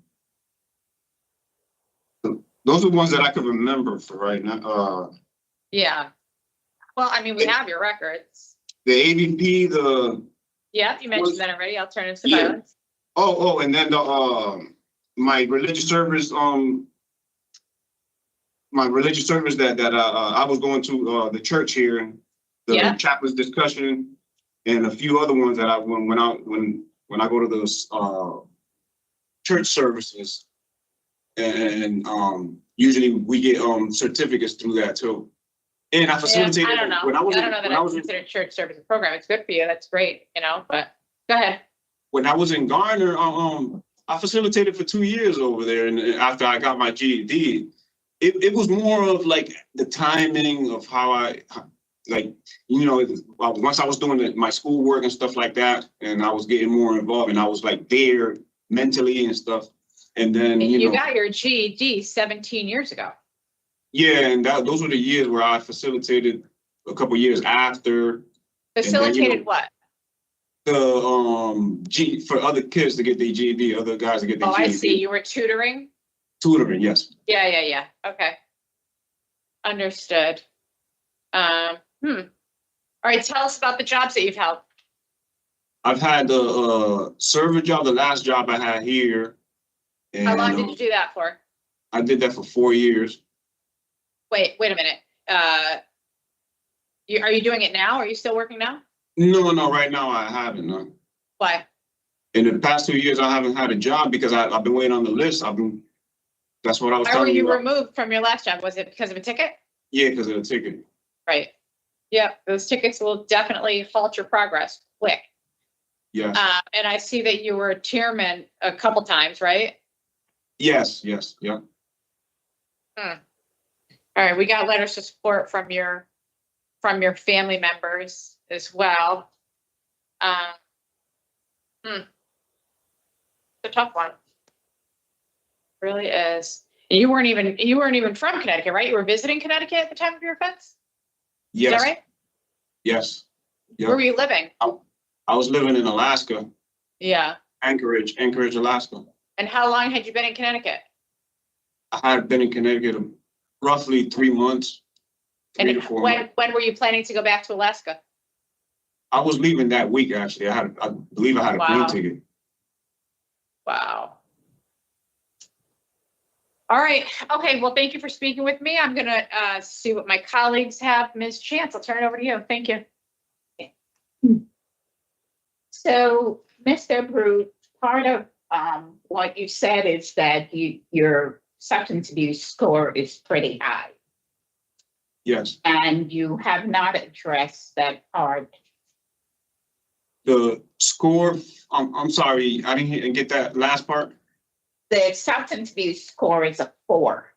those are the ones that I can remember for right now. Yeah. Well, I mean, we have your records. The AVP, Yeah, you mentioned that already. Alternatives to violence. Oh, and then my religious service. My religious service that I was going to the church here, the chaplain's discussion, and a few other ones that when I go to those church services, and usually we get certificates through that too. And I facilitated I don't know. when I was I don't know that I consider church services program. It's good for you. That's great, you know, but go ahead. when I was in Garner, I facilitated for 2 years over there, and after I got my GED, it was more of like the timing of how like, you know, once I was doing my schoolwork and stuff like that, and I was getting more involved, and I was like there mentally and stuff, and then You got your GED 17 years ago. yeah, and those were the years where I facilitated a couple years after. Facilitated what? The for other kids to get their GED, other guys to get their GED. Oh, I see. You were tutoring? Tutoring, yes. Yeah. Okay. Understood. All right, tell us about the jobs that you've held. I've had the server job, the last job I had here. And, How long did you do that for? I did that for 4 years. Wait a minute. Are you doing it now? Are you still working now? No, right now I haven't. No. Why? In the past 2 years, I haven't had a job because I've been waiting on the list. That's what I was Why were telling you. you removed from your last job? Was it because of a ticket? Yeah, because of the ticket. Right. Yep, those tickets will definitely halt your progress quick. Yes. And I see that you were chairman a couple times, right? Yes, yeah. All right, we got letters of support from your family members as well. It's a tough one. Really is. And you weren't even from Connecticut, right? You were visiting Connecticut at the time of your offense? Yes. Is that right? Yes. Where were you living? I was living in Alaska. Yeah. Anchorage, Alaska. And how long had you been in Connecticut? I had been in Connecticut roughly 3 months. And 3 to 4 months. when were you planning to go back to Alaska? I was leaving that week, actually. I believe I had a plane ticket. Wow. All right. Okay. Well, thank you for speaking with me. I'm going to see what my colleagues have. Ms. Chance, I'll turn it over to you. Thank you. So, Mr. Abreu, part of what you said is that your substance abuse score is pretty high. Yes. And you have not addressed that part. The score, I'm sorry, I didn't get that last part. The substance abuse score is a 4.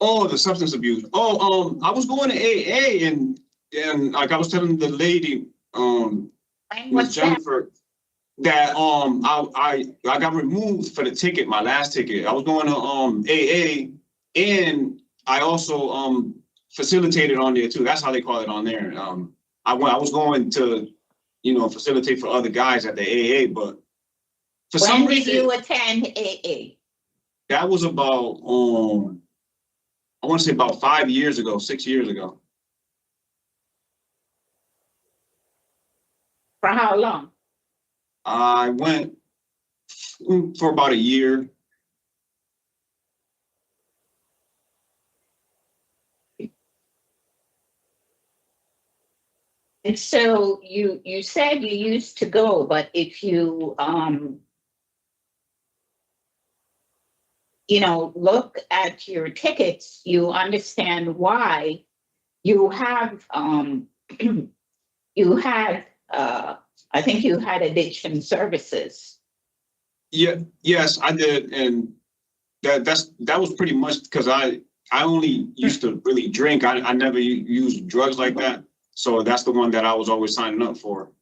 Oh, the substance abuse. I was going to AA and like I was telling the lady, Miss Jennifer, that I got removed for the ticket, my last ticket. I was going to AA, and I also facilitated on there too. That's how they call it on there. I was going to, facilitate for other guys at the AA, but for some reason, when did you attend AA? That was about I want to say about 5 years ago, 6 years ago. For how long? I went for about a year. And so you said you used to go, but if you look at your tickets, you understand why you have you had I think you had addiction services. Yeah, yes, I did, and that was pretty much because I only used to really drink. I never used drugs like that, so that's the one that I was always signing up for.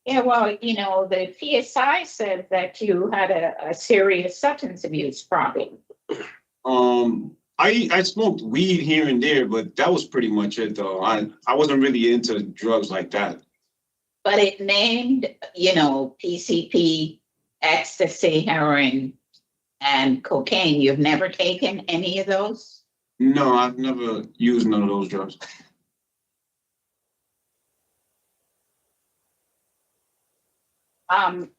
Yeah, well, the PSI said that you had a serious substance abuse problem. I smoked weed here and there, but that was pretty much it, though. I wasn't really into drugs like that. But it named, PCP, ecstasy, heroin, and cocaine. You've never taken any of those? No, I've never used none of those drugs. Do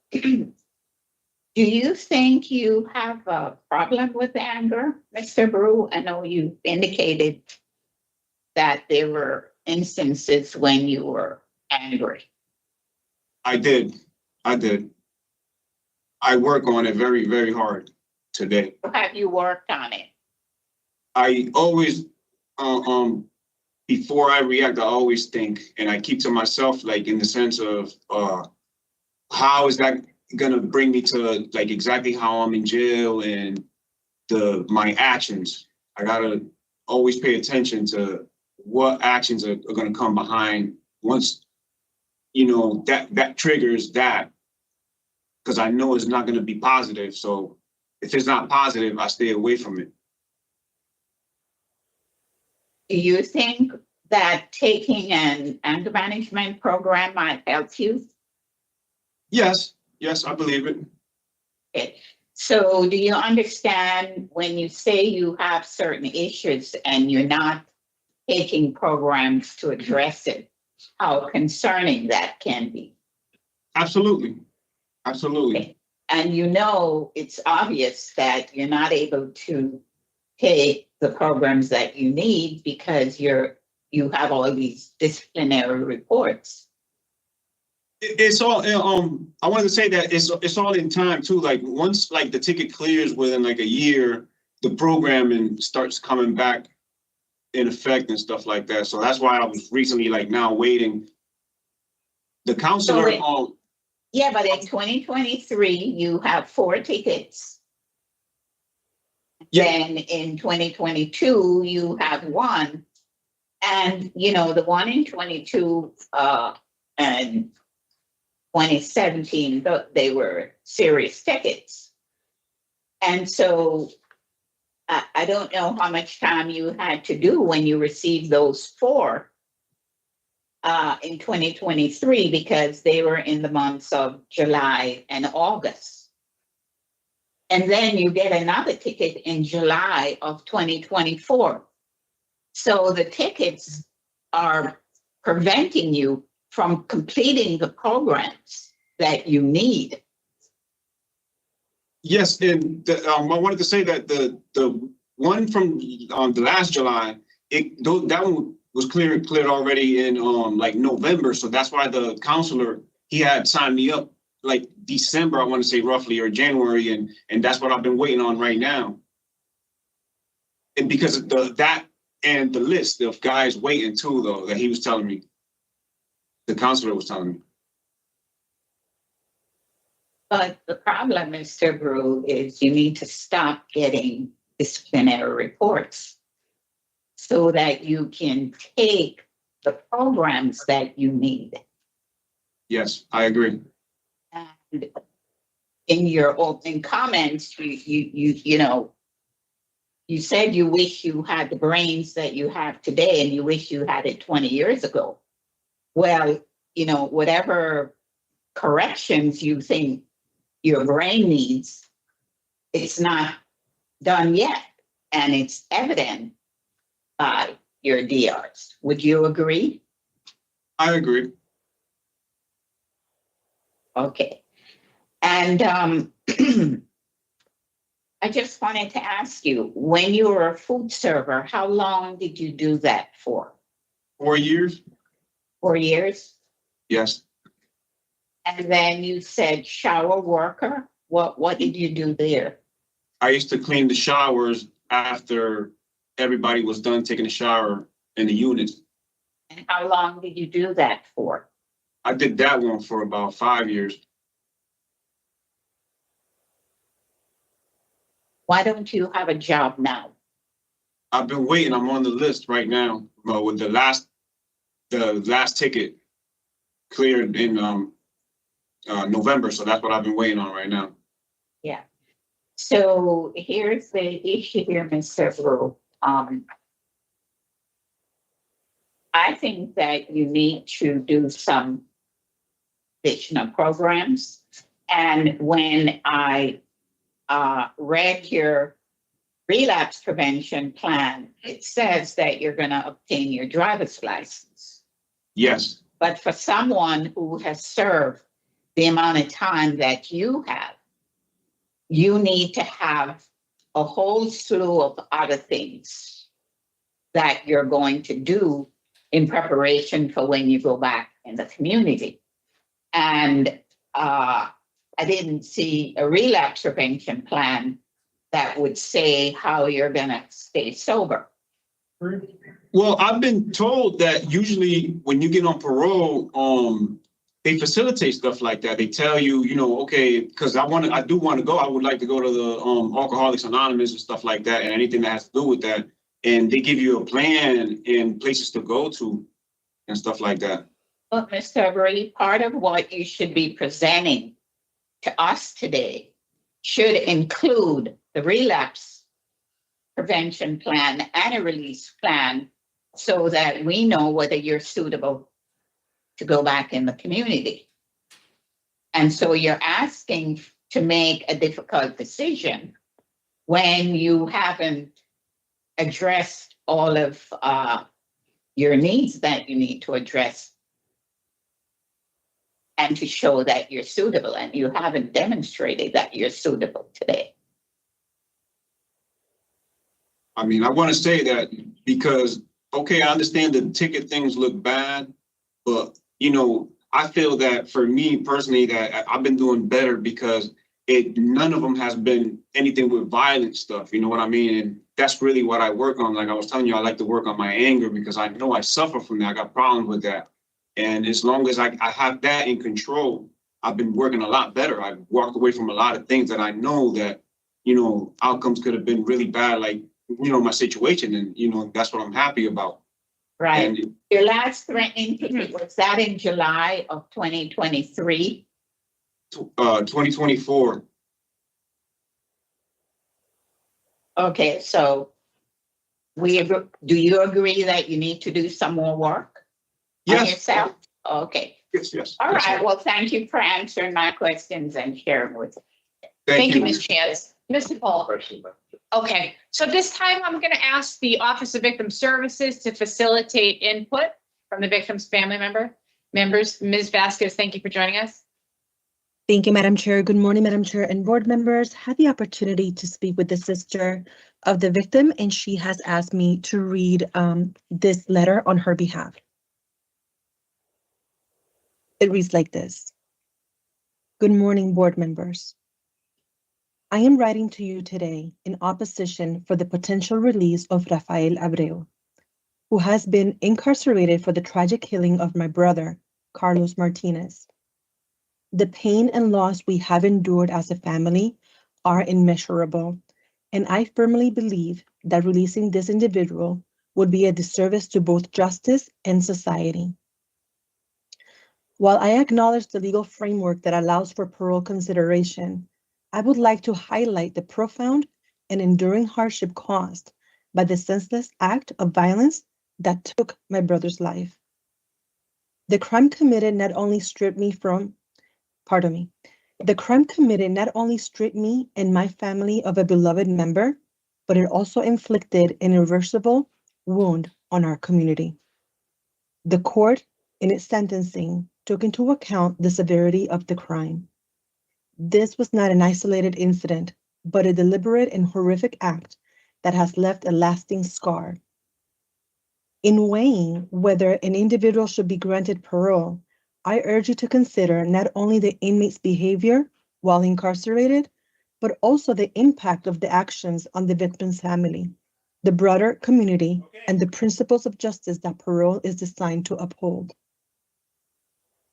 you think you have a problem with anger, Mr. Abreu? I know you indicated that there were instances when you were angry. I did. I work on it very, very hard today. Have you worked on it? I always, before I react, I always think, and I keep to myself, like in the sense of, how is that gonna bring me to like exactly how I'm in jail and my actions. I gotta always pay attention to what actions are gonna come behind once, you know, that triggers that. Because I know it's not gonna be positive. So if it's not positive, I stay away from it. Do you think that taking an anger management program might help you? Yes, I believe it. Okay. So do you understand when you say you have certain issues and you're not taking programs to address it, how concerning that can be? Absolutely. Okay. And you know, it's obvious that you're not able to take the programs that you need because you have all these disciplinary reports. It's all, I wanted to say that it's all in time too. Like once like the ticket clears within like a year, the programming starts coming back in effect and stuff like that. So that's why I was recently like now waiting. The counselor, yeah, but in 2023, you have 4 tickets. Yeah. Then in 2022, you have 1. And, you know, the one in 22 and 2017, they were serious tickets. And so I don't know how much time you had to do when you received those 4 in 2023, because they were in the months of July and August. And then you get another ticket in July of 2024. So the tickets are preventing you from completing the programs that you need. yes, and I wanted to say that the one from the last July, that one was cleared already in like November. So that's why the counselor, he had signed me up like December, I want to say roughly, or January, and that's what I've been waiting on right now. And because of that and the list of guys waiting too, though, that he was telling me, the counselor was telling me. But the problem, Mr. Brew, is you need to stop getting disciplinary reports so that you can take the programs that you need. Yes, I agree. And in your opening comments, you know, you said you wish you had the brains that you have today and you wish you had it 20 years ago. Well, you know, whatever corrections you think your brain needs, it's not done yet. And it's evident by your DRs. Would you agree? I agree. Okay. And I just wanted to ask you, when you were a food server, how long did you do that for? 4 years? 4 years? Yes. And then you said shower worker. What did you do there? I used to clean the showers after everybody was done taking a shower in the units. And how long did you do that for? I did that one for about 5 years. Why don't you have a job now? I've been waiting. I'm on the list right now with the last ticket cleared in November. So that's what I've been waiting on right now. Yeah. So here's the issue here, Mr. Brew. I think that you need to do some additional programs. And when I read your relapse prevention plan, it says that you're going to obtain your driver's license. Yes. But for someone who has served the amount of time that you have, you need to have a whole slew of other things that you're going to do in preparation for when you go back in the community. And I didn't see a relapse prevention plan that would say how you're gonna stay sober. Well, I've been told that usually when you get on parole, they facilitate stuff like that. They tell you, you know, okay, because I do want to go. I would like to go to the Alcoholics Anonymous and stuff like that, and anything that has to do with that. And they give you a plan and places to go to and stuff like that. Well, Mr. Abreu, part of what you should be presenting to us today should include the relapse prevention plan and a release plan so that we know whether you're suitable to go back in the community. And so you're asking to make a difficult decision when you haven't addressed all of your needs that you need to address and to show that you're suitable, and you haven't demonstrated that you're suitable today. I mean, I want to say that because, okay, I understand the ticket things look bad, but, you know, I feel that for me personally, that I've been doing better because none of them has been anything with violent stuff. You know what I mean? And that's really what I work on. Like I was telling you, I like to work on my anger because I know I suffer from that. I got problems with that. And as long as I have that in control, I've been working a lot better. I've walked away from a lot of things that I know that, you know, outcomes could have been really bad, like, you know, my situation. And, you know, that's what I'm happy about. Right. And your last threatening ticket, was that in July of 2023? 2024. Okay, so do you agree that you need to do some more work on yourself? Okay. Yes. All right. Well, thank you for answering my questions and sharing with me. Thank you, Ms. Chance. Mr. Paul. Okay, so this time I'm going to ask the Office of Victim Services to facilitate input from the victim's family members. Ms. Vasquez, thank you for joining us. Thank you, Madam Chair. Good morning, Madam Chair and board members. Had the opportunity to speak with the sister of the victim, and she has asked me to read this letter on her behalf. It reads like this. Good morning, board members. I am writing to you today in opposition for the potential release of Rafael Abreu, who has been incarcerated for the tragic killing of my brother, Carlos Martinez. The pain and loss we have endured as a family are immeasurable, and I firmly believe that releasing this individual would be a disservice to both justice and society. While I acknowledge the legal framework that allows for parole consideration, I would like to highlight the profound and enduring hardship caused by the senseless act of violence that took my brother's life. The crime committed not only stripped me and my family of a beloved member, but it also inflicted an irreversible wound on our community. The court, in its sentencing, took into account the severity of the crime. This was not an isolated incident, but a deliberate and horrific act that has left a lasting scar. In weighing whether an individual should be granted parole, I urge you to consider not only the inmate's behavior while incarcerated, but also the impact of the actions on the victim's family, the broader community, and the principles of justice that parole is designed to uphold.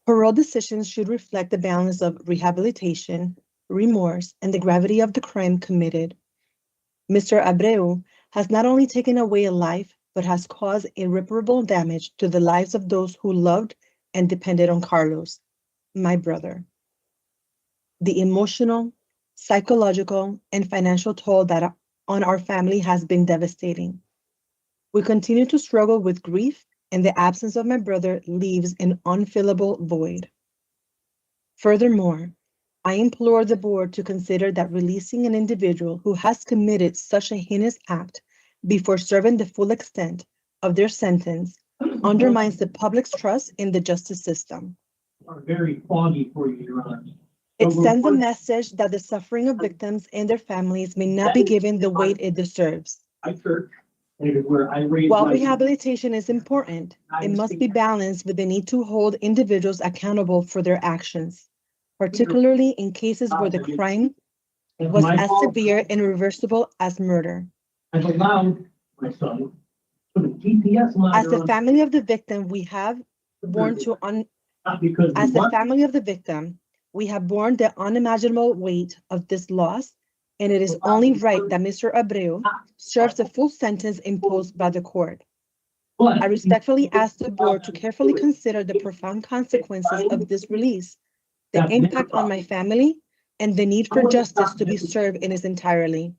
Parole decisions should reflect the balance of rehabilitation, remorse, and the gravity of the crime committed. Mr. Abreu has not only taken away a life, but has caused irreparable damage to the lives of those who loved and depended on Carlos, my brother. The emotional, psychological, and financial toll that on our family has been devastating. We continue to struggle with grief, and the absence of my brother leaves an unfillable void. Furthermore, I implore the board to consider that releasing an individual who has committed such a heinous act before serving the full extent of their sentence undermines the public's trust in the justice system. Are very foggy for you, Your Honor. It sends a message that the suffering of victims and their families may not be given the weight it deserves. Hi, Kirk. where I raised While my- rehabilitation is important, it must be balanced with the need to hold individuals accountable for their actions, particularly in cases where the crime It's was my as fault. severe and irreversible as murder. I've allowed my son to put a GPS As monitor the on. family of the victim, we have borne to Not because we as the want- family of the victim, we have borne the unimaginable weight of this loss, and it is only right that Mr. Abreu serves the full sentence imposed by the court. But- I respectfully ask the board to carefully consider the profound consequences of this release, the impact on my family, and the need for justice to be served in its entirety.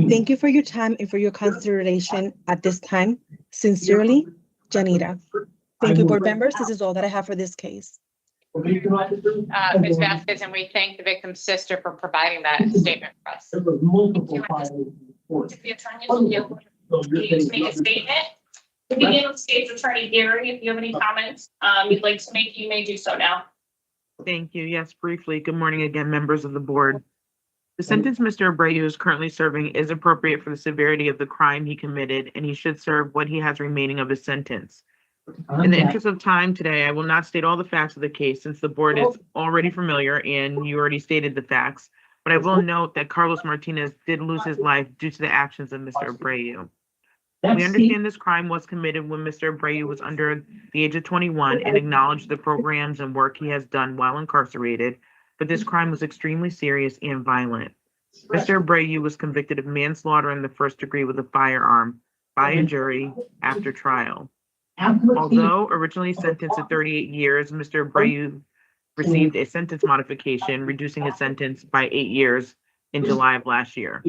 Thank you for your time and for your consideration at this time. Sincerely, Janita. Thank you, board members. This is all that I have for this case. Ms. Vasquez, and we thank the victim's sister for providing that statement for us. There was multiple violations. If the attorney will you please make a statement. To begin with, State's Attorney Gary, if you have any comments you'd like to make, you may do so now. Thank you. Yes, briefly. Good morning again, members of the board. The sentence Mr. Abreu is currently serving is appropriate for the severity of the crime he committed, and he should serve what he has remaining of his sentence. In the interest of time today, I will not state all the facts of the case since the board is already familiar and you already stated the facts, but I will note that Carlos Martinez did lose his life due to the actions of Mr. Abreu. We understand this crime was committed when Mr. Abreu was under the age of 21 and acknowledge the programs and work he has done while incarcerated, but this crime was extremely serious and violent. Mr. Abreu was convicted of manslaughter in the first degree with a firearm by a jury after trial. Although originally sentenced to 38 years, Mr. Abreu received a sentence modification, reducing his sentence by 8 years in July of last year.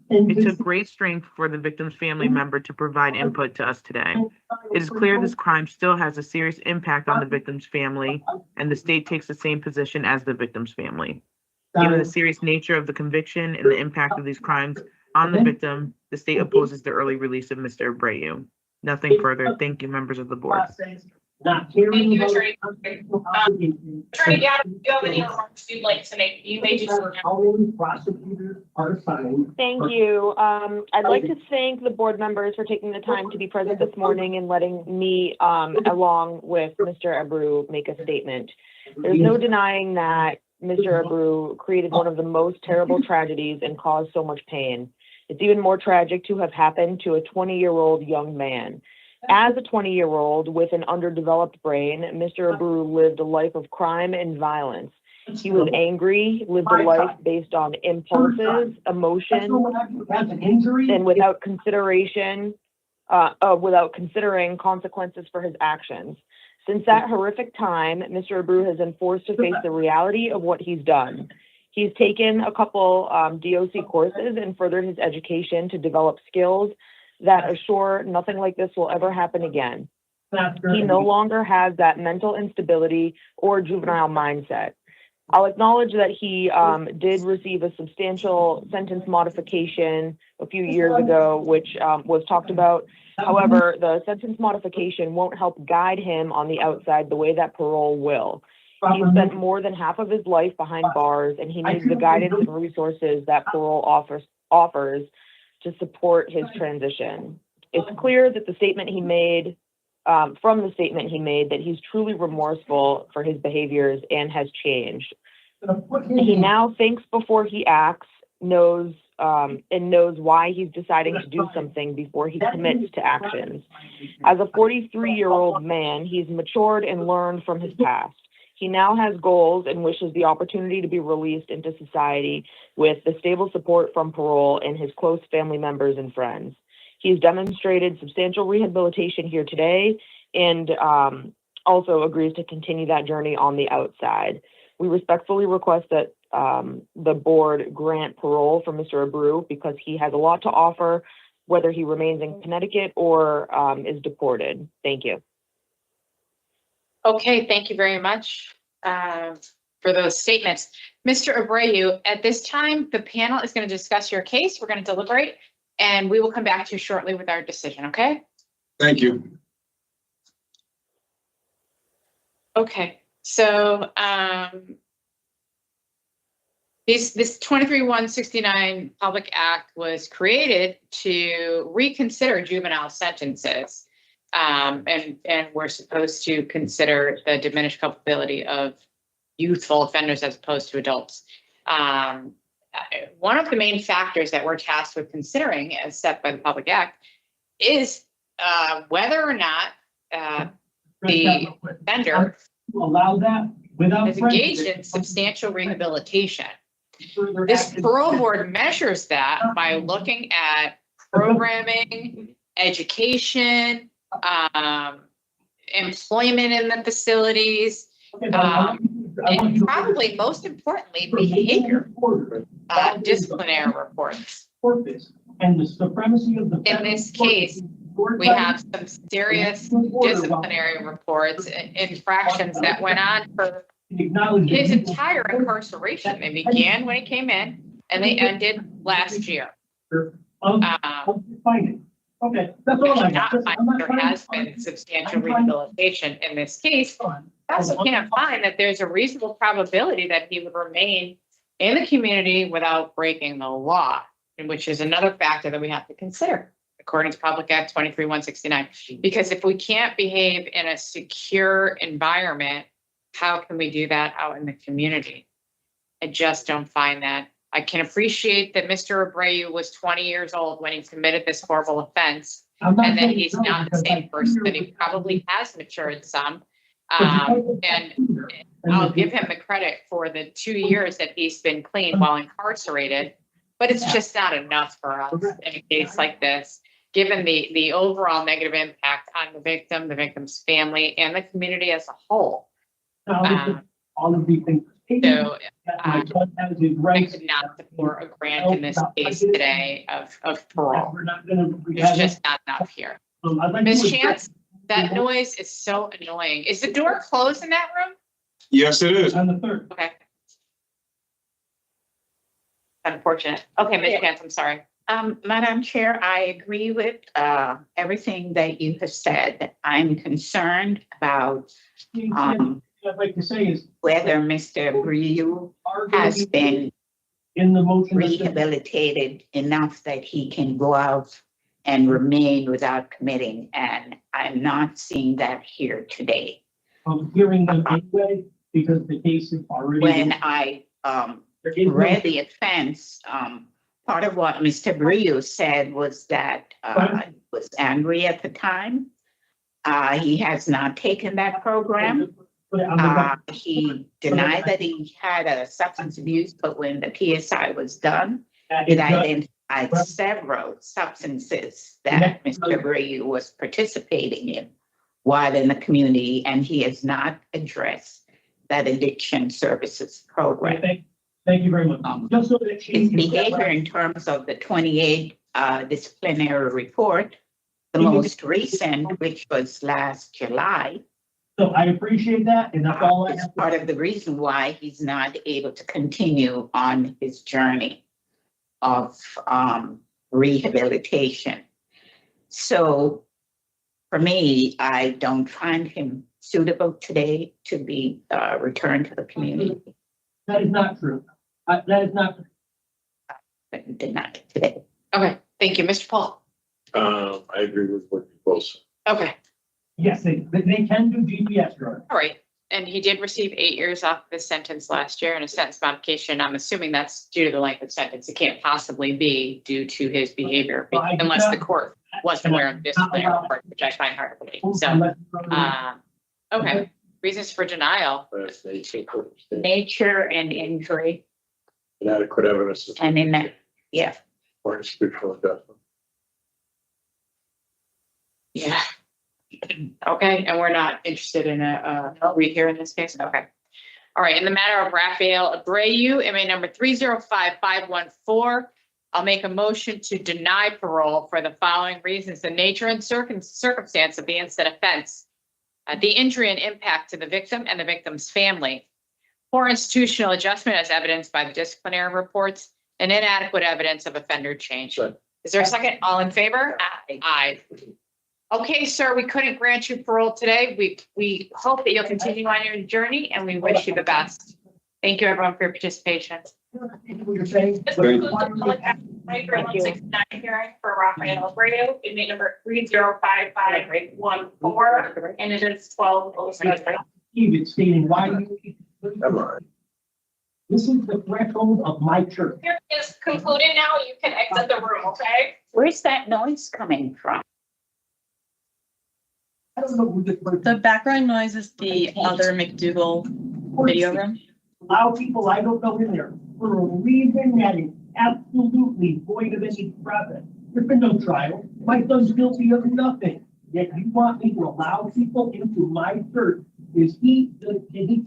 It took great strength for the victim's family member to provide input to us today. It is clear this crime still has a serious impact on the victim's family, and the state takes the same position as the victim's family. Given the serious nature of the conviction and the impact of these crimes on the victim, the state opposes the early release of Mr. Abreu. Nothing further. Thank you, members of the board. Not Thank caring you, about Attorney. Attorney Gatto, if you have any remarks you'd like to make, you may do so now. How many prosecutors are assigned? Thank you. I'd like to thank the board members for taking the time to be present this morning and letting me, along with Mr. Abreu, make a statement. There's no denying that Mr. Abreu created one of the most terrible tragedies and caused so much pain. It's even more tragic to have happened to a 20-year-old young man. As a 20-year-old with an underdeveloped brain, Mr. Abreu lived a life of crime and violence. He was angry, lived a life based on impulses, emotions, and without considering consequences for his actions. Since that horrific time, Mr. Abreu has been forced to face the reality of what he's done. He's taken a couple DOC courses and furthered his education to develop skills that assure nothing like this will ever happen again. He no longer has that mental instability or juvenile mindset. I'll acknowledge that he did receive a substantial sentence modification a few years ago, which was talked about. However, the sentence modification won't help guide him on the outside the way that parole will. He spent more than half of his life behind bars, and he needs the guidance and resources that parole offers to support his transition. It's clear that the statement he made, from the statement he made, that he's truly remorseful for his behaviors and has changed. He now thinks before he acts, knows why he's deciding to do something before he commits to actions. As a 43-year-old man, he's matured and learned from his past. He now has goals and wishes the opportunity to be released into society with the stable support from parole and his close family members and friends. He's demonstrated substantial rehabilitation here today and also agrees to continue that journey on the outside. We respectfully request that the board grant parole for Mr. Abreu because he has a lot to offer, whether he remains in Connecticut or is deported. Thank you. Okay, thank you very much for those statements. Mr. Abreu, at this time, the panel is going to discuss your case. We're going to deliberate, and we will come back to you shortly with our decision, okay? Thank you. Okay, so This 23-169 Public Act was created to reconsider juvenile sentences. And we're supposed to consider the diminished culpability of youthful offenders as opposed to adults. One of the main factors that we're tasked with considering, as set by the Public Act, is whether or not the offender Allow that without. is engaged in substantial rehabilitation. This parole board measures that by looking at programming, education, employment in the facilities, and probably most importantly, behavior, disciplinary reports. And the supremacy of the. In this case, we have some serious disciplinary reports, infractions that went on for his entire incarceration. They began when he came in and they ended last year. Okay, that's all I got. There has been substantial rehabilitation in this case. I also can't find that there's a reasonable probability that he would remain in the community without breaking the law, which is another factor that we have to consider, according to Public Act 23-169. Because if we can't behave in a secure environment, how can we do that out in the community? I just don't find that. I can appreciate that Mr. Abreu was 20 years old when he committed this horrible offense, and that he's not the same person, that he probably has matured some. And I'll give him the credit for the 2 years that he's been clean while incarcerated, but it's just not enough for us in a case like this, given the overall negative impact on the victim, the victim's family, and the community as a whole. All of these things. So I could not support a grant in this case today of parole. There's just not enough here. Ms. Chance, that noise is so annoying. Is the door closed in that room? Yes, it is. On the third. Okay. Unfortunate. Okay, Ms. Chance, I'm sorry. Madam Chair, I agree with everything that you have said. I'm concerned about I'd like to say is whether Mr. Abreu has been in the motion rehabilitated enough that he can go out and remain without committing, and I'm not seeing that here today. I'm hearing them anyway because the case is already. When I read the offense, part of what Mr. Abreu said was that he was angry at the time. He has not taken that program. He denied that he had a substance abuse, but when the PSI was done, it identified several substances that Mr. Abreu was participating in while in the community, and he has not addressed that addiction services program. Thank you very much. Just so that His behavior in terms of the 28 disciplinary report, the most recent, which was last July. So I appreciate that, and that's all I have. It's part of the reason why he's not able to continue on his journey of rehabilitation. So for me, I don't find him suitable today to be returned to the community. That is not true. That is not. Denied today. Okay, thank you. Mr. Paul. I agree with what you both said. Okay, Yes, they can do GPS, right? all right. And he did receive 8 years off his sentence last year and a sentence modification. I'm assuming that's due to the length of sentence. It can't possibly be due to his behavior unless the court wasn't aware of disciplinary report, which I find hard to believe. So, okay. Reasons for denial. Nature and injury. Inadequate evidence. And in that, yeah. Or institutional adjustment. Yeah. Okay, and we're not interested in a read here in this case? Okay. All right, in the matter of Rafael Abreu, MA number 305514, I'll make a motion to deny parole for the following reasons: the nature and circumstance of the incident offense, the injury and impact to the victim and the victim's family, poor institutional adjustment as evidenced by the disciplinary reports, and inadequate evidence of offender change. Right. Is there a second? All in favor? Aye. Aye. Okay, sir, we couldn't grant you parole today. We hope that you'll continue on your journey, and we wish you the best. Thank you, everyone, for your participation. What you're saying? This concludes the Public Act 23-169 hearing for Rafael Abreu, inmate number 305514, and it is 12:07. Even stating why you. This is the threshold of my church. Hearing is concluded now. You can exit the room, okay? Where's that noise coming from? I don't know who this person. The background noise is the other MacDougall video room. Allow people I don't know in there for a reason that is absolutely void of any process. There's been no trial. My son's guilty of nothing. Yet you want me to allow people into my church? Did he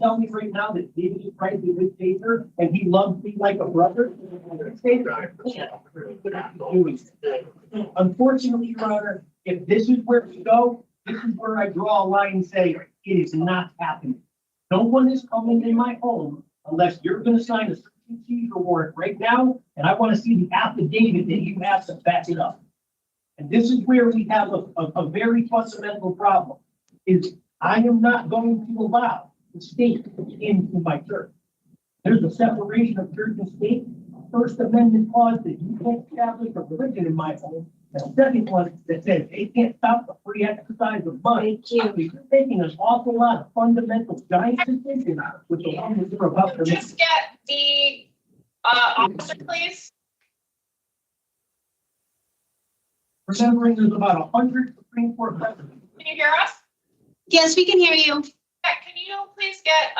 tell me right now that David is right with his Savior and he loves me like a brother? Unfortunately, Your Honor, if this is where we go, this is where I draw a line and say, it is not happening. No one is coming in my home unless you're gonna sign a search and seizure warrant right now, and I wanna see the affidavit that you have to back it up. And this is where we have a very fundamental problem, is I am not going to allow the state into my church. There's a separation of church and state, First Amendment clause that you can't establish a religion in my home. And a second one that says they can't stop the free exercise of mind. You're making an awful lot of fundamental giant decisions with the one that you're about to make. Just get the officer, please. Remembering there's about 100 Supreme Court precedents. Can you hear us? Yes, we can hear you. Yeah, can you please get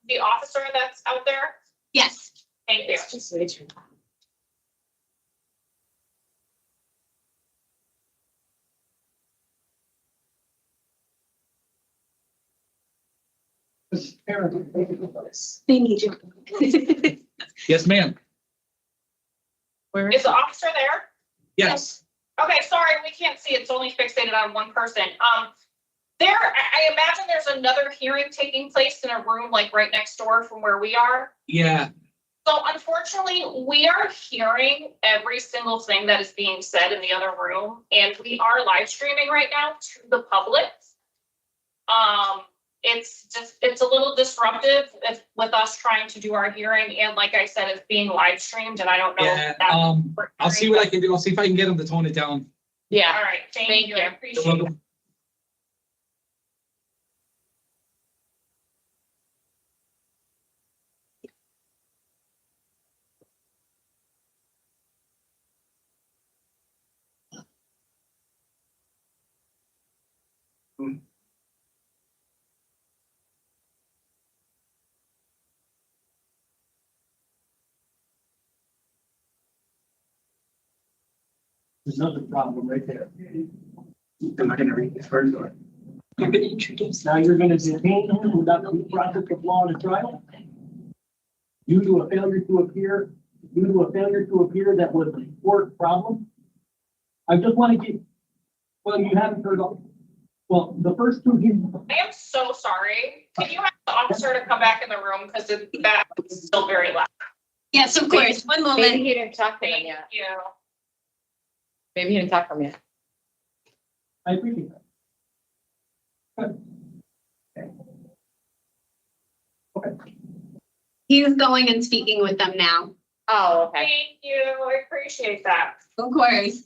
the officer that's out there? Yes. Thank you. They need you. Yes, ma'am. Is the officer there? Yes. Okay, sorry, we can't see. It's only fixated on one person. I imagine there's another hearing taking place in a room like right next door from where we are. Yeah. So unfortunately, we are hearing every single thing that is being said in the other room, and we are live streaming right now to the public. It's a little disruptive with us trying to do our hearing, and like I said, it's being live streamed, and I don't know. Yeah. if that's I'll see what I can do. I'll see if I can get them to tone it down. Yeah. All right. Thank you. I appreciate You're it. welcome. There's another problem right there. Am I gonna read this first or? You're gonna introduce. Now you're gonna detain him without the process of law and trial? Due to a failure to appear that was a court problem? I just want to get, well, you haven't heard all. Well, the first two here. I am so sorry. Can you have the officer to come back in the room because that is still very loud? Yes, of course. One moment. Maybe he didn't talk to them yet. You know. Maybe he didn't talk to them yet. I appreciate that. Okay. He's going and speaking with them now. Oh, okay. Thank you. I appreciate that. Of course.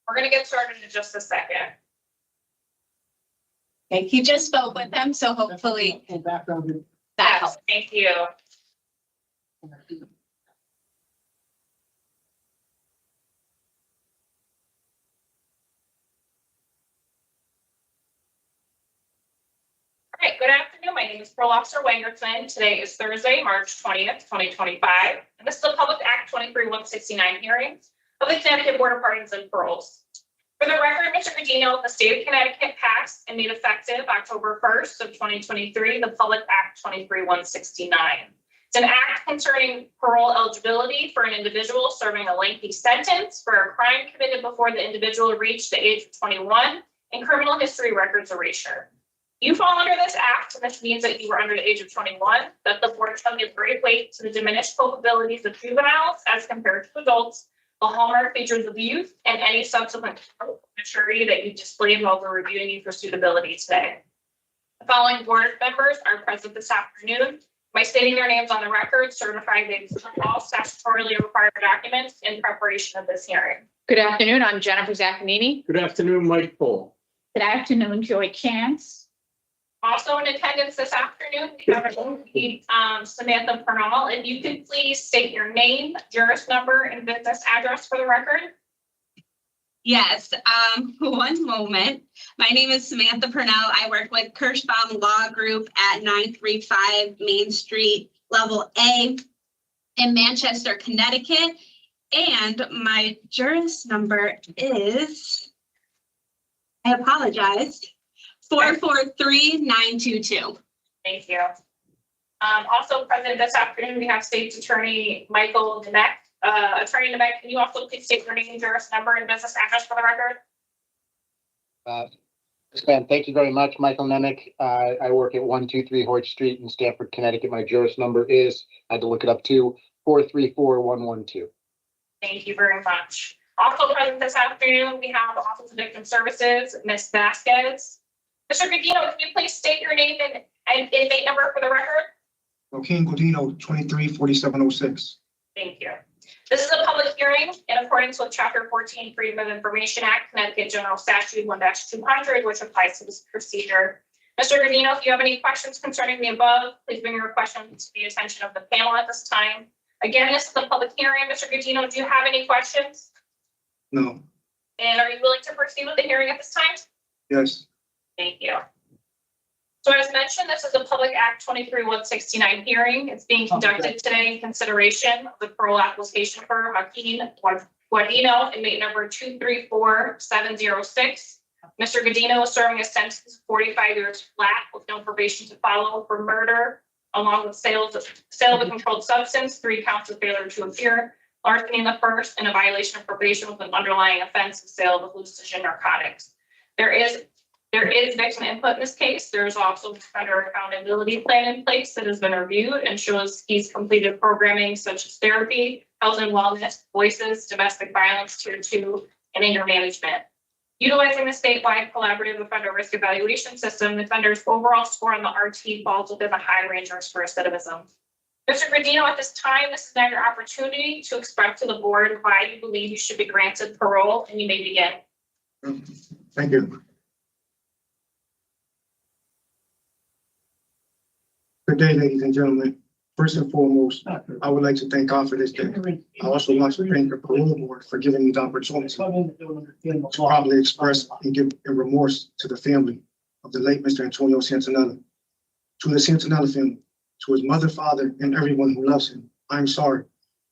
We're gonna get started in just a second. Okay, he just spoke with them, so hopefully Background here. that Yes, helps. thank you. All right, good afternoon. My name is Parole Officer Wengerson. Today is Thursday, March 20th, 2025. And this is the Public Act 23-169 hearing of the Connecticut Board of Pardons and Paroles. For the record, Mr. Gudino, the state of Connecticut passed and made effective October 1st of 2023, the Public Act 23-169. It's an act concerning parole eligibility for an individual serving a lengthy sentence for a crime committed before the individual reached the age of 21 and criminal history records erasure. You fall under this act, and this means that you were under the age of 21, that the board shall give great weight to the diminished culpabilities of juveniles as compared to adults, the hallmark features of youth, and any subsequent maturity that you displayed while we're reviewing you for suitability today. The following board members are present this afternoon: By stating their names on the record, certifying they've done all statutorily required documents in preparation of this hearing. Good afternoon. I'm Jennifer Zaccanini. Good afternoon, Mike Pohl. Good afternoon, Joy Chance. Also in attendance this afternoon, we have Samantha Pernal. If you could please state your name, juris number, and business address for the record. Yes, one moment. My name is Samantha Purnell. I work with Kirschbaum Law Group at 935 Main Street, Level A in Manchester, Connecticut. And my juris number is, I apologize, 443922. Thank you. Also present this afternoon, we have State's Attorney Michael Nemec. Attorney Nemec, can you also please state your name, juris number, and business address for the record? Yes, ma'am. Thank you very much, Michael Nemec. I work at 123 Hoyt Street in Stamford, Connecticut. My juris number is, I had to look it up too, 434112. Thank you very much. Also present this afternoon, we have Office of Victim Services, Ms. Vasquez. Mr. Gudino, can you please state your name and inmate number for the record? Joaquin Gudino, 234706. Thank you. This is a public hearing in accordance with Chapter 14 Freedom of Information Act, Connecticut General Statute 1-200, which applies to this procedure. Mr. Gudino, if you have any questions concerning the above, please bring your questions to the attention of the panel at this time. Again, this is a public hearing. Mr. Gudino, do you have any questions? No. And are you willing to proceed with the hearing at this time? Yes. Thank you. So as mentioned, this is a Public Act 23-169 hearing. It's being conducted today in consideration of the parole application for Joaquin Gudino, inmate number 234706. Mr. Gudino is serving a sentence of 45 years flat with no probation to follow for murder, along with sale of a controlled substance, 3 counts of failure to appear, larceny in the first, and a violation of probation with an underlying offense of sale of hallucinogen narcotics. There is victim input in this case. There's also a offender accountability plan in place that has been reviewed and shows he's completed programming such as therapy, health and wellness, voices, domestic violence, tier 2, and anger management. Utilizing the statewide collaborative offender risk evaluation system, the offender's overall score on the RT falls within the high range risk for recidivism. Mr. Gudino, at this time, this is now your opportunity to express to the board why you believe you should be granted parole, and you may begin. Thank you. Good day, ladies and gentlemen. First and foremost, I would like to thank God for this day. I also want to thank the parole board for giving me the opportunity to probably express and give a remorse to the family of the late Mr. Antonio Santinella. To the Santinella family, to his mother, father, and everyone who loves him, I'm sorry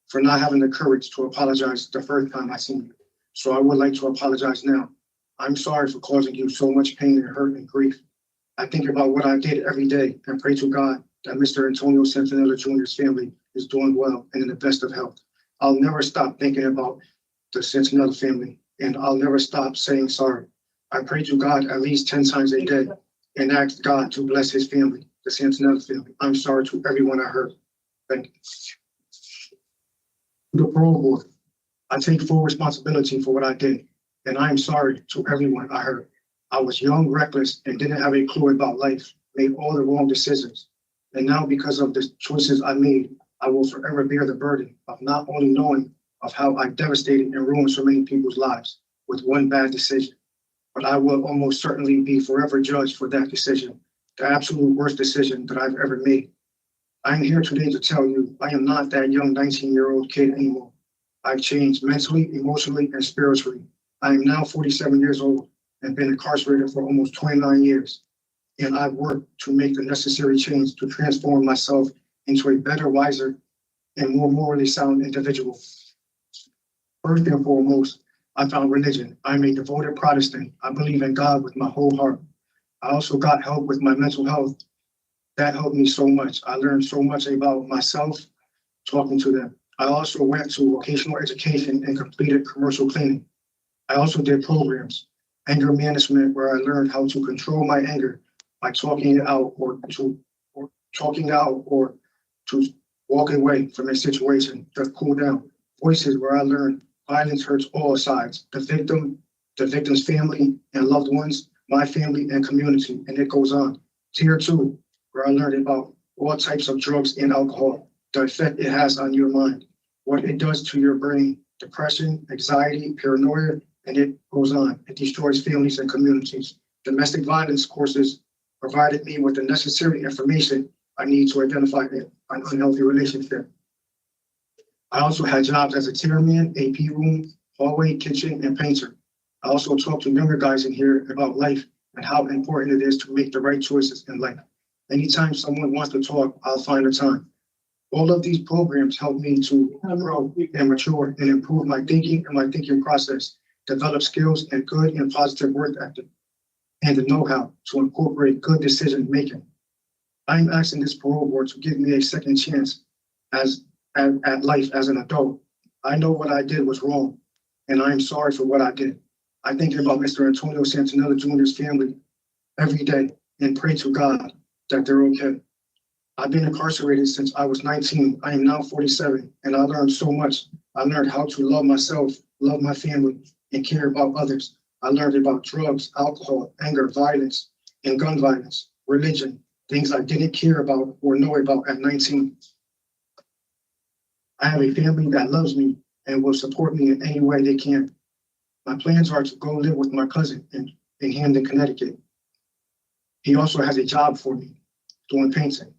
for not having the courage to apologize the first time I seen you. So I would like to apologize now. I'm sorry for causing you so much pain and hurt and grief. I think about what I did every day and pray to God that Mr. Antonio Santinella Jr.'s family is doing well and in the best of health. I'll never stop thinking about the Santinella family, and I'll never stop saying sorry. I pray to God at least 10 times a day and ask God to bless his family, the Santinella family. I'm sorry to everyone I hurt. Thank you. To the parole board, I take full responsibility for what I did, and I am sorry to everyone I hurt. I was young, reckless, and didn't have a clue about life, made all the wrong decisions. And now because of the choices I made, I will forever bear the burden of not only knowing of how I devastated and ruined so many people's lives with one bad decision, but I will almost certainly be forever judged for that decision, the absolute worst decision that I've ever made. I am here today to tell you I am not that young 19-year-old kid anymore. I've changed mentally, emotionally, and spiritually. I am now 47 years old and been incarcerated for almost 29 years. And I've worked to make the necessary change to transform myself into a better, wiser, and more morally sound individual. First and foremost, I found religion. I'm a devoted Protestant. I believe in God with my whole heart. I also got help with my mental health. That helped me so much. I learned so much about myself talking to them. I also went to vocational education and completed commercial cleaning. I also did programs, anger management, where I learned how to control my anger by talking it out or to walk away from a situation to cool down. Voices, where I learned violence hurts all sides, the victim, the victim's family and loved ones, my family and community, and it goes on. Tier 2, where I learned about all types of drugs and alcohol, the effect it has on your mind, what it does to your brain, depression, anxiety, paranoia, and it goes on. It destroys families and communities. Domestic violence courses provided me with the necessary information I need to identify an unhealthy relationship. I also had jobs as a chairman, AP room, hallway, kitchen, and painter. I also talked to younger guys in here about life and how important it is to make the right choices in life. Anytime someone wants to talk, I'll find the time. All of these programs help me to grow and mature and improve my thinking and my thinking process, develop skills and good and positive work ethic, and the know-how to incorporate good decision making. I'm asking this parole board to give me a second chance at life as an adult. I know what I did was wrong, and I am sorry for what I did. I think about Mr. Antonio Santinella Jr.'s family every day and pray to God that they're okay. I've been incarcerated since I was 19. I am now 47, and I learned so much. I learned how to love myself, love my family, and care about others. I learned about drugs, alcohol, anger, violence, and gun violence, religion, things I didn't care about or know about at 19. I have a family that loves me and will support me in any way they can. My plans are to go live with my cousin in Hamden, Connecticut. He also has a job for me doing painting.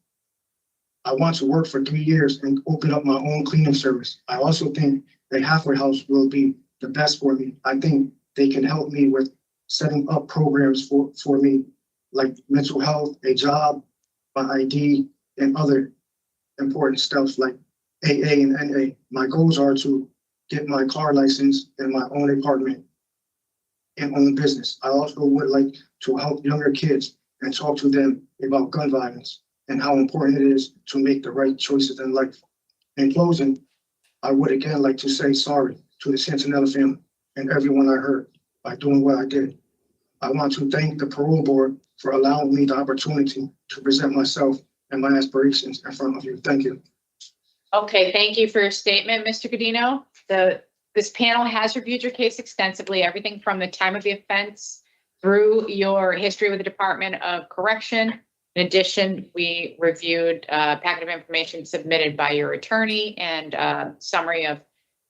I want to work for 3 years and open up my own cleaning service. I also think a halfway house will be the best for me. I think they can help me with setting up programs for me, like mental health, a job, my ID, and other important stuff like AA and NA. My goals are to get my car license and my own apartment and own business. I also would like to help younger kids and talk to them about gun violence and how important it is to make the right choices in life. In closing, I would again like to say sorry to the Santinella family and everyone I hurt by doing what I did. I want to thank the parole board for allowing me the opportunity to present myself and my aspirations in front of you. Thank you. Okay, thank you for your statement, Mr. Gudino. This panel has reviewed your case extensively, everything from the time of the offense through your history with the Department of Correction. In addition, we reviewed a packet of information submitted by your attorney and a summary of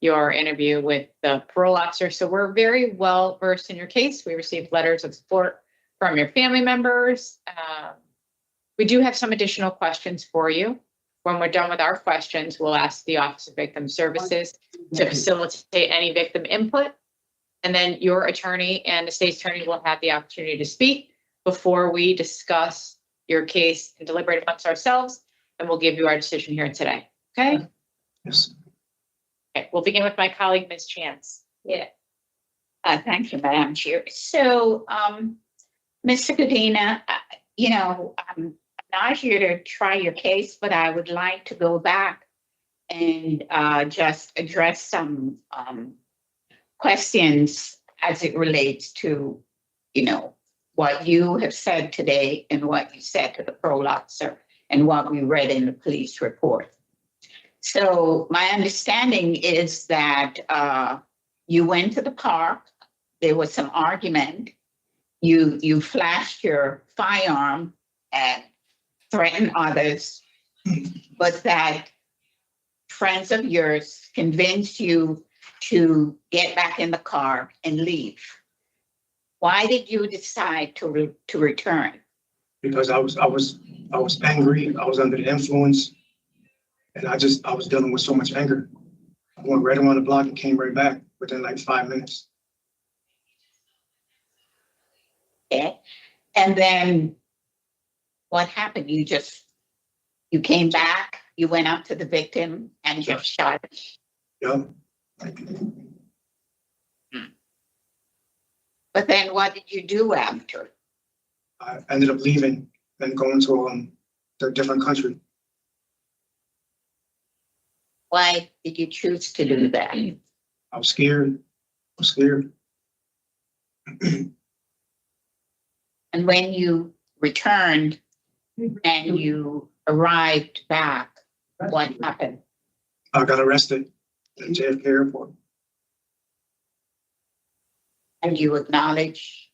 your interview with the parole officer. So we're very well versed in your case. We received letters of support from your family members. We do have some additional questions for you. When we're done with our questions, we'll ask the Office of Victim Services to facilitate any victim input. And then your attorney and the state's attorney will have the opportunity to speak before we discuss your case and deliberate amongst ourselves, and we'll give you our decision here today. Okay? Yes. Okay, we'll begin with my colleague, Ms. Chance. Yeah. Thank you, Madam Chair. So, Mr. Gudino, I'm not here to try your case, but I would like to go back and just address some questions as it relates to, what you have said today and what you said to the parole officer and what we read in the police report. So my understanding is that you went to the park, there was some argument, you flashed your firearm and threatened others, but that friends of yours convinced you to get back in the car and leave. Why did you decide to return? Because I was angry, I was under the influence, and I was dealing with so much anger. I went right around the block and came right back within like 5 minutes. Okay. And then what happened? You came back, you went up to the victim and just shot him. Yep. But then what did you do after? I ended up leaving and going to a different country. Why did you choose to do that? I was scared. And when you returned and you arrived back, what happened? I got arrested at JFK Airport. And you acknowledge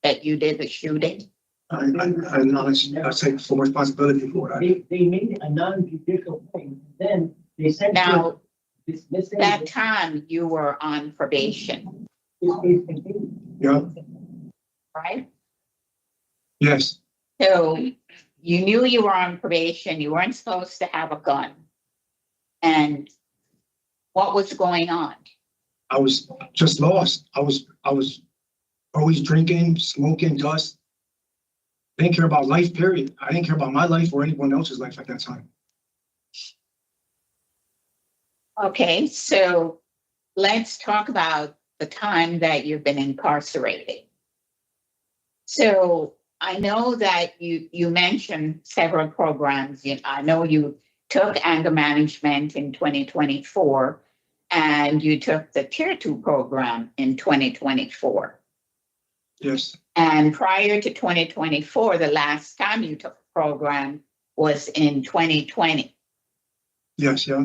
that you did the shooting? I acknowledge, I take full responsibility for it. They made it a non-judicial thing, then they sent. Now, This that time you were on probation, Yeah, right? yes, So you knew you were on probation, you weren't supposed to have a gun. And what was going on? I was just lost. I was always drinking, smoking, dust. Didn't care about life, period. I didn't care about my life or anyone else's life at that time. Okay, so let's talk about the time that you've been incarcerated. So I know that you mentioned several programs. I know you took anger management in 2024, and you took the Tier 2 program in 2024. Yes, And prior to 2024, the last time you took the program was in 2020. yes, yeah,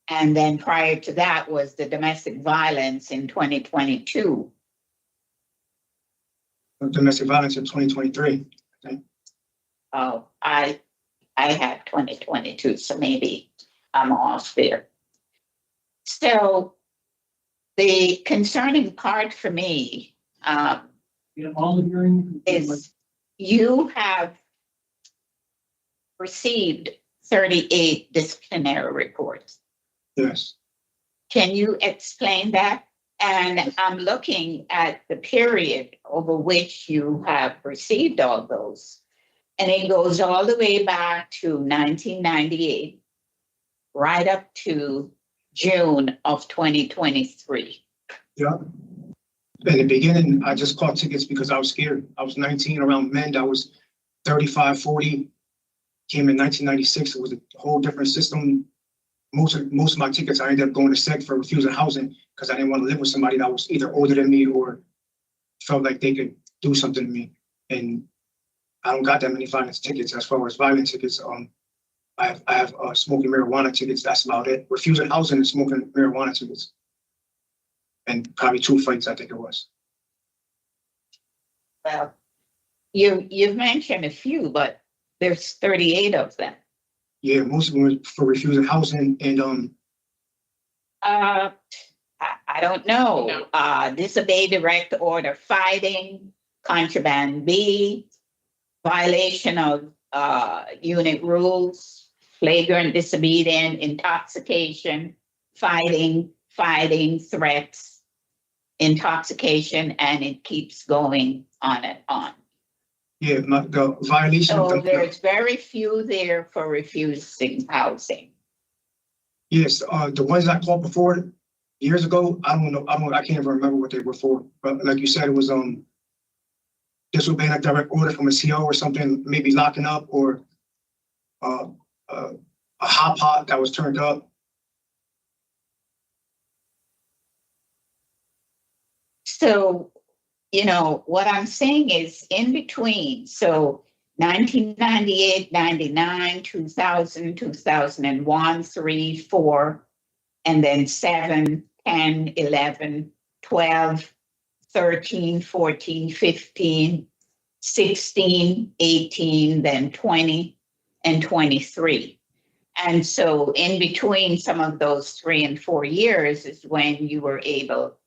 And then prior to that was the domestic violence in 2022. domestic violence in 2023. Okay. Oh, I had 2022, so maybe I'm off there. So the concerning part for me is you have received 38 disciplinary reports. Yes. Can you explain that? And I'm looking at the period over which you have received all those. And it goes all the way back to 1998, right up to June of 2023. Yeah. In the beginning, I just caught tickets because I was scared. I was 19 around Mend. I was 35, 40. Came in 1996. It was a whole different system. Most of my tickets, I ended up going to SEC for refusing housing because I didn't want to live with somebody that was either older than me or felt like they could do something to me. And I don't got that many violence tickets. As far as violent tickets, I have smoking marijuana tickets. That's about it. Refusing housing and smoking marijuana tickets. And probably 2 fights, I think it was. Well, you've mentioned a few, but there's 38 of them. Yeah, most of them were for refusing housing and I don't know. Disobey direct order fighting, contraband B, violation of unit rules, flagrant disobedience, intoxication, fighting, threats, intoxication, and it keeps going on and on. yeah, the violation. So there's very few there for refusing housing. Yes, the ones I caught before years ago, I don't know. I can't even remember what they were for. But like you said, it was disobeying a direct order from a CO or something, maybe locking up or a hot pot that was turned up. So, what I'm saying is in between. So 1998, 99, 2000, 2001, 3, 4, and then 7, 10, 11, 12, 13, 14, 15, 16, 18, then 20, and 23. And so in between some of those 3 and 4 years is when you were able,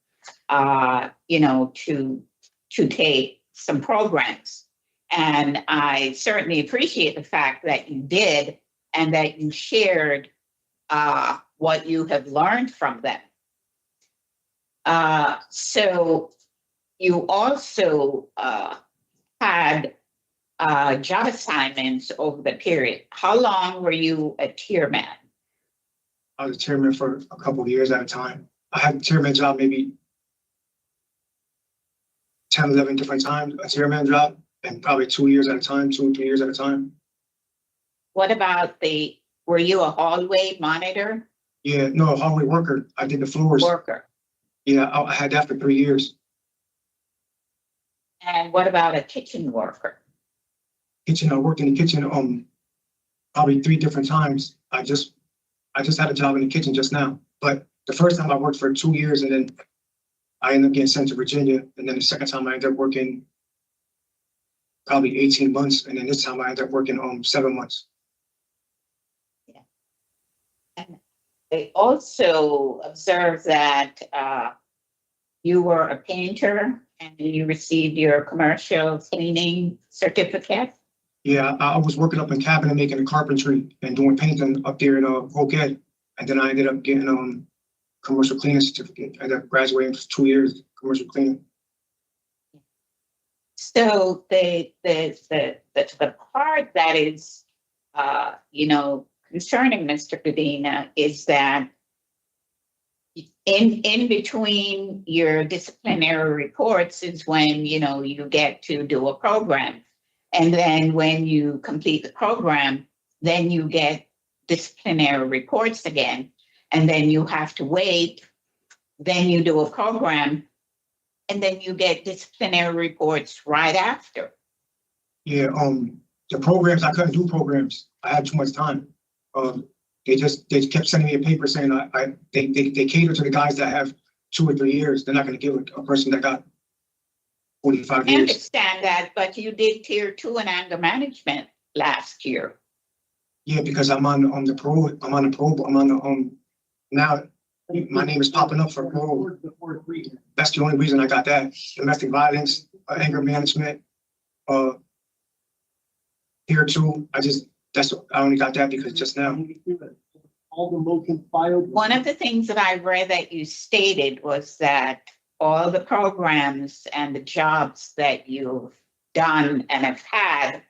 to take some programs. And I certainly appreciate the fact that you did and that you shared what you have learned from them. So you also had job assignments over the period. How long were you a tierman? I was a tierman for a couple of years at a time. I had a tierman job maybe 10, 11 different times, a tierman job, and probably 2 years at a time, 2 or 3 years at a time. What about were you a hallway monitor? Yeah, no, hallway worker. I did the floors. Worker. Yeah, I had that for 3 years. And what about a kitchen worker? Kitchen, I worked in the kitchen probably 3 different times. I just had a job in the kitchen just now. But the first time I worked for 2 years and then I ended up getting sent to Virginia. And then the second time I ended up working probably 18 months. And then this time I ended up working 7 months. They also observed that you were a painter and you received your commercial cleaning certificate. Yeah, I was working up in cabinet making and carpentry and doing painting up there in Vogue. And then I ended up getting commercial cleaning certificate. I ended up graduating for 2 years commercial cleaning. So the part that is concerning Mr. Gudino is that in between your disciplinary reports is when you get to do a program. And then when you complete the program, then you get disciplinary reports again. And then you have to wait. Then you do a program. And then you get disciplinary reports right after. Yeah, the programs, I couldn't do programs. I had too much time. They kept sending me a paper saying they cater to the guys that have 2 or 3 years. They're not going to give a person that got 45 I years. understand that, but you did tier 2 in anger management last year. Yeah, because I'm on the parole. I'm on the parole. I'm on the now. My name is popping up for parole. That's the only reason I got that. Domestic violence, anger management, tier 2. I only got that because just now. All the motions filed. One of the things that I read that you stated was that all the programs and the jobs that you've done and have had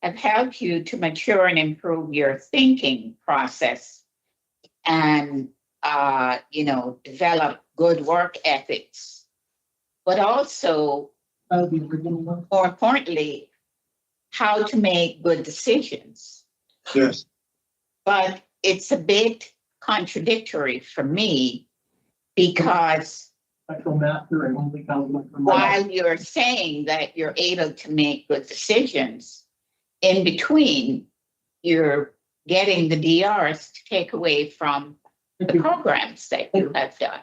have helped you to mature and improve your thinking process and, develop good work ethics, but also, more importantly, how to make good decisions. Yes. But it's a bit contradictory for me because while you're saying that you're able to make good decisions, in between, you're getting the DRs to take away from the programs that you have done.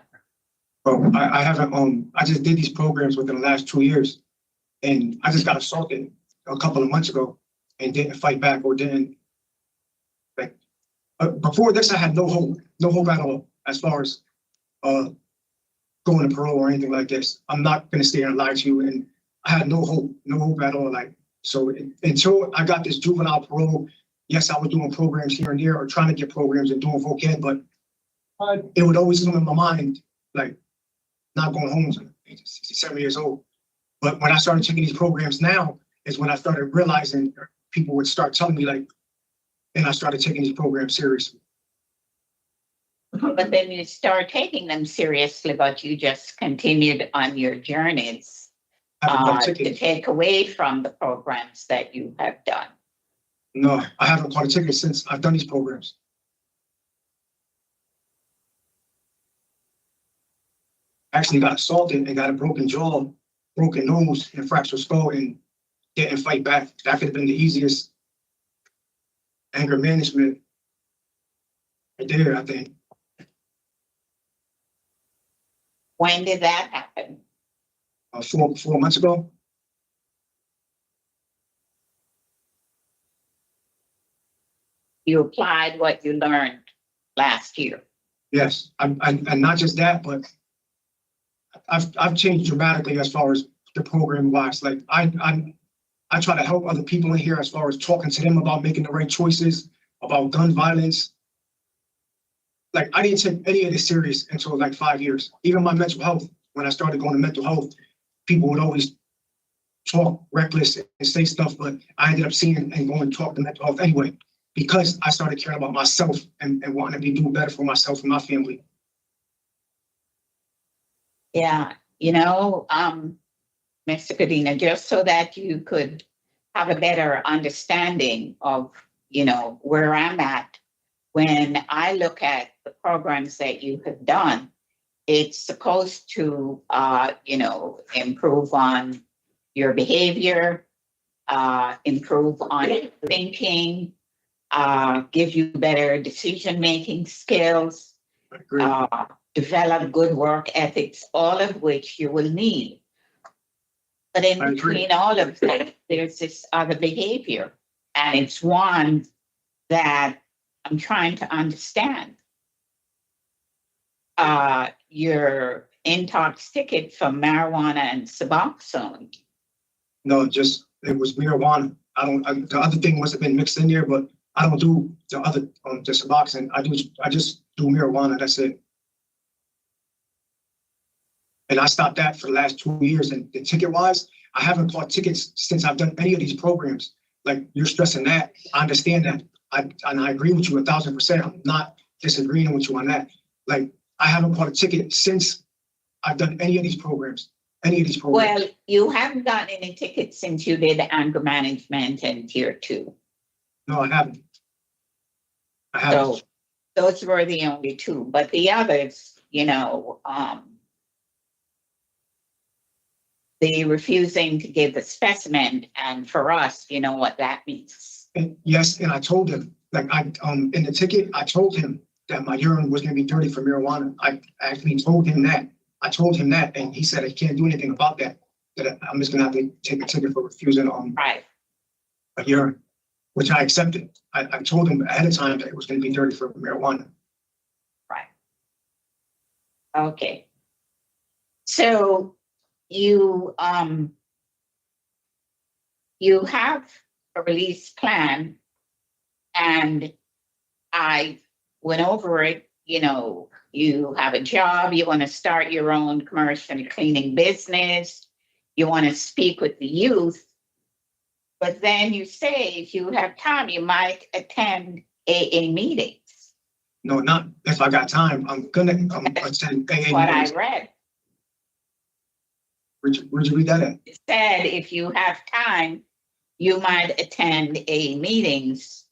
Oh, I haven't. I just did these programs within the last 2 years, and I just got assaulted a couple of months ago and didn't fight back or didn't. Before this, I had no hope at all as far as going to parole or anything like this. I'm not gonna stay here and lie to you, and I had no hope at all. So until I got this juvenile parole, yes, I was doing programs here and there or trying to get programs and doing vocab, but it would always come in my mind, not going home until 67 years old. But when I started taking these programs now is when I started realizing people would start telling me and I started taking these programs seriously. But then you start taking them seriously, but you just continued on your journeys to take away from the programs that you have done. No, I haven't caught a ticket since I've done these programs. Actually got assaulted and got a broken jaw, broken nose, and fractured skull, and didn't fight back. That could have been the easiest anger management right there, I think. When did that happen? 4 months ago. You applied what you learned last year. Yes, and not just that, but I've changed dramatically as far as the program wise. I try to help other people in here as far as talking to them about making the right choices, about gun violence. I didn't take any of this serious until 5 years. Even my mental health, when I started going to mental health, people would always talk reckless and say stuff, but I ended up seeing and going to talk to mental health anyway, because I started caring about myself and wanting to be doing better for myself and my family. Yeah, Mr. Gudino, just so that you could have a better understanding of, where I'm at. When I look at the programs that you have done, it's supposed to, improve on your behavior, improve on your thinking, give you better decision-making skills, develop good work ethics, all of which you will need. But in I agree. between all of that, there's this other behavior. And it's one that I'm trying to understand. Your intox ticket for marijuana and Suboxone. No, just, it was marijuana. The other thing must have been mixed in there, but I don't do the other, the Suboxone. I just do marijuana, that's it. And I stopped that for the last 2 years. And the ticket wise, I haven't caught tickets since I've done any of these programs. Like, you're stressing that. I understand that. And I agree with you 1,000%. I'm not disagreeing with you on that. Like, I haven't caught a ticket since I've done any of these programs. Well, you haven't gotten any tickets since you did anger management and tier 2. No, I haven't. So those were the only 2, but the others, the refusing to give a specimen, and for us, you know what that means. And yes, and I told him, like, in the ticket, I told him that my urine was gonna be dirty for marijuana. I actually told him that. I told him that, and he said he can't do anything about that. That I'm just gonna have to take a ticket for refusing a urine, which I accepted. I told him ahead of time that it was gonna be dirty for marijuana. Right. Okay. So you have a release plan, and I went over it. You have a job, you want to start your own commercial cleaning business, you want to speak with the youth, but then you say if you have time, you might attend AA meetings. No, not if I got time. I'm gonna attend AA What I meetings. read. Where'd you read that at? It said if you have time, you might attend AA meetings,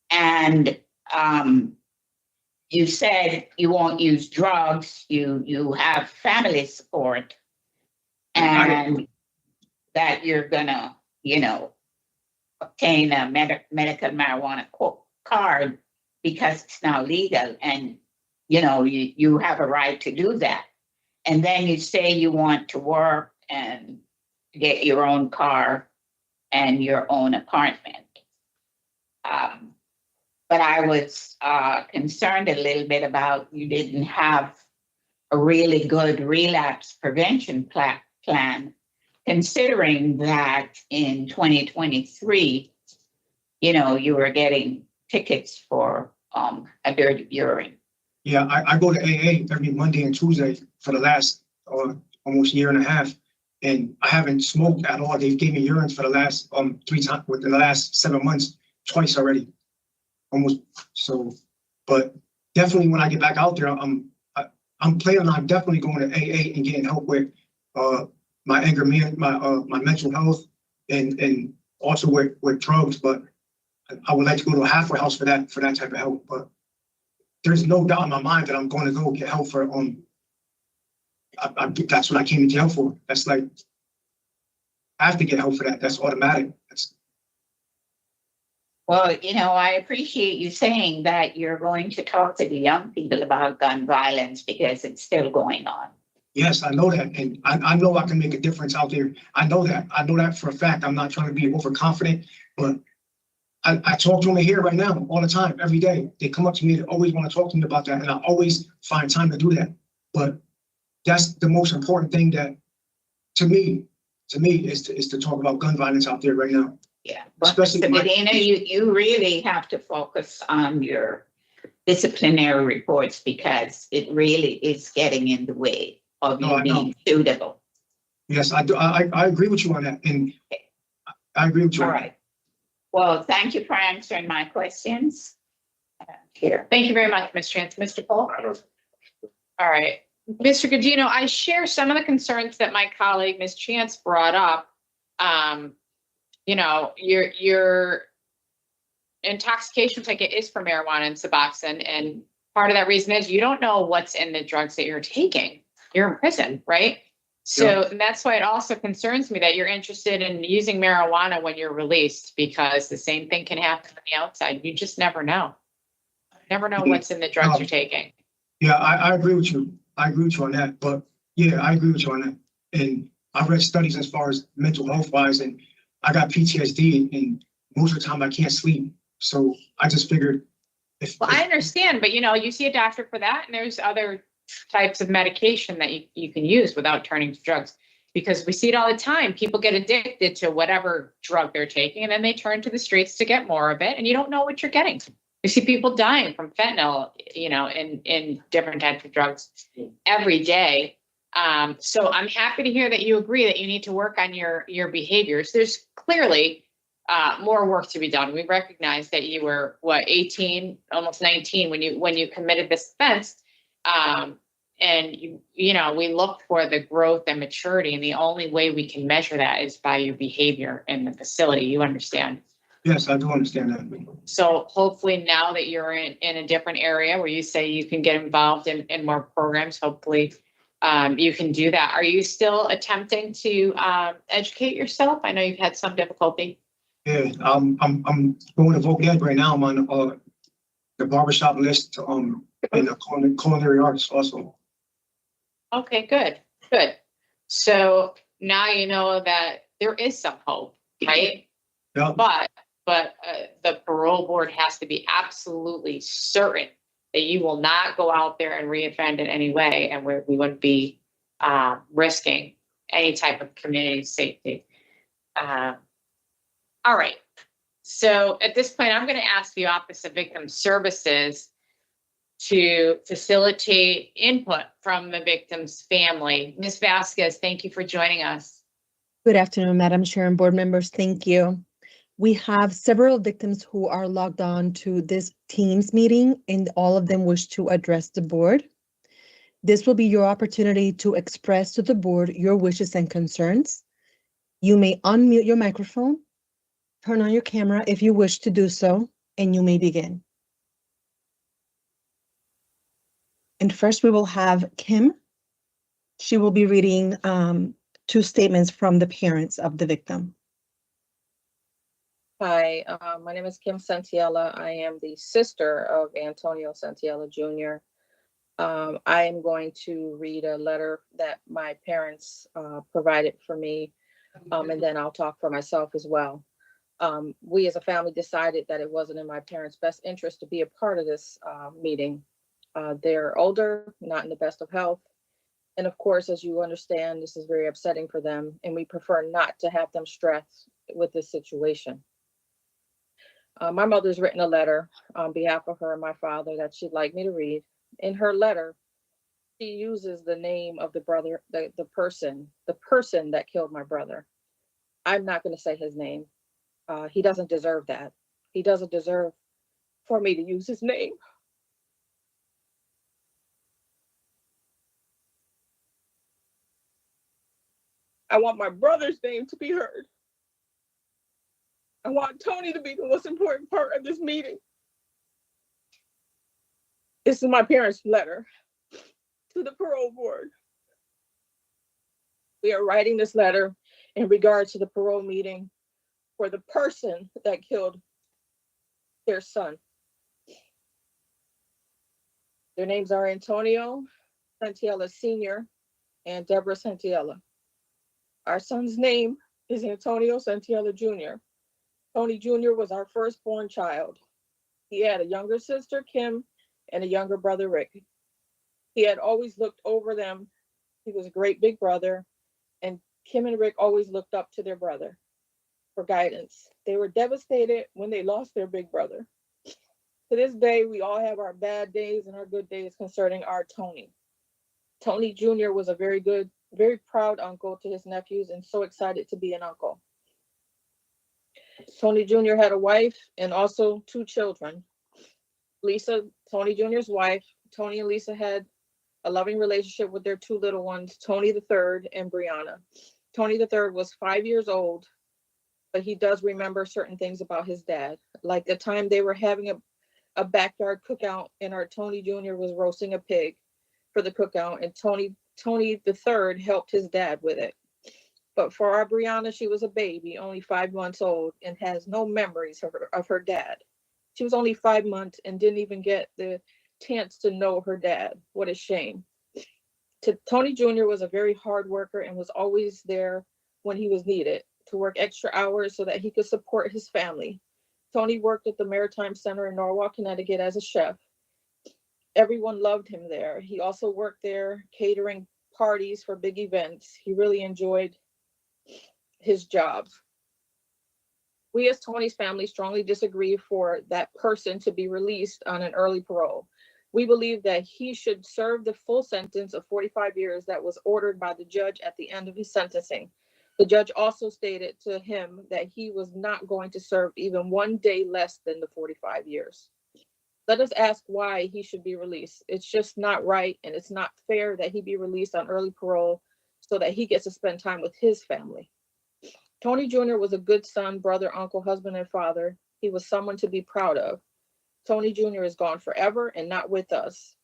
and you said you won't use drugs, you have family support, and that you're gonna, obtain a medical marijuana card because it's now legal, and, you have a right to do that. And then you say you want to work and get your own car and your own apartment. But I was concerned a little bit about you didn't have a really good relapse prevention plan, considering that in 2023, you were getting tickets for a dirty urine. Yeah, I go to AA every Monday and Tuesday for the last almost year and a half, and I haven't smoked at all. They gave me urine for the last 3 times within the last 7 months, twice already. Almost so, but definitely when I get back out there, I'm planning on definitely going to AA and getting help with my anger management, my mental health, and also with drugs. But I would like to go to a halfway house for that type of help. But there's no doubt in my mind that I'm going to go get help for that's what I came to jail for. That's like I have to get help for that. That's automatic. Well, I appreciate you saying that you're going to talk to the young people about gun violence because it's still going on. Yes, I know that. And I know I can make a difference out there. I know that for a fact. I'm not trying to be overconfident, but I talk to them here right now all the time, every day. They come up to me, they always want to talk to me about that. And I always find time to do that. But that's the most important thing that, to me, is to talk about gun violence out there right now. Yeah, but Mr. Gudino, you really have to focus on your disciplinary reports because it really is getting in the way of you being suitable. Yes, I do. I agree with you on that, and I agree with you. All right. Well, thank you for answering my questions. Here. Thank you very much, Ms. Chance. Mr. Paul? All right. Mr. Gudino, I share some of the concerns that my colleague, Ms. Chance, brought up. Your intoxication ticket is for marijuana and Suboxone, and part of that reason is you don't know what's in the drugs that you're taking. You're in prison, right? So that's why it also concerns me that you're interested in using marijuana when you're released, because the same thing can happen on the outside. You just never know. Never know what's in the drugs you're taking. Yeah, I agree with you. I agree with you on that. But yeah, I agree with you on that. And I've read studies as far as mental health wise, and I got PTSD, and most of the time I can't sleep. So I just figured Well, I understand, but you see a doctor for that, and there's other types of medication that you can use without turning to drugs. Because we see it all the time. People get addicted to whatever drug they're taking, and then they turn to the streets to get more of it, and you don't know what you're getting. You see people dying from fentanyl, in different types of drugs every day. So I'm happy to hear that you agree that you need to work on your behaviors. There's clearly more work to be done. We recognize that you were 18, almost 19 when you committed this offense. And we look for the growth and maturity, and the only way we can measure that is by your behavior in the facility. You understand? Yes, I do understand that. So hopefully now that you're in a different area where you say you can get involved in more programs, hopefully you can do that. Are you still attempting to educate yourself? I know you've had some difficulty. Yeah, I'm going to voc ed right now. I'm on the barbershop list and the culinary arts also. Okay, good. So now you know that there is some hope, right? Yeah. But the parole board has to be absolutely certain that you will not go out there and reoffend in any way, and we wouldn't be risking any type of community safety. All right. So at this point, I'm going to ask the Office of Victim Services to facilitate input from the victim's family. Ms. Vasquez, thank you for joining us. Good afternoon, Madam Chair and board members. Thank you. We have several victims who are logged on to this Teams meeting, and all of them wish to address the board. This will be your opportunity to express to the board your wishes and concerns. You may unmute your microphone, turn on your camera if you wish to do so, and you may begin. And first we will have Kim. She will be reading 2 statements from the parents of the victim. Hi, my name is Kim Santiella. I am the sister of Antonio Santiella Jr. I am going to read a letter that my parents provided for me, and then I'll talk for myself as well. We as a family decided that it wasn't in my parents' best interest to be a part of this meeting. They're older, not in the best of health. And of course, as you understand, this is very upsetting for them, and we prefer not to have them stressed with this situation. My mother's written a letter on behalf of her and my father that she'd like me to read. In her letter, she uses the name of the brother, the person that killed my brother. I'm not going to say his name. He doesn't deserve that. He doesn't deserve for me to use his name. I want my brother's name to be heard. I want Tony to be the most important part of this meeting. This is my parents' letter to the parole board. We are writing this letter in regards to the parole meeting for the person that killed their son. Their names are Antonio Santiella Sr. and Deborah Santiella. Our son's name is Antonio Santiella Jr. Tony Jr. was our firstborn child. He had a younger sister, Kim, and a younger brother, Rick. He had always looked over them. He was a great big brother, and Kim and Rick always looked up to their brother for guidance. They were devastated when they lost their big brother. To this day, we all have our bad days and our good days concerning our Tony. Tony Jr. was a very good, very proud uncle to his nephews and so excited to be an uncle. Tony Jr. had a wife and also 2 children. Lisa, Tony Jr.'s wife, Tony and Lisa had a loving relationship with their 2 little ones, Tony III and Brianna. Tony III was 5 years old, but he does remember certain things about his dad. Like the time they were having a backyard cookout and our Tony Jr. was roasting a pig for the cookout, and Tony III helped his dad with it. But for our Brianna, she was a baby, only 5 months old, and has no memories of her dad. She was only 5 months and didn't even get the chance to know her dad. What a shame. Tony Jr. was a very hard worker and was always there when he was needed to work extra hours so that he could support his family. Tony worked at the Maritime Center in Norwalk, Connecticut as a chef. Everyone loved him there. He also worked there catering parties for big events. He really enjoyed his job. We as Tony's family strongly disagree for that person to be released on an early parole. We believe that he should serve the full sentence of 45 years that was ordered by the judge at the end of his sentencing. The judge also stated to him that he was not going to serve even 1 day less than the 45 years. Let us ask why he should be released. It's just not right, and it's not fair that he be released on early parole so that he gets to spend time with his family. Tony Jr. was a good son, brother, uncle, husband, and father. He was someone to be proud of. Tony Jr. is gone forever and not with us,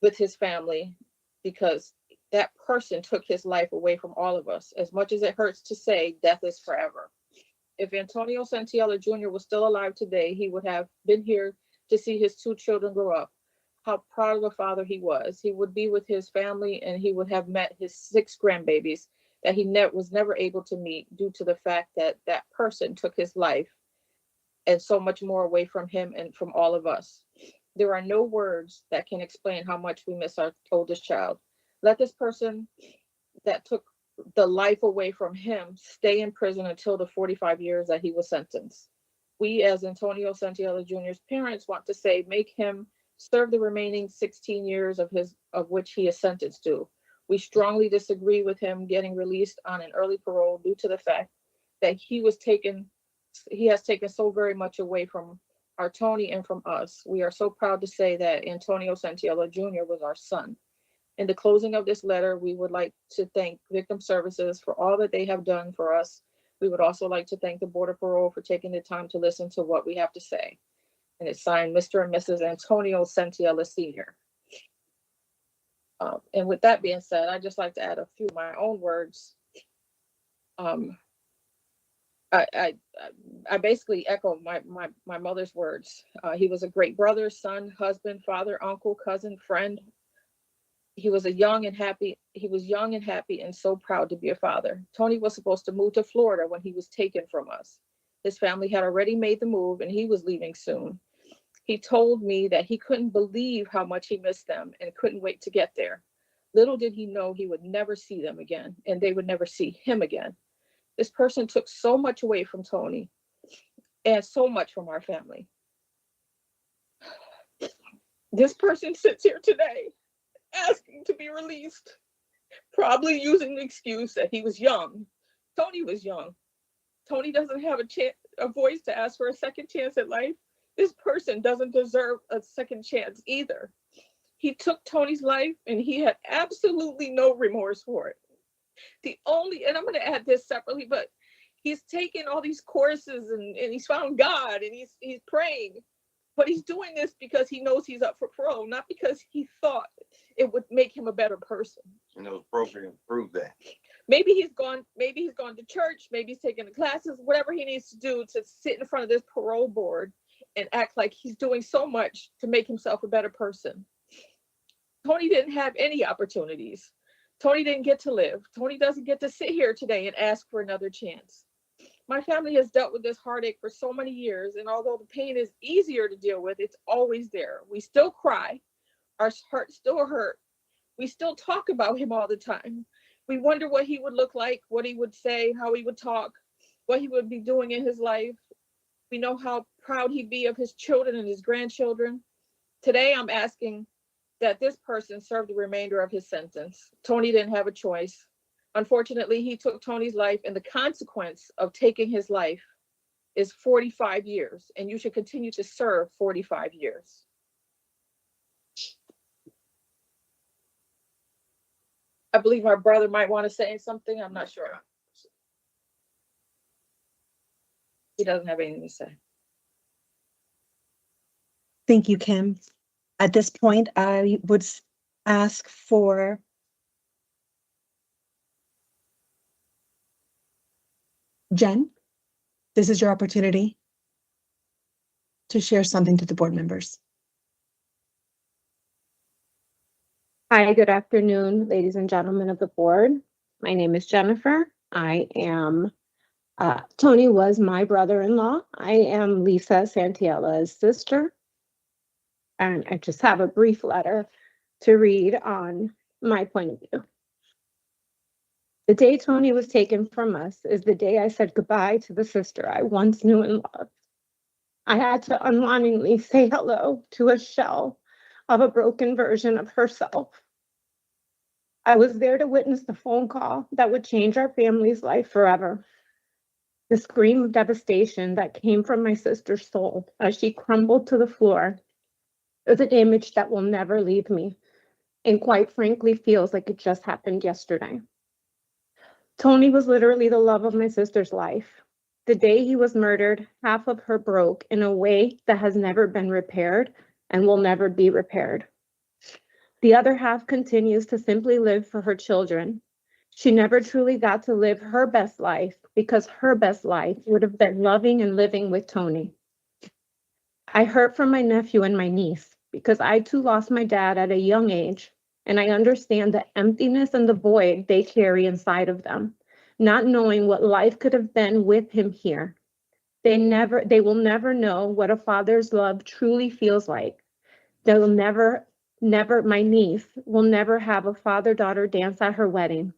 with his family, because that person took his life away from all of us. As much as it hurts to say, death is forever. If Antonio Santiago Jr. was still alive today, he would have been here to see his 2 children grow up. How proud of a father he was. He would be with his family and he would have met his 6 grandbabies that he was never able to meet due to the fact that that person took his life and so much more away from him and from all of us. There are no words that can explain how much we miss our oldest child. Let this person that took the life away from him stay in prison until the 45 years that he was sentenced. We, as Antonio Santiago Jr.'s parents, want to say, make him serve the remaining 16 years of which he is sentenced to. We strongly disagree with him getting released on an early parole due to the fact that he has taken so very much away from our Tony and from us. We are so proud to say that Antonio Santiago Jr. was our son. In the closing of this letter, we would like to thank Victim Services for all that they have done for us. We would also like to thank the Board of Parole for taking the time to listen to what we have to say. And it's signed Mr. and Mrs. Antonio Santiago Sr. And with that being said, I'd just like to add a few of my own words. I basically echo my mother's words. He was a great brother, son, husband, father, uncle, cousin, friend. He was young and happy and so proud to be a father. Tony was supposed to move to Florida when he was taken from us. His family had already made the move and he was leaving soon. He told me that he couldn't believe how much he missed them and couldn't wait to get there. Little did he know he would never see them again and they would never see him again. This person took so much away from Tony and so much from our family. This person sits here today asking to be released, probably using the excuse that he was young. Tony was young. Tony doesn't have a voice to ask for a second chance at life. This person doesn't deserve a second chance either. He took Tony's life and he had absolutely no remorse for it. And I'm going to add this separately, but he's taken all these courses and he's found God and he's praying, but he's doing this because he knows he's up for parole, not because he thought it would make him a better person. And those programs prove that. Maybe he's gone to church, maybe he's taken the classes, whatever he needs to do to sit in front of this parole board and act like he's doing so much to make himself a better person. Tony didn't have any opportunities. Tony didn't get to live. Tony doesn't get to sit here today and ask for another chance. My family has dealt with this heartache for so many years, and although the pain is easier to deal with, it's always there. We still cry. Our hearts still hurt. We still talk about him all the time. We wonder what he would look like, what he would say, how he would talk, what he would be doing in his life. We know how proud he'd be of his children and his grandchildren. Today, I'm asking that this person serve the remainder of his sentence. Tony didn't have a choice. Unfortunately, he took Tony's life, and the consequence of taking his life is 45 years, and you should continue to serve 45 years. I believe my brother might want to say something. I'm not sure. He doesn't have anything to say. Thank you, Kim. At this point, I would ask for Jen. This is your opportunity to share something to the board members. Hi, good afternoon, ladies and gentlemen of the board. My name is Jennifer. I am, Tony was my brother-in-law. I am Lisa Santiella's sister. And I just have a brief letter to read on my point of view. The day Tony was taken from us is the day I said goodbye to the sister I once knew and loved. I had to unwittingly say hello to a shell of a broken version of herself. I was there to witness the phone call that would change our family's life forever. The scream of devastation that came from my sister's soul as she crumbled to the floor is an image that will never leave me, and quite frankly feels like it just happened yesterday. Tony was literally the love of my sister's life. The day he was murdered, half of her broke in a way that has never been repaired and will never be repaired. The other half continues to simply live for her children. She never truly got to live her best life because her best life would have been loving and living with Tony. I heard from my nephew and my niece because I too lost my dad at a young age, and I understand the emptiness and the void they carry inside of them, not knowing what life could have been with him here. They will never know what a father's love truly feels like. They will never, my niece will never have a father-daughter dance at her wedding.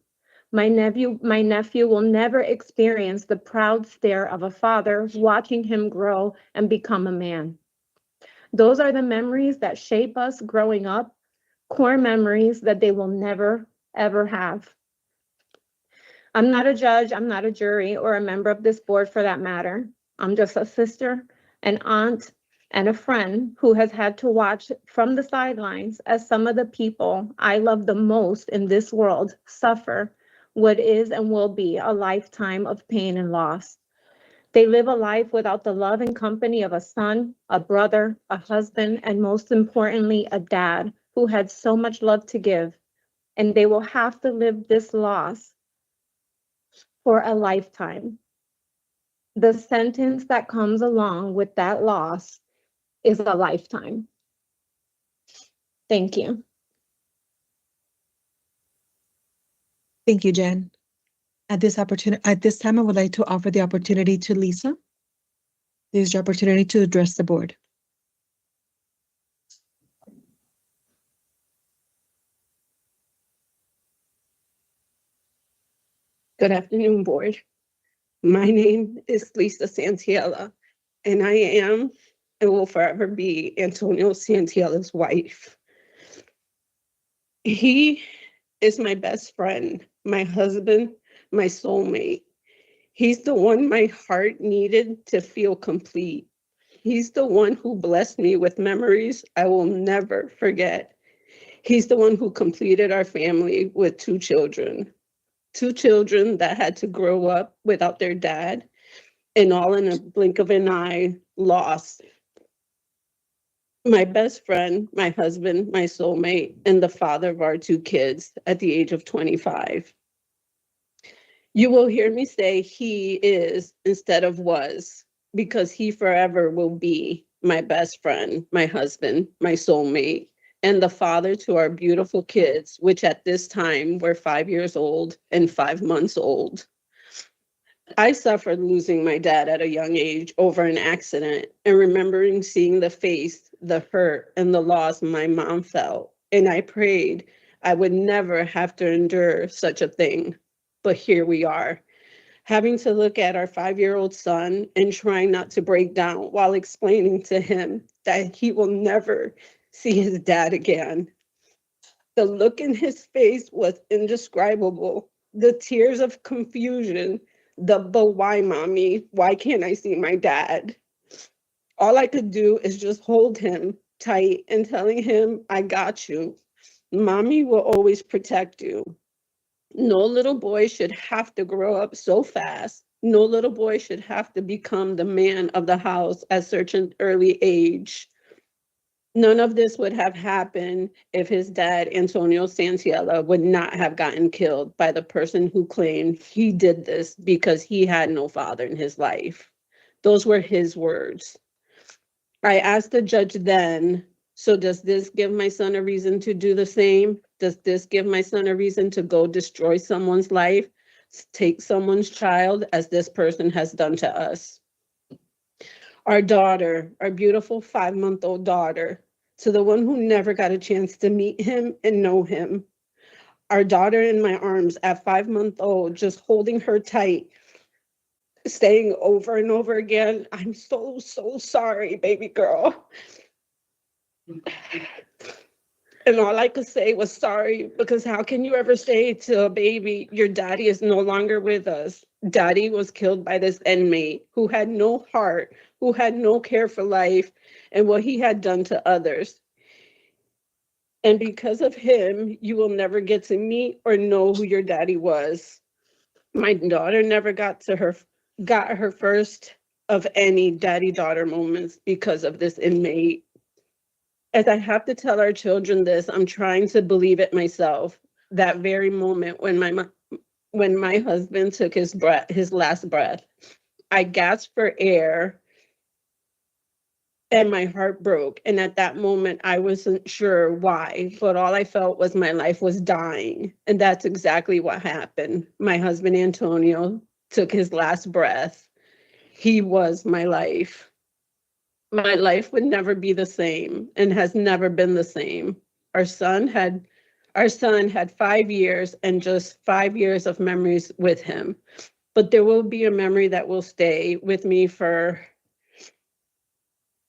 My nephew will never experience the proud stare of a father watching him grow and become a man. Those are the memories that shape us growing up, core memories that they will never, ever have. I'm not a judge, I'm not a jury, or a member of this board for that matter. I'm just a sister, an aunt, and a friend who has had to watch from the sidelines as some of the people I love the most in this world suffer what is and will be a lifetime of pain and loss. They live a life without the love and company of a son, a brother, a husband, and most importantly, a dad who had so much love to give. And they will have to live this loss for a lifetime. The sentence that comes along with that loss is a lifetime. Thank you. Thank you, Jen. At this time, I would like to offer the opportunity to Lisa. This is your opportunity to address the board. Good afternoon, board. My name is Lisa Santiella, and I am and will forever be Antonio Santiella's wife. He is my best friend, my husband, my soulmate. He's the one my heart needed to feel complete. He's the one who blessed me with memories I will never forget. He's the one who completed our family with two children that had to grow up without their dad, and all in a blink of an eye, lost. My best friend, my husband, my soulmate, and the father of our two kids at the age of 25. You will hear me say he is instead of was, because he forever will be my best friend, my husband, my soulmate, and the father to our beautiful kids, which at this time were 5 years old and 5 months old. I suffered losing my dad at a young age over an accident and remembering seeing the face, the hurt, and the loss my mom felt. And I prayed I would never have to endure such a thing. But here we are, having to look at our 5-year-old son and trying not to break down while explaining to him that he will never see his dad again. The look in his face was indescribable. The tears of confusion, but why, mommy? Why can't I see my dad? All I could do is just hold him tight and telling him, I got you. Mommy will always protect you. No little boy should have to grow up so fast. No little boy should have to become the man of the house at such an early age. None of this would have happened if his dad, Antonio Santiella, would not have gotten killed by the person who claimed he did this because he had no father in his life. Those were his words. I asked the judge then, so does this give my son a reason to do the same? Does this give my son a reason to go destroy someone's life, take someone's child, as this person has done to us? Our daughter, our beautiful 5-month-old daughter, to the one who never got a chance to meet him and know him. Our daughter in my arms at 5-month-old, just holding her tight, saying over and over again, I'm so, so sorry, baby girl. And all I could say was sorry, because how can you ever say to a baby, your daddy is no longer with us? Daddy was killed by this inmate who had no heart, who had no care for life and what he had done to others. And because of him, you will never get to meet or know who your daddy was. My daughter never got her first of any daddy-daughter moments because of this inmate. As I have to tell our children this, I'm trying to believe it myself. That very moment when my husband took his last breath, I gasped for air and my heart broke. And at that moment, I wasn't sure why, but all I felt was my life was dying. And that's exactly what happened. My husband, Antonio, took his last breath. He was my life. My life would never be the same and has never been the same. Our son had 5 years and just 5 years of memories with him. But there will be a memory that will stay with me for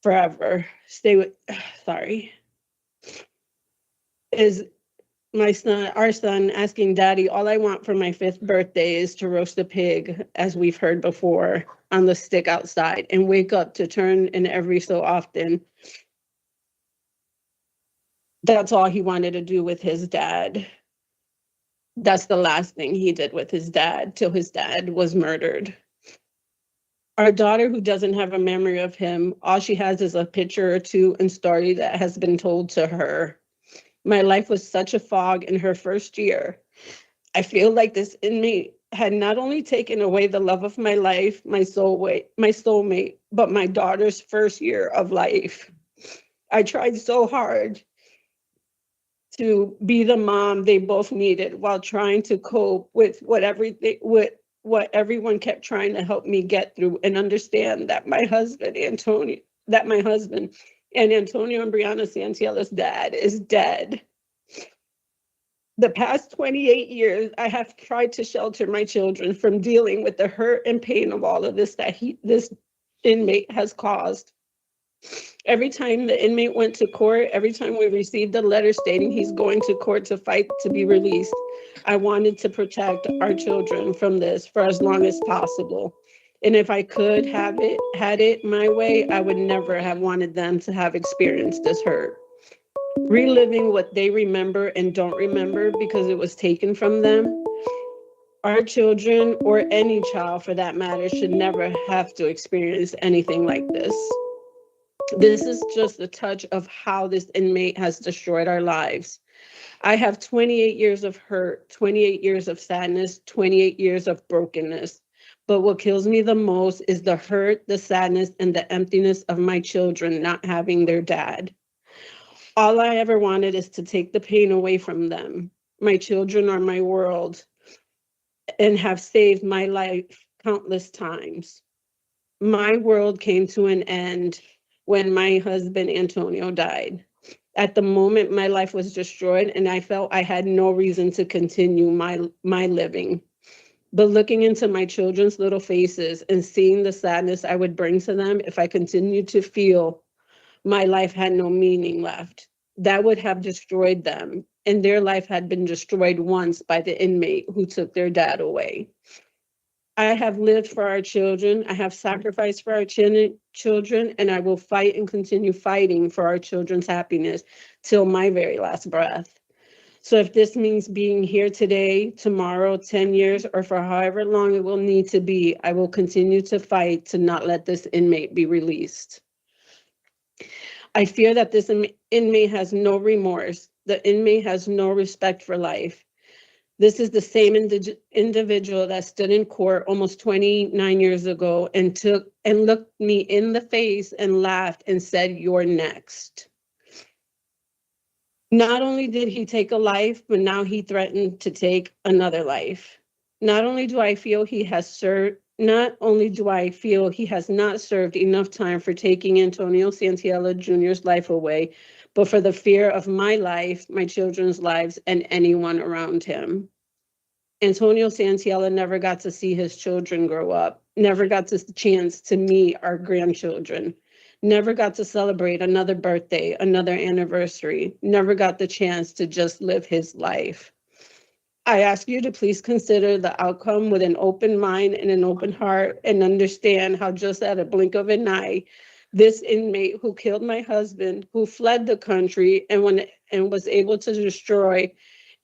forever. Is our son asking daddy, all I want for my 5th birthday is to roast a pig, as we've heard before, on the stick outside and wake up to turn in every so often. That's all he wanted to do with his dad. That's the last thing he did with his dad till his dad was murdered. Our daughter, who doesn't have a memory of him, all she has is a picture or two and story that has been told to her. My life was such a fog in her first year. I feel like this inmate had not only taken away the love of my life, my soulmate, but my daughter's first year of life. I tried so hard to be the mom they both needed while trying to cope with what everyone kept trying to help me get through, and understand that my husband and Antonio and Brianna Santiella's dad is dead. The past 28 years, I have tried to shelter my children from dealing with the hurt and pain of all of this that this inmate has caused. Every time the inmate went to court, every time we received a letter stating he's going to court to fight to be released, I wanted to protect our children from this for as long as possible. And if I could had it my way, I would never have wanted them to have experienced this hurt. Reliving what they remember and don't remember because it was taken from them. Our children, or any child for that matter, should never have to experience anything like this. This is just a touch of how this inmate has destroyed our lives. I have 28 years of hurt, 28 years of sadness, 28 years of brokenness. But what kills me the most is the hurt, the sadness, and the emptiness of my children not having their dad. All I ever wanted is to take the pain away from them. My children are my world and have saved my life countless times. My world came to an end when my husband, Antonio, died. At the moment, my life was destroyed and I felt I had no reason to continue my living. But looking into my children's little faces and seeing the sadness I would bring to them if I continued to feel my life had no meaning left, that would have destroyed them. And their life had been destroyed once by the inmate who took their dad away. I have lived for our children. I have sacrificed for our children, and I will fight and continue fighting for our children's happiness till my very last breath. So if this means being here today, tomorrow, 10 years, or for however long it will need to be, I will continue to fight to not let this inmate be released. I fear that this inmate has no remorse. The inmate has no respect for life. This is the same individual that stood in court almost 29 years ago and looked me in the face and laughed and said, "You're next." Not only did he take a life, but now he threatened to take another life. Not only do I feel he has served, not only do I feel he has not served enough time for taking Antonio Santiella Jr.'s life away, but for the fear of my life, my children's lives, and anyone around him. Antonio Santiella never got to see his children grow up, never got the chance to meet our grandchildren, never got to celebrate another birthday, another anniversary, never got the chance to just live his life. I ask you to please consider the outcome with an open mind and an open heart, and understand how just at a blink of an eye, this inmate who killed my husband, who fled the country and was able to destroy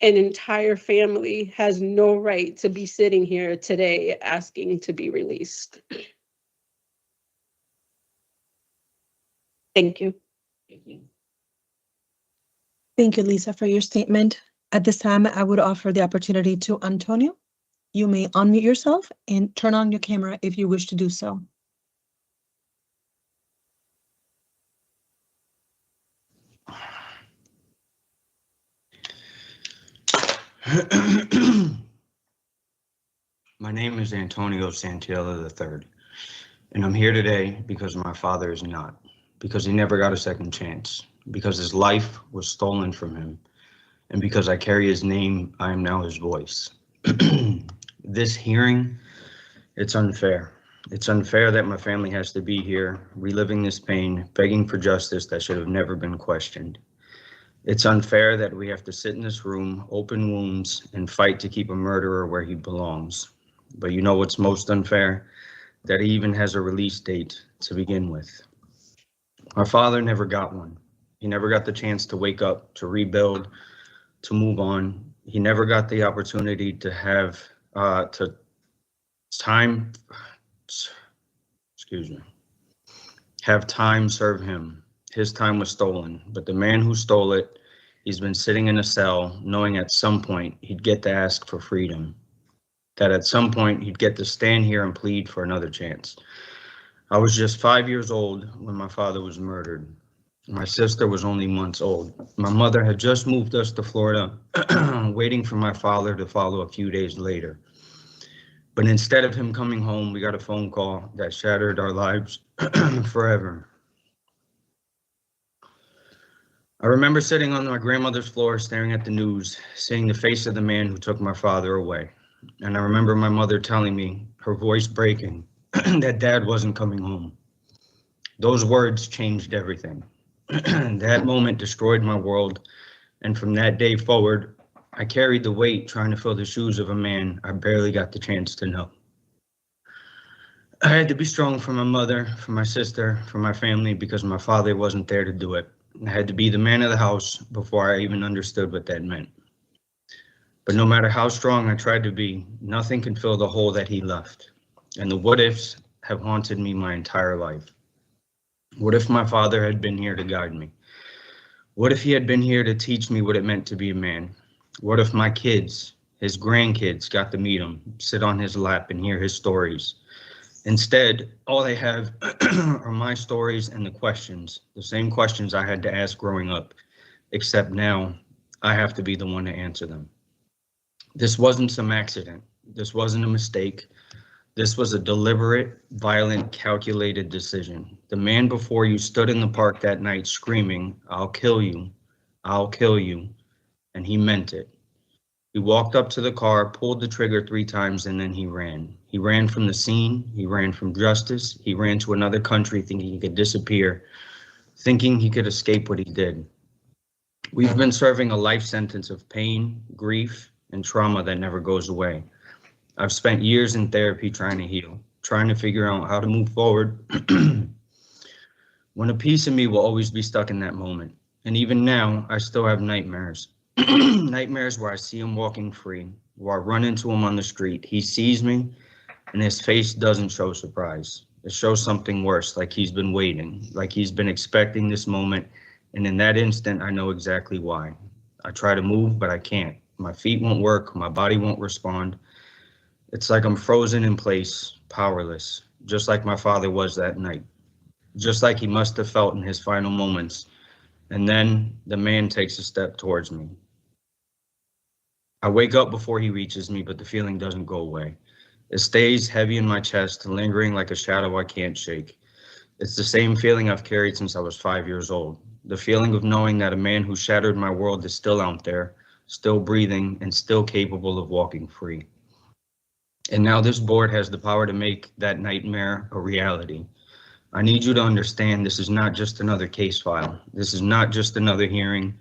an entire family, has no right to be sitting here today asking to be released. Thank you. Thank you, Lisa, for your statement. At this time, I would offer the opportunity to Antonio. You may unmute yourself and turn on your camera if you wish to do so. My name is Antonio Santiella III, and I'm here today because my father is not, because he never got a second chance, because his life was stolen from him, and because I carry his name, I am now his voice. This hearing, it's unfair. It's unfair that my family has to be here, reliving this pain, begging for justice that should have never been questioned. It's unfair that we have to sit in this room, open wounds, and fight to keep a murderer where he belongs. But you know what's most unfair? That he even has a release date to begin with. Our father never got one. He never got the chance to wake up, to rebuild, to move on. He never got the opportunity to have have time serve him. His time was stolen, but the man who stole it, he's been sitting in a cell knowing at some point he'd get to ask for freedom, that at some point he'd get to stand here and plead for another chance. I was just 5 years old when my father was murdered. My sister was only months old. My mother had just moved us to Florida, waiting for my father to follow a few days later. But instead of him coming home, we got a phone call that shattered our lives forever. I remember sitting on my grandmother's floor, staring at the news, seeing the face of the man who took my father away. And I remember my mother telling me, her voice breaking, that Dad wasn't coming home. Those words changed everything. That moment destroyed my world. And from that day forward, I carried the weight trying to fill the shoes of a man I barely got the chance to know. I had to be strong for my mother, for my sister, for my family, because my father wasn't there to do it. I had to be the man of the house before I even understood what that meant. But no matter how strong I tried to be, nothing could fill the hole that he left. And the what ifs have haunted me my entire life. What if my father had been here to guide me? What if he had been here to teach me what it meant to be a man? What if my kids, his grandkids, got to meet him, sit on his lap and hear his stories? Instead, all they have are my stories and the questions, the same questions I had to ask growing up, except now I have to be the one to answer them. This wasn't some accident. This wasn't a mistake. This was a deliberate, violent, calculated decision. The man before you stood in the park that night screaming, "I'll kill you, I'll kill you," and he meant it. He walked up to the car, pulled the trigger 3 times, and then he ran. He ran from the scene, he ran from justice, he ran to another country thinking he could disappear, thinking he could escape what he did. We've been serving a life sentence of pain, grief, and trauma that never goes away. I've spent years in therapy trying to heal, trying to figure out how to move forward, when a piece of me will always be stuck in that moment. And even now, I still have nightmares. Nightmares where I see him walking free, where I run into him on the street. He sees me, and his face doesn't show surprise. It shows something worse, like he's been waiting, like he's been expecting this moment. And in that instant, I know exactly why. I try to move, but I can't. My feet won't work, my body won't respond. It's like I'm frozen in place, powerless, just like my father was that night. Just like he must have felt in his final moments And then the man takes a step towards me. I wake up before he reaches me, but the feeling doesn't go away. It stays heavy in my chest, lingering like a shadow I can't shake. It's the same feeling I've carried since I was 5 years old. The feeling of knowing that a man who shattered my world is still out there, still breathing, and still capable of walking free. And now this board has the power to make that nightmare a reality. I need you to understand this is not just another case file. This is not just another hearing.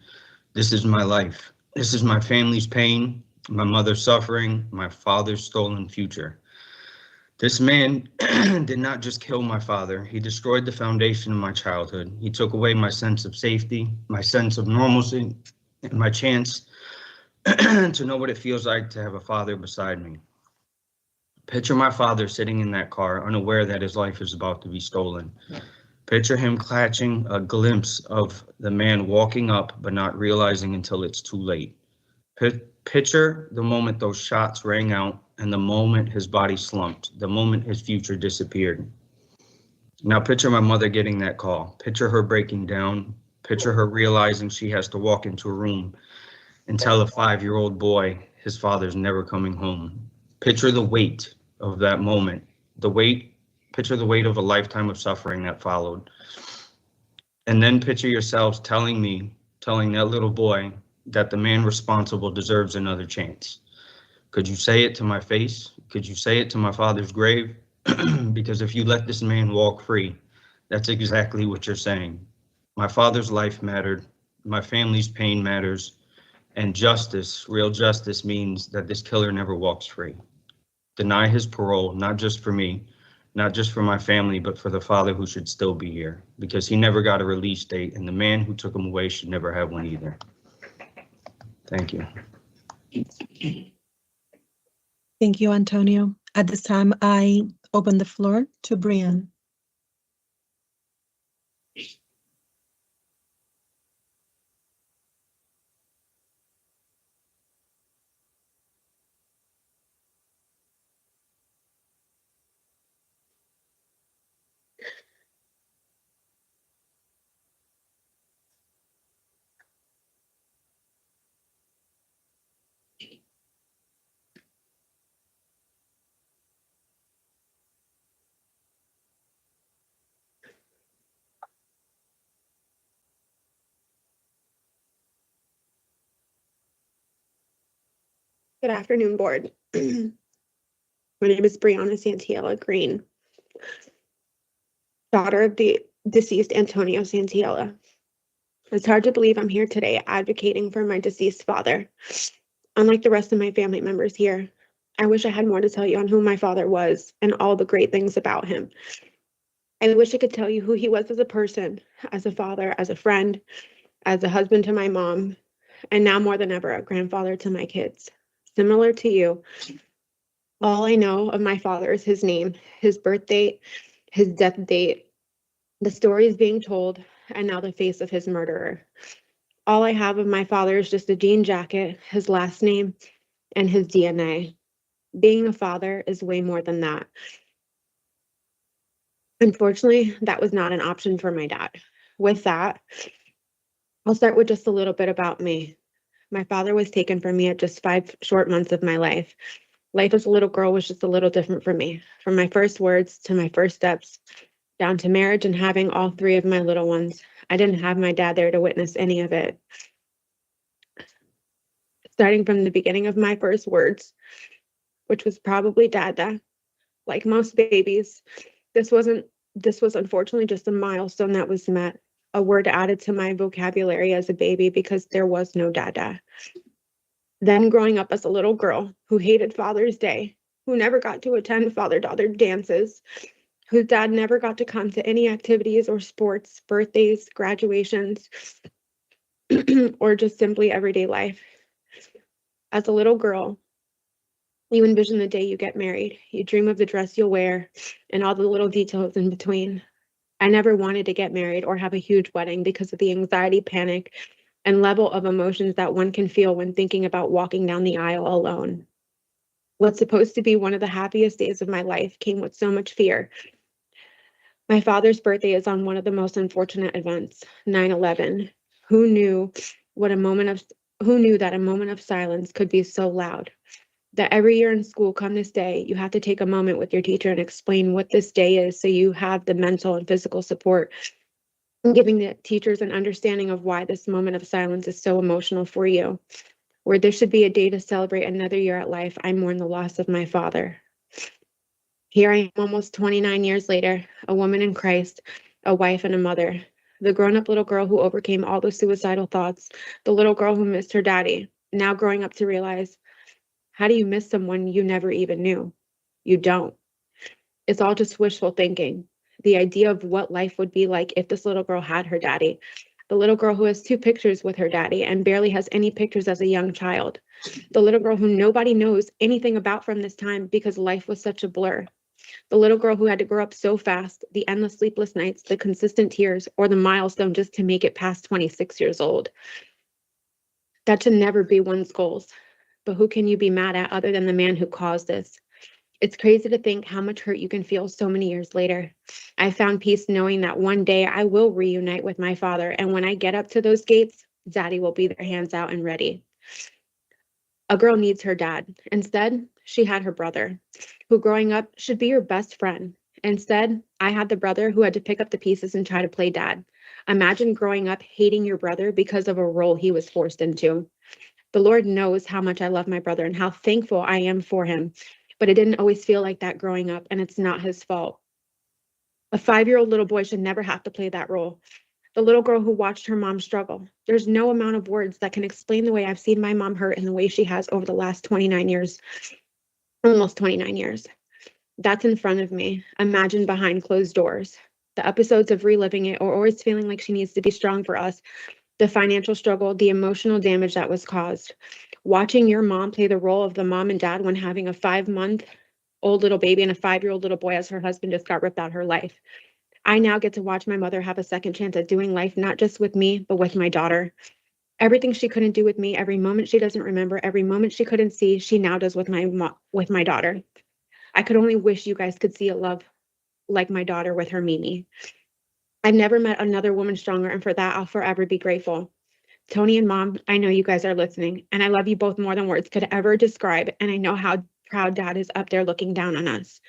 This is my life. This is my family's pain, my mother's suffering, my father's stolen future. This man did not just kill my father. He destroyed the foundation of my childhood. He took away my sense of safety, my sense of normalcy, and my chance to know what it feels like to have a father beside me. Picture my father sitting in that car, unaware that his life is about to be stolen. Picture him catching a glimpse of the man walking up, but not realizing until it's too late. Picture the moment those shots rang out and the moment his body slumped, the moment his future disappeared. Now picture my mother getting that call. Picture her breaking down. Picture her realizing she has to walk into a room and tell a 5-year-old boy his father's never coming home. Picture the weight of that moment, picture the weight of a lifetime of suffering that followed. And then picture yourselves telling that little boy that the man responsible deserves another chance. Could you say it to my face? Could you say it to my father's grave? Because if you let this man walk free, that's exactly what you're saying. My father's life mattered, my family's pain matters, and justice, real justice, means that this killer never walks free. Deny his parole, not just for me, not just for my family, but for the father who should still be here, because he never got a release date, and the man who took him away should never have one either. Thank you. Thank you, Antonio. At this time, I open the floor to Brian. Good afternoon, board. My name is Brianna Santiella Green, daughter of the deceased Antonio Santiella. It's hard to believe I'm here today advocating for my deceased father. Unlike the rest of my family members here, I wish I had more to tell you on who my father was and all the great things about him. I wish I could tell you who he was as a person, as a father, as a friend, as a husband to my mom, and now more than ever, a grandfather to my kids. Similar to you, all I know of my father is his name, his birth date, his death date, the stories being told, and now the face of his murderer. All I have of my father is just a jean jacket, his last name, and his DNA. Being a father is way more than that. Unfortunately, that was not an option for my dad. With that, I'll start with just a little bit about me. My father was taken from me at just 5 short months of my life. Life as a little girl was just a little different for me. From my first words to my first steps, down to marriage and having all 3 of my little ones. I didn't have my dad there to witness any of it. Starting from the beginning of my first words, which was probably dada. Like most babies, this was unfortunately just a milestone that was met, a word added to my vocabulary as a baby because there was no dada. Then growing up as a little girl who hated Father's Day, who never got to attend father-daughter dances, whose dad never got to come to any activities or sports, birthdays, graduations, or just simply everyday life. As a little girl, you envision the day you get married. You dream of the dress you'll wear and all the little details in between. I never wanted to get married or have a huge wedding because of the anxiety, panic, and level of emotions that one can feel when thinking about walking down the aisle alone. What's supposed to be one of the happiest days of my life came with so much fear. My father's birthday is on one of the most unfortunate events, 9/11. Who knew what who knew that a moment of silence could be so loud? That every year in school, come this day, you have to take a moment with your teacher and explain what this day is so you have the mental and physical support, giving the teachers an understanding of why this moment of silence is so emotional for you. Where there should be a day to celebrate another year at life, I mourn the loss of my father. Here I am almost 29 years later, a woman in Christ, a wife and a mother, the grown-up little girl who overcame all those suicidal thoughts, the little girl who missed her daddy, now growing up to realize, how do you miss someone you never even knew? You don't. It's all just wishful thinking. The idea of what life would be like if this little girl had her daddy. The little girl who has 2 pictures with her daddy and barely has any pictures as a young child. The little girl who nobody knows anything about from this time because life was such a blur. The little girl who had to grow up so fast, the endless sleepless nights, the consistent tears, or the milestone just to make it past 26 years old. That should never be one's goals. But who can you be mad at other than the man who caused this? It's crazy to think how much hurt you can feel so many years later. I found peace knowing that one day I will reunite with my father, and when I get up to those gates, Daddy will be there, hands out and ready. A girl needs her dad. Instead, she had her brother, who growing up should be your best friend. Instead, I had the brother who had to pick up the pieces and try to play dad. Imagine growing up hating your brother because of a role he was forced into. The Lord knows how much I love my brother and how thankful I am for him, but it didn't always feel like that growing up, and it's not his fault. A 5-year-old little boy should never have to play that role. The little girl who watched her mom struggle. There's no amount of words that can explain the way I've seen my mom hurt in the way she has over the last 29 years, almost 29 years. That's in front of me. Imagine behind closed doors. The episodes of reliving it or always feeling like she needs to be strong for us. The financial struggle, the emotional damage that was caused. Watching your mom play the role of the mom and dad when having a 5-month-old little baby and a 5-year-old little boy as her husband just got ripped out her life. I now get to watch my mother have a second chance at doing life, not just with me, but with my daughter. Everything she couldn't do with me, every moment she doesn't remember, every moment she couldn't see, she now does with my daughter. I could only wish you guys could see a love like my daughter with her Mimi. I've never met another woman stronger, and for that, I'll forever be grateful. Tony and Mom, I know you guys are listening, and I love you both more than words could ever describe, and I know how proud Dad is up there looking down on us.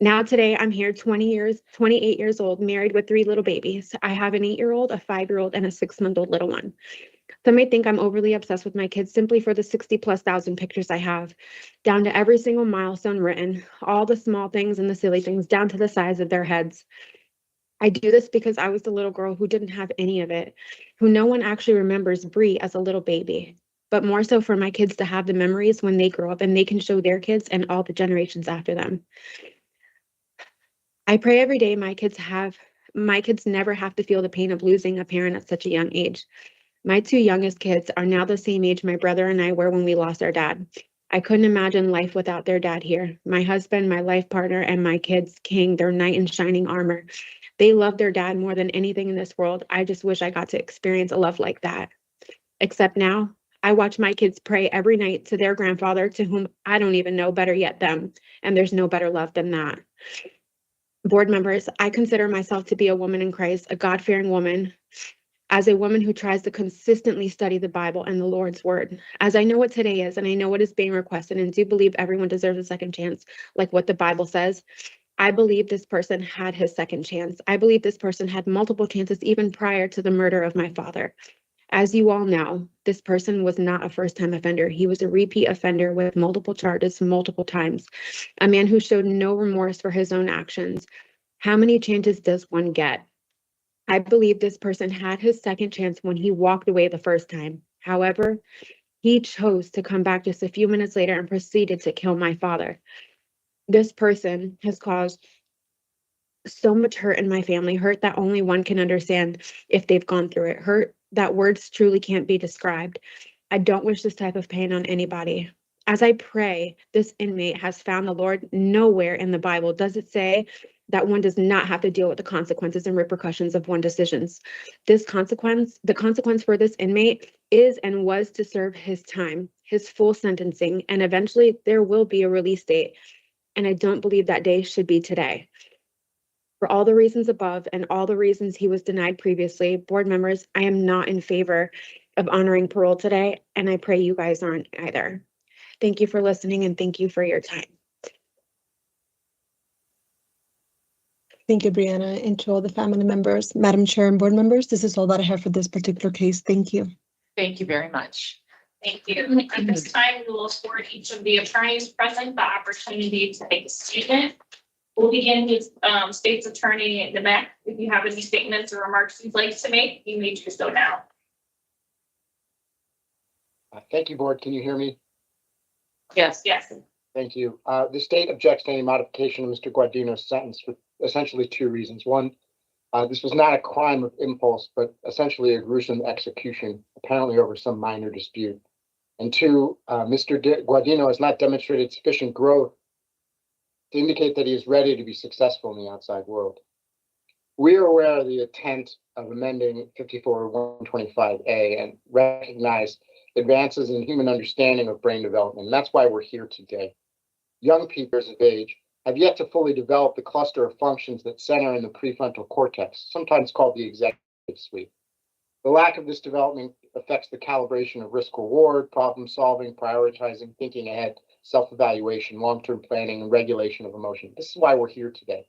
Now today, I'm here 28 years old, married with 3 little babies. I have an 8-year-old, a 5-year-old, and a 6-month-old little one. Some may think I'm overly obsessed with my kids simply for the 60,000+ pictures I have, down to every single milestone written, all the small things and the silly things, down to the size of their heads. I do this because I was the little girl who didn't have any of it, who no one actually remembers Bree as a little baby, but more so for my kids to have the memories when they grow up and they can show their kids and all the generations after them. I pray every day my kids never have to feel the pain of losing a parent at such a young age. My 2 youngest kids are now the same age my brother and I were when we lost our dad. I couldn't imagine life without their dad here. My husband, my life partner, and my kids, King, their knight in shining armor. They love their dad more than anything in this world. I just wish I got to experience a love like that. Except now, I watch my kids pray every night to their grandfather, to whom I don't even know, better yet them, and there's no better love than that. Board members, I consider myself to be a woman in Christ, a God-fearing woman, as a woman who tries to consistently study the Bible and the Lord's word. As I know what today is, and I know what is being requested, and do believe everyone deserves a second chance, like what the Bible says, I believe this person had his second chance. I believe this person had multiple chances even prior to the murder of my father. As you all know, this person was not a first-time offender. He was a repeat offender with multiple charges multiple times, a man who showed no remorse for his own actions. How many chances does one get? I believe this person had his second chance when he walked away the first time. However, he chose to come back just a few minutes later and proceeded to kill my father. This person has caused so much hurt in my family, hurt that only one can understand if they've gone through it, hurt that words truly can't be described. I don't wish this type of pain on anybody. As I pray, this inmate has found the Lord. Nowhere in the Bible does it say that one does not have to deal with the consequences and repercussions of one's decisions. The consequence for this inmate is and was to serve his time, his full sentencing, and eventually there will be a release date. And I don't believe that day should be today. For all the reasons above and all the reasons he was denied previously, board members, I am not in favor of honoring parole today, and I pray you guys aren't either. Thank you for listening and thank you for your time. Thank you, Brianna, and to all the family members, Madam Chair and board members. This is all that I have for this particular case. Thank you. Thank you very much. Thank you. At this time, we will afford each of the attorneys present the opportunity to make a statement. We'll begin with State's Attorney Nemec. If you have any statements or remarks you'd like to make, you may do so now. Thank you, board. Can you hear me? Yes. Yes. Thank you. The state objects to any modification of Mr. Gudino's sentence for essentially two reasons. One, this was not a crime of impulse, but essentially a gruesome execution, apparently over some minor dispute. And two, Mr. Gudino has not demonstrated sufficient growth to indicate that he is ready to be successful in the outside world. We are aware of the intent of amending 54-125A and recognize advances in human understanding of brain development. And that's why we're here today. Young people of age have yet to fully develop the cluster of functions that center in the prefrontal cortex, sometimes called the executive suite. The lack of this development affects the calibration of risk reward, problem solving, prioritizing, thinking ahead, self-evaluation, long-term planning, and regulation of emotion. This is why we're here today.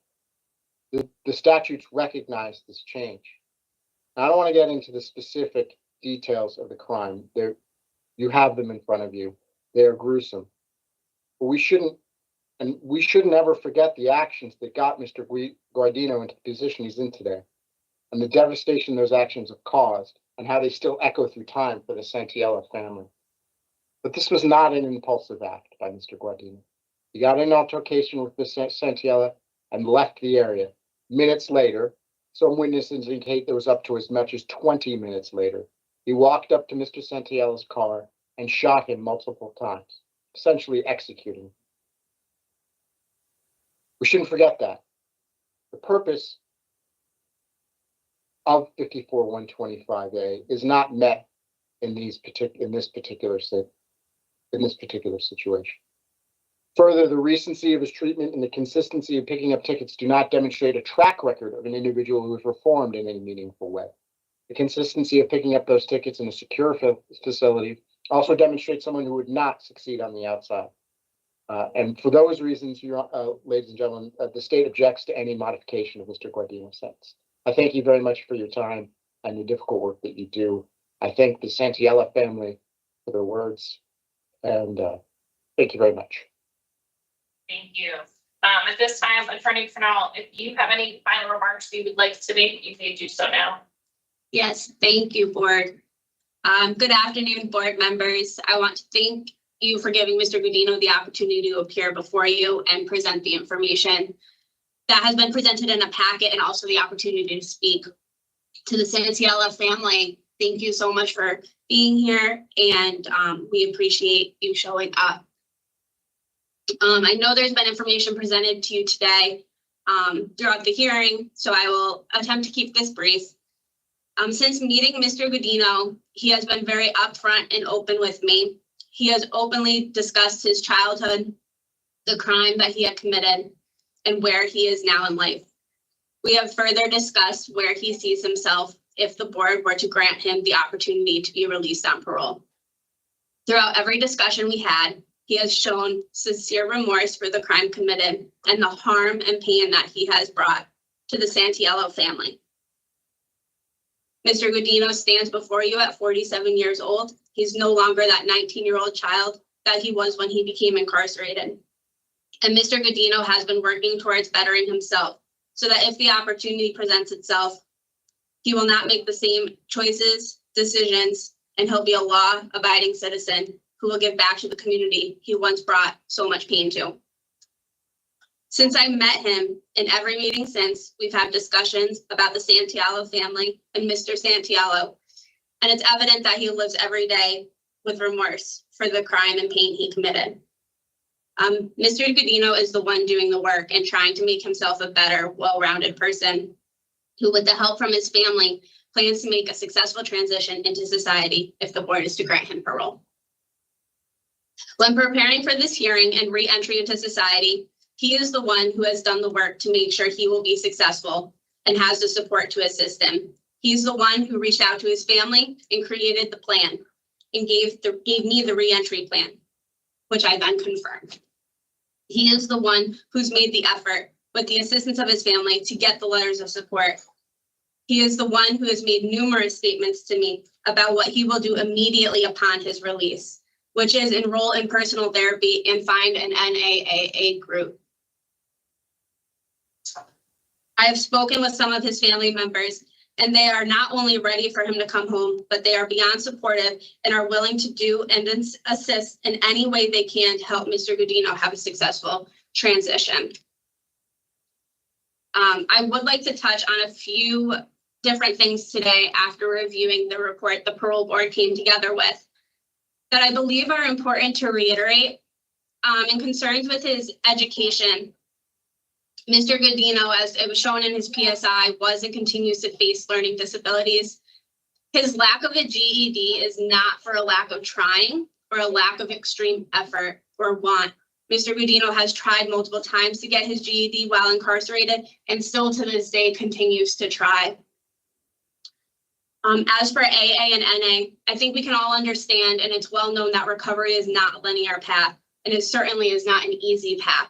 The statutes recognize this change. Now, I don't want to get into the specific details of the crime. You have them in front of you. They're gruesome. But we shouldn't ever forget the actions that got Mr. Gudino into the position he's in today, and the devastation those actions have caused, and how they still echo through time for the Santiella family. But this was not an impulsive act by Mr. Gudino. He got in an altercation with Ms. Santiella and left the area. Minutes later, some witnesses indicate there was up to as much as 20 minutes later, he walked up to Mr. Santiella's car and shot him multiple times, essentially executing him. We shouldn't forget that. The purpose of 54-125A is not met in this particular situation. Further, the recency of his treatment and the consistency of picking up tickets do not demonstrate a track record of an individual who was reformed in any meaningful way. The consistency of picking up those tickets in a secure facility also demonstrates someone who would not succeed on the outside. And for those reasons, ladies and gentlemen, the state objects to any modification of Mr. Gudino's sentence. I thank you very much for your time and the difficult work that you do. I thank the Santiella family for their words, and thank you very much. Thank you. At this time, Attorney Fernandes, if you have any final remarks you would like to make, you may do so now. Yes, thank you, board. Good afternoon, board members. I want to thank you for giving Mr. Gudino the opportunity to appear before you and present the information that has been presented in a packet, and also the opportunity to speak to the Santiella family. Thank you so much for being here, and we appreciate you showing up. I know there's been information presented to you today throughout the hearing, so I will attempt to keep this brief. Since meeting Mr. Gudino, he has been very upfront and open with me. He has openly discussed his childhood, the crime that he had committed, and where he is now in life. We have further discussed where he sees himself if the board were to grant him the opportunity to be released on parole. Throughout every discussion we had, he has shown sincere remorse for the crime committed and the harm and pain that he has brought to the Santiella family. Mr. Gudino stands before you at 47 years old. He's no longer that 19-year-old child that he was when he became incarcerated. And Mr. Gudino has been working towards bettering himself so that if the opportunity presents itself, he will not make the same choices, decisions, and he'll be a law-abiding citizen who will give back to the community he once brought so much pain to. Since I met him, in every meeting since, we've had discussions about the Santiella family and Mr. Santiella, and it's evident that he lives every day with remorse for the crime and pain he committed. Mr. Gudino is the one doing the work and trying to make himself a better, well-rounded person who, with the help from his family, plans to make a successful transition into society if the board is to grant him parole. When preparing for this hearing and re-entry into society, He is the one who has done the work to make sure he will be successful and has the support to assist him. He's the one who reached out to his family and created the plan and gave me the reentry plan, which I then confirmed. He is the one who's made the effort with the assistance of his family to get the letters of support. He is the one who has made numerous statements to me about what he will do immediately upon his release, which is enroll in personal therapy and find an NAAA group. I have spoken with some of his family members, and they are not only ready for him to come home, but they are beyond supportive and are willing to do and assist in any way they can to help Mr. Gudino have a successful transition. I would like to touch on a few different things today after reviewing the report the parole board came together with that I believe are important to reiterate. In concerns with his education, Mr. Gudino, as it was shown in his PSI, was and continues to face learning disabilities. His lack of a GED is not for a lack of trying or a lack of extreme effort or want. Mr. Gudino has tried multiple times to get his GED while incarcerated and still to this day continues to try. As for AA and NA, I think we can all understand, and it's well known that recovery is not a linear path, and it certainly is not an easy path.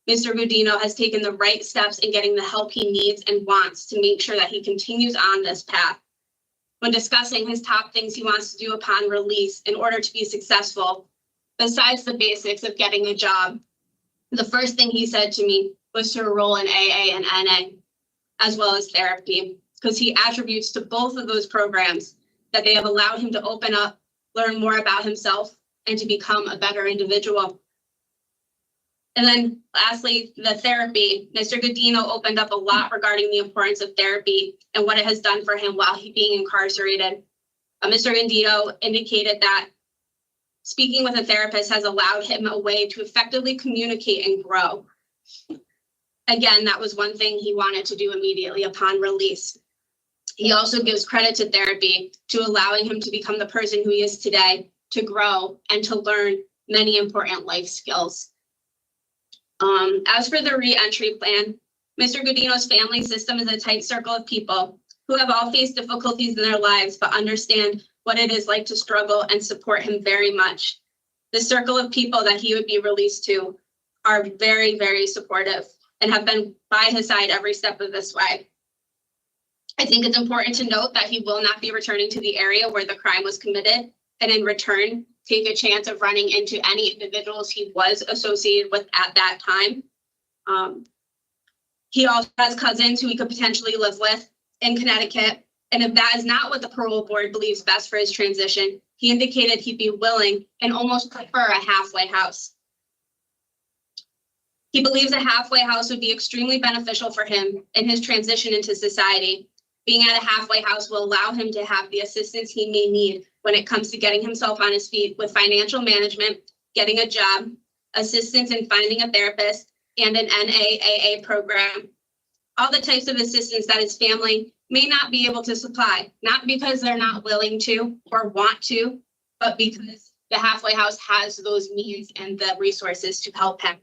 Mr. Gudino has taken the right steps in getting the help he needs and wants to make sure that he continues on this path. When discussing his top things he wants to do upon release in order to be successful, besides the basics of getting a job, the first thing he said to me was to enroll in AA and NA, as well as therapy, because he attributes to both of those programs that they have allowed him to open up, learn more about himself, and to become a better individual. And then lastly, the therapy. Mr. Gudino opened up a lot regarding the importance of therapy and what it has done for him while he being incarcerated. Mr. Gudino indicated that speaking with a therapist has allowed him a way to effectively communicate and grow. Again, that was one thing he wanted to do immediately upon release. He also gives credit to therapy to allowing him to become the person who he is today, to grow and to learn many important life skills. As for the re-entry plan, Mr. Gudino's family system is a tight circle of people who have all faced difficulties in their lives, but understand what it is like to struggle and support him very much. The circle of people that he would be released to are very, very supportive and have been by his side every step of this way. I think it's important to note that he will not be returning to the area where the crime was committed, and in return, take a chance of running into any individuals he was associated with at that time. He also has cousins who he could potentially live with in Connecticut. And if that is not what the parole board believes best for his transition, he indicated he'd be willing and almost prefer a halfway house. He believes a halfway house would be extremely beneficial for him in his transition into society. Being at a halfway house will allow him to have the assistance he may need when it comes to getting himself on his feet with financial management, getting a job, assistance in finding a therapist, and an NAAA program. All the types of assistance that his family may not be able to supply, not because they're not willing to or want to, but because the halfway house has those means and the resources to help him.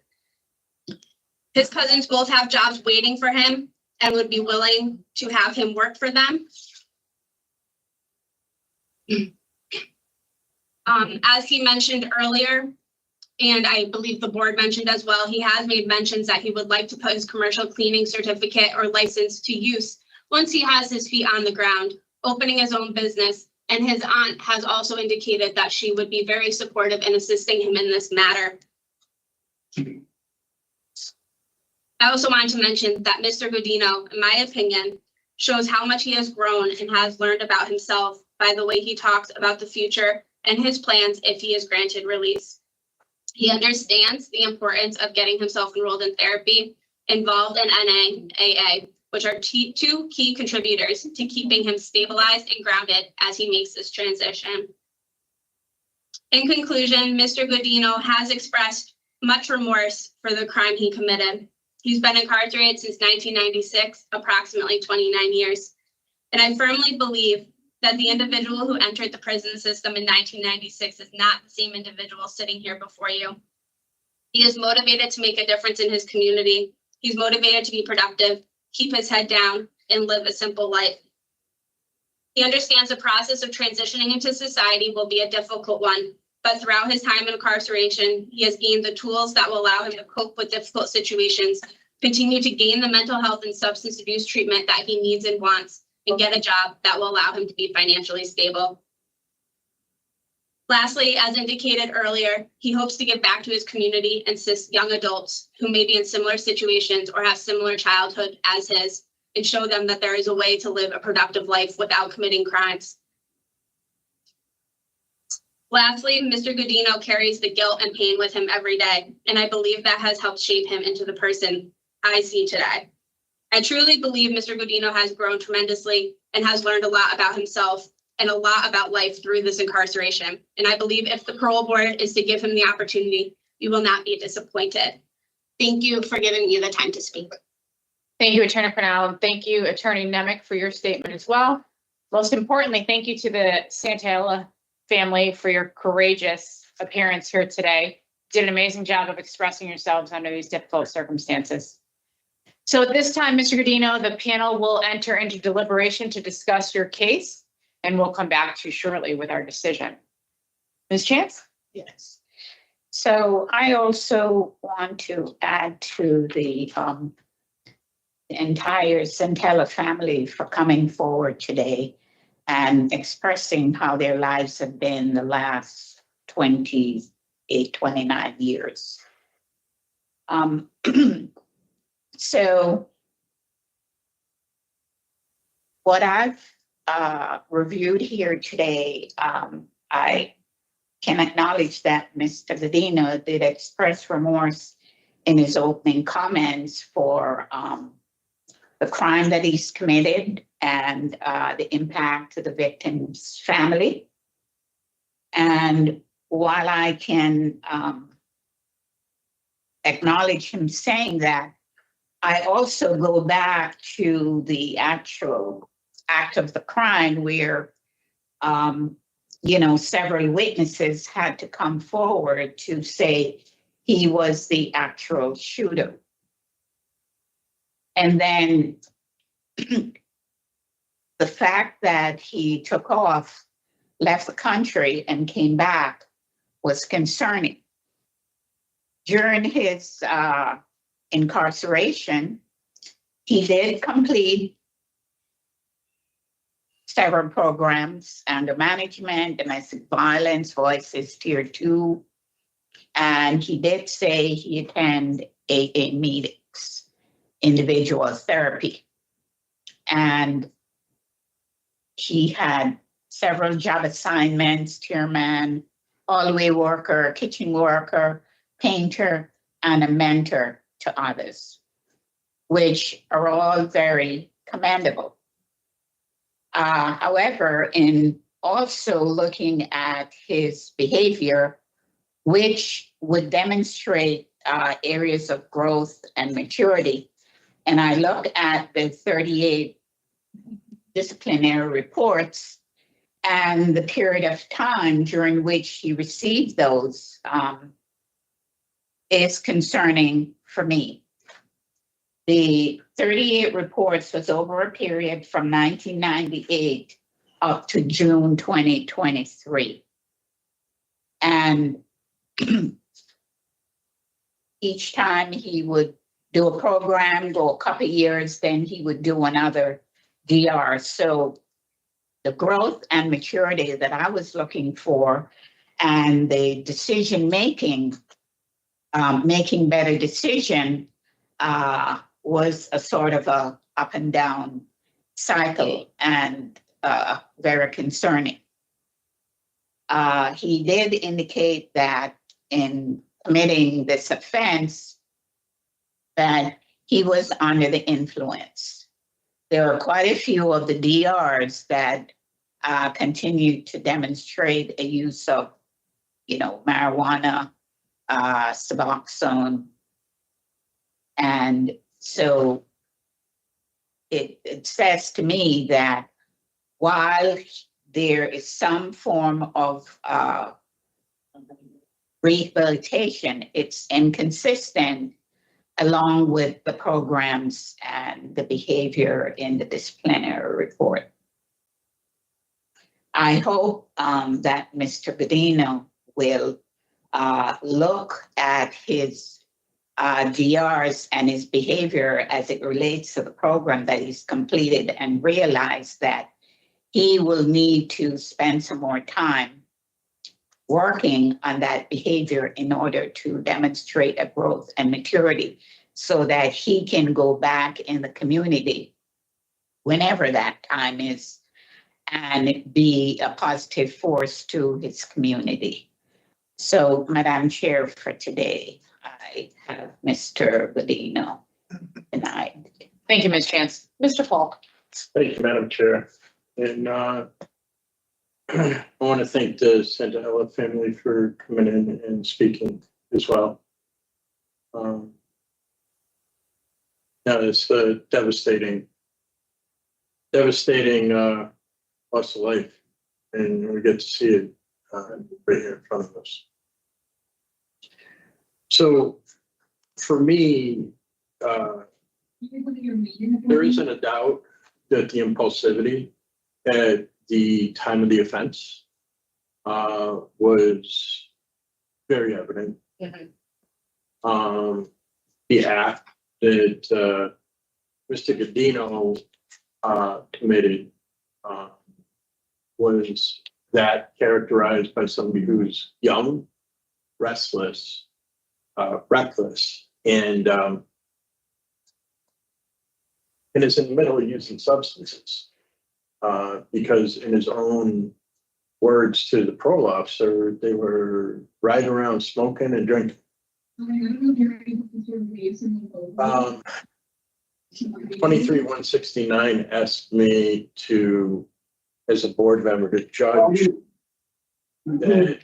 His cousins both have jobs waiting for him and would be willing to have him work for them. As he mentioned earlier, and I believe the board mentioned as well, he has made mentions that he would like to put his commercial cleaning certificate or license to use once he has his feet on the ground, opening his own business. And his aunt has also indicated that she would be very supportive in assisting him in this matter. I also wanted to mention that Mr. Gudino, in my opinion, shows how much he has grown and has learned about himself by the way he talks about the future and his plans if he is granted release. He understands the importance of getting himself enrolled in therapy, involved in NAAA, which are two key contributors to keeping him stabilized and grounded as he makes this transition. In conclusion, Mr. Gudino has expressed much remorse for the crime he committed. He's been incarcerated since 1996, approximately 29 years. And I firmly believe that the individual who entered the prison system in 1996 is not the same individual sitting here before you. He is motivated to make a difference in his community. He's motivated to be productive, keep his head down, and live a simple life. He understands the process of transitioning into society will be a difficult one, but throughout his time in incarceration, he has gained the tools that will allow him to cope with difficult situations, continue to gain the mental health and substance abuse treatment that he needs and wants, and get a job that will allow him to be financially stable. Lastly, as indicated earlier, he hopes to give back to his community and assist young adults who may be in similar situations or have similar childhood as his, and show them that there is a way to live a productive life without committing crimes. Lastly, Mr. Gudino carries the guilt and pain with him every day, and I believe that has helped shape him into the person I see today. I truly believe Mr. Gudino has grown tremendously and has learned a lot about himself and a lot about life through this incarceration. And I believe if the parole board is to give him the opportunity, we will not be disappointed. Thank you for giving me the time to speak. Thank you, Attorney Purnell, and thank you, Attorney Nemec, for your statement as well. Most importantly, thank you to the Santaella family for your courageous appearance here today. Did an amazing job of expressing yourselves under these difficult circumstances. So at this time, Mr. Gudino, the panel will enter into deliberation to discuss your case, and we'll come back to you shortly with our decision. Ms. Chance? Yes. So I also want to add to the entire Santaella family for coming forward today and expressing how their lives have been the last 28, 29 years. So what I've reviewed here today, I can acknowledge that Mr. Gudino did express remorse in his opening comments for the crime that he's committed and the impact to the victim's family. And while I can acknowledge him saying that, I also go back to the actual act of the crime where, several witnesses had to come forward to say he was the actual shooter. And then the fact that he took off, left the country, and came back was concerning. During his incarceration, he did complete several programs under management, domestic violence, voices tier 2, and he did say he attended AA meetings, individual therapy. And he had several job assignments, chairman, hallway worker, kitchen worker, painter, and a mentor to others, which are all very commendable. However, in also looking at his behavior, which would demonstrate areas of growth and maturity, and I look at the 38 disciplinary reports and the period of time during which he received those is concerning for me. The 38 reports was over a period from 1998 up to June 2023. And each time he would do a program, go a couple of years, then he would do another DR. So the growth and maturity that I was looking for and the decision-making, making better decision was a sort of a up and down cycle and very concerning. He did indicate that in committing this offense that he was under the influence. There are quite a few of the DRs that continue to demonstrate a use of, marijuana, Suboxone. And so it says to me that while there is some form of rehabilitation. It's inconsistent along with the programs and the behavior in the disciplinary report. I hope that Mr. Gudino will look at his DRs and his behavior as it relates to the program that he's completed and realize that he will need to spend some more time working on that behavior in order to demonstrate a growth and maturity so that he can go back in the community whenever that time is and be a positive force to his community. So, Madam Chair, for today, I have Mr. Gudino tonight. Thank you, Ms. Chance. Mr. Falk. Thank you, Madam Chair. And I want to thank the Santella family for coming in and speaking as well. Now, it's a devastating loss of life, and we get to see it right here in front of us. So, for me, there isn't a doubt that the impulsivity at the time of the offense was very evident. The act that Mr. Gudino committed was that characterized by somebody who's young, restless, reckless, and is in the middle of using substances. Because in his own words to the parole officer, they were riding around smoking and drinking. 23-169 asked me to, as a board member, to judge that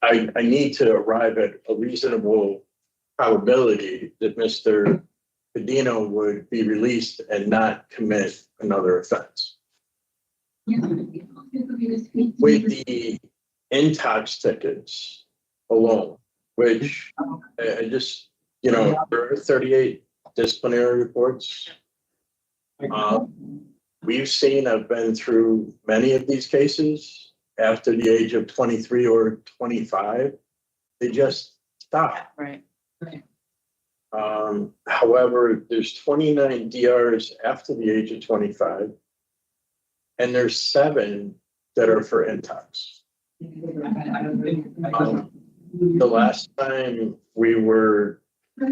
I need to arrive at a reasonable probability that Mr. Gudino would be released and not commit another offense. With the intox tickets alone, which I just, there are 38 disciplinary reports. I've been through many of these cases after the age of 23 or 25. They just stop. Right. However, there's 29 DRs after the age of 25, and there's 7 that are for intox. The last time we were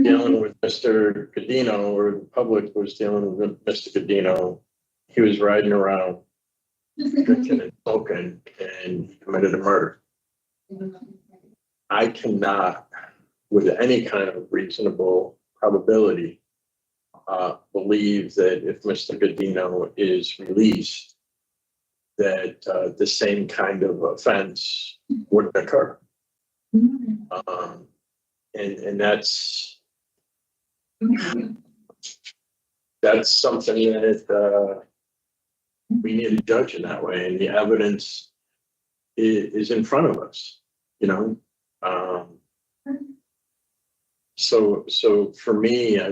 dealing with Mr. Gudino, or the public was dealing with Mr. Gudino, he was riding around drinking and smoking, and he committed a murder. I cannot, with any kind of reasonable probability, believe that if Mr. Gudino is released, that the same kind of offense wouldn't occur. And that's something that we need to judge in that way, and the evidence is in front of us, So for me, I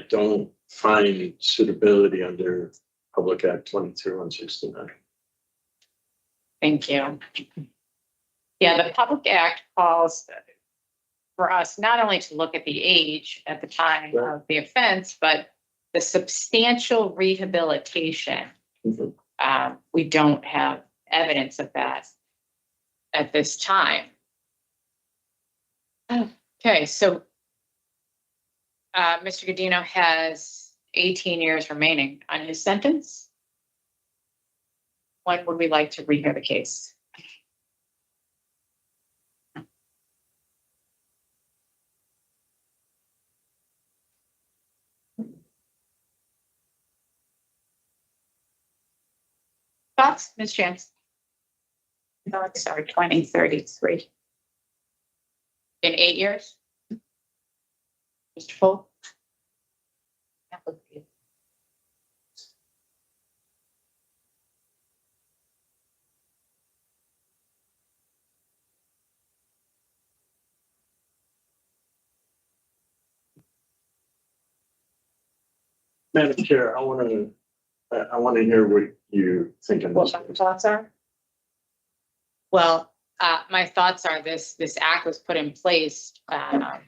don't find suitability under Public Act 23-169. Thank you. Yeah, the Public Act calls for us not only to look at the age at the time of the offense, but the substantial rehabilitation. We don't have evidence of that at this time. Okay, so Mr. Gudino has 18 years remaining on his sentence. When would we like to rehear the case? Thoughts, Ms. Chance? No, sorry, 2033. In 8 years? Mr. Full? Madam Chair, I want to hear what you think on What this. my thoughts are? Well, my thoughts are this act was put in place for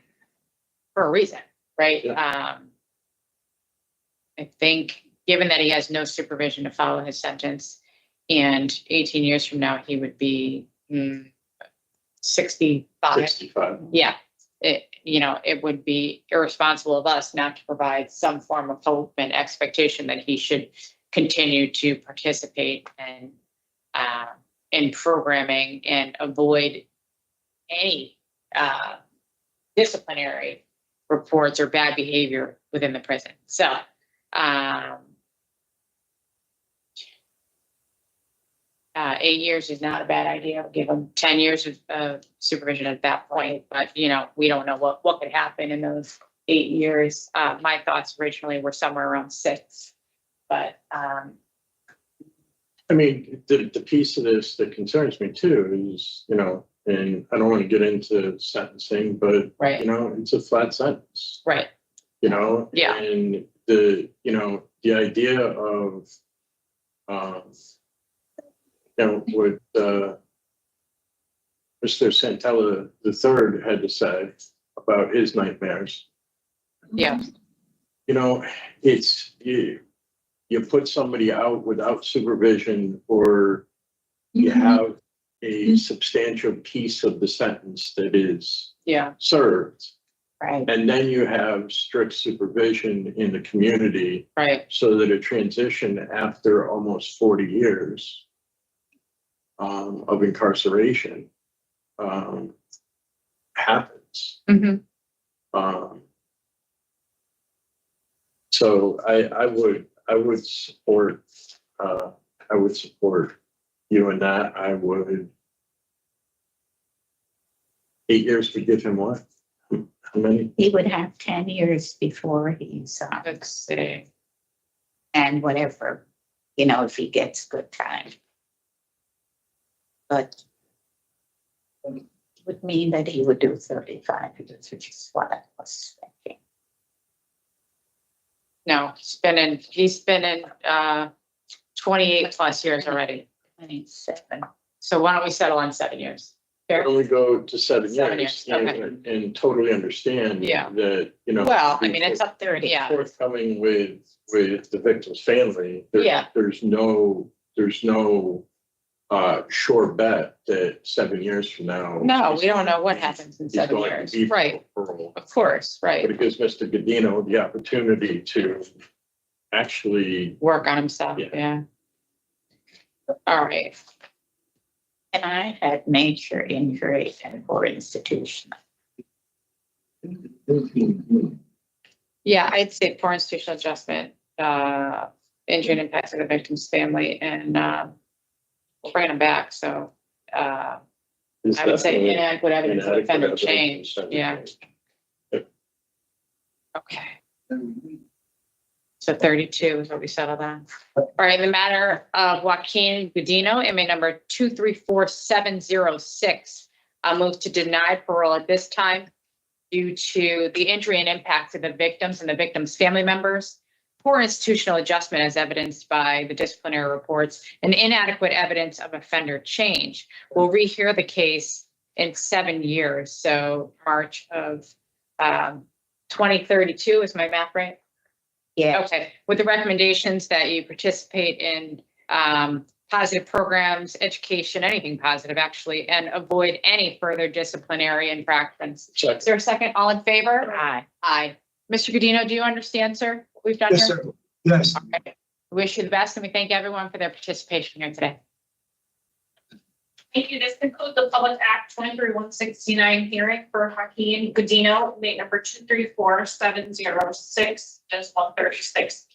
a reason, right? I think, given that he has no supervision to follow his sentence, and 18 years from now, he would be 65. 65. Yeah, it would be irresponsible of us not to provide some form of hope and expectation that he should continue to participate in programming and avoid any disciplinary reports or bad behavior within the prison. So, 8 years is not a bad idea. I'll give him 10 years of supervision at that point, but we don't know what could happen in those 8 years. My thoughts originally were somewhere around 6, but I mean, the piece of this that concerns me too is, and I don't want to get into sentencing, but right. It's a flat sentence. Right. Yeah. And the idea of what Mr. Santella III had to say about his nightmares. Yeah. It's you put somebody out without supervision, or you have a substantial piece of the sentence that is served. Right. And then you have strict supervision in the community. Right. So that a transition after almost 40 years of incarceration happens. Mm-hmm. So I would support you in that. I would 8 years to give him what? How many? He would have 10 years before he's and whatever, if he gets good time. But it would mean that he would do 35, which is what I was thinking. No, he's been in 28 plus years already. 27. So why don't we settle on 7 years? Why don't we go to 7 7 years? years, okay. And totally understand that, Well, I mean, it's up there. Yeah. Forthcoming with the victim's family. There's no sure bet that 7 years from now. No, we don't know what happens in 7 years. Right. Of course. Right. But it gives Mr. Gudino the opportunity to actually work on himself. Yeah. All right. And I had major injury and poor institution. Yeah, I'd say poor institutional adjustment, injury and impacts of the victim's family, and we're bringing them back. So I would say inadequate evidence of offender change. Yeah. Okay. So 32 is what we settled on. All right, in the matter of Joaquin Gudino, inmate number 234706, moved to deny parole at this time due to the injury and impact to the victims and the victims' family members, poor institutional adjustment as evidenced by the disciplinary reports, and inadequate evidence of offender change. We'll rehear the case in 7 years. So March of 2032, is my math right? Yeah. Okay. With the recommendations that you participate in positive programs, education, anything positive actually, and avoid any further disciplinary infractions. Check. Is there a second? All in favor? Aye. Aye. Mr. Gudino, do you understand, sir, what we've done Yes, here? sir. Yes. All right. We wish you the best, and we thank everyone for their participation here today. Thank you. This concludes the Public Act 23169 hearing for Joaquin Gudino, inmate number 234706, just 136.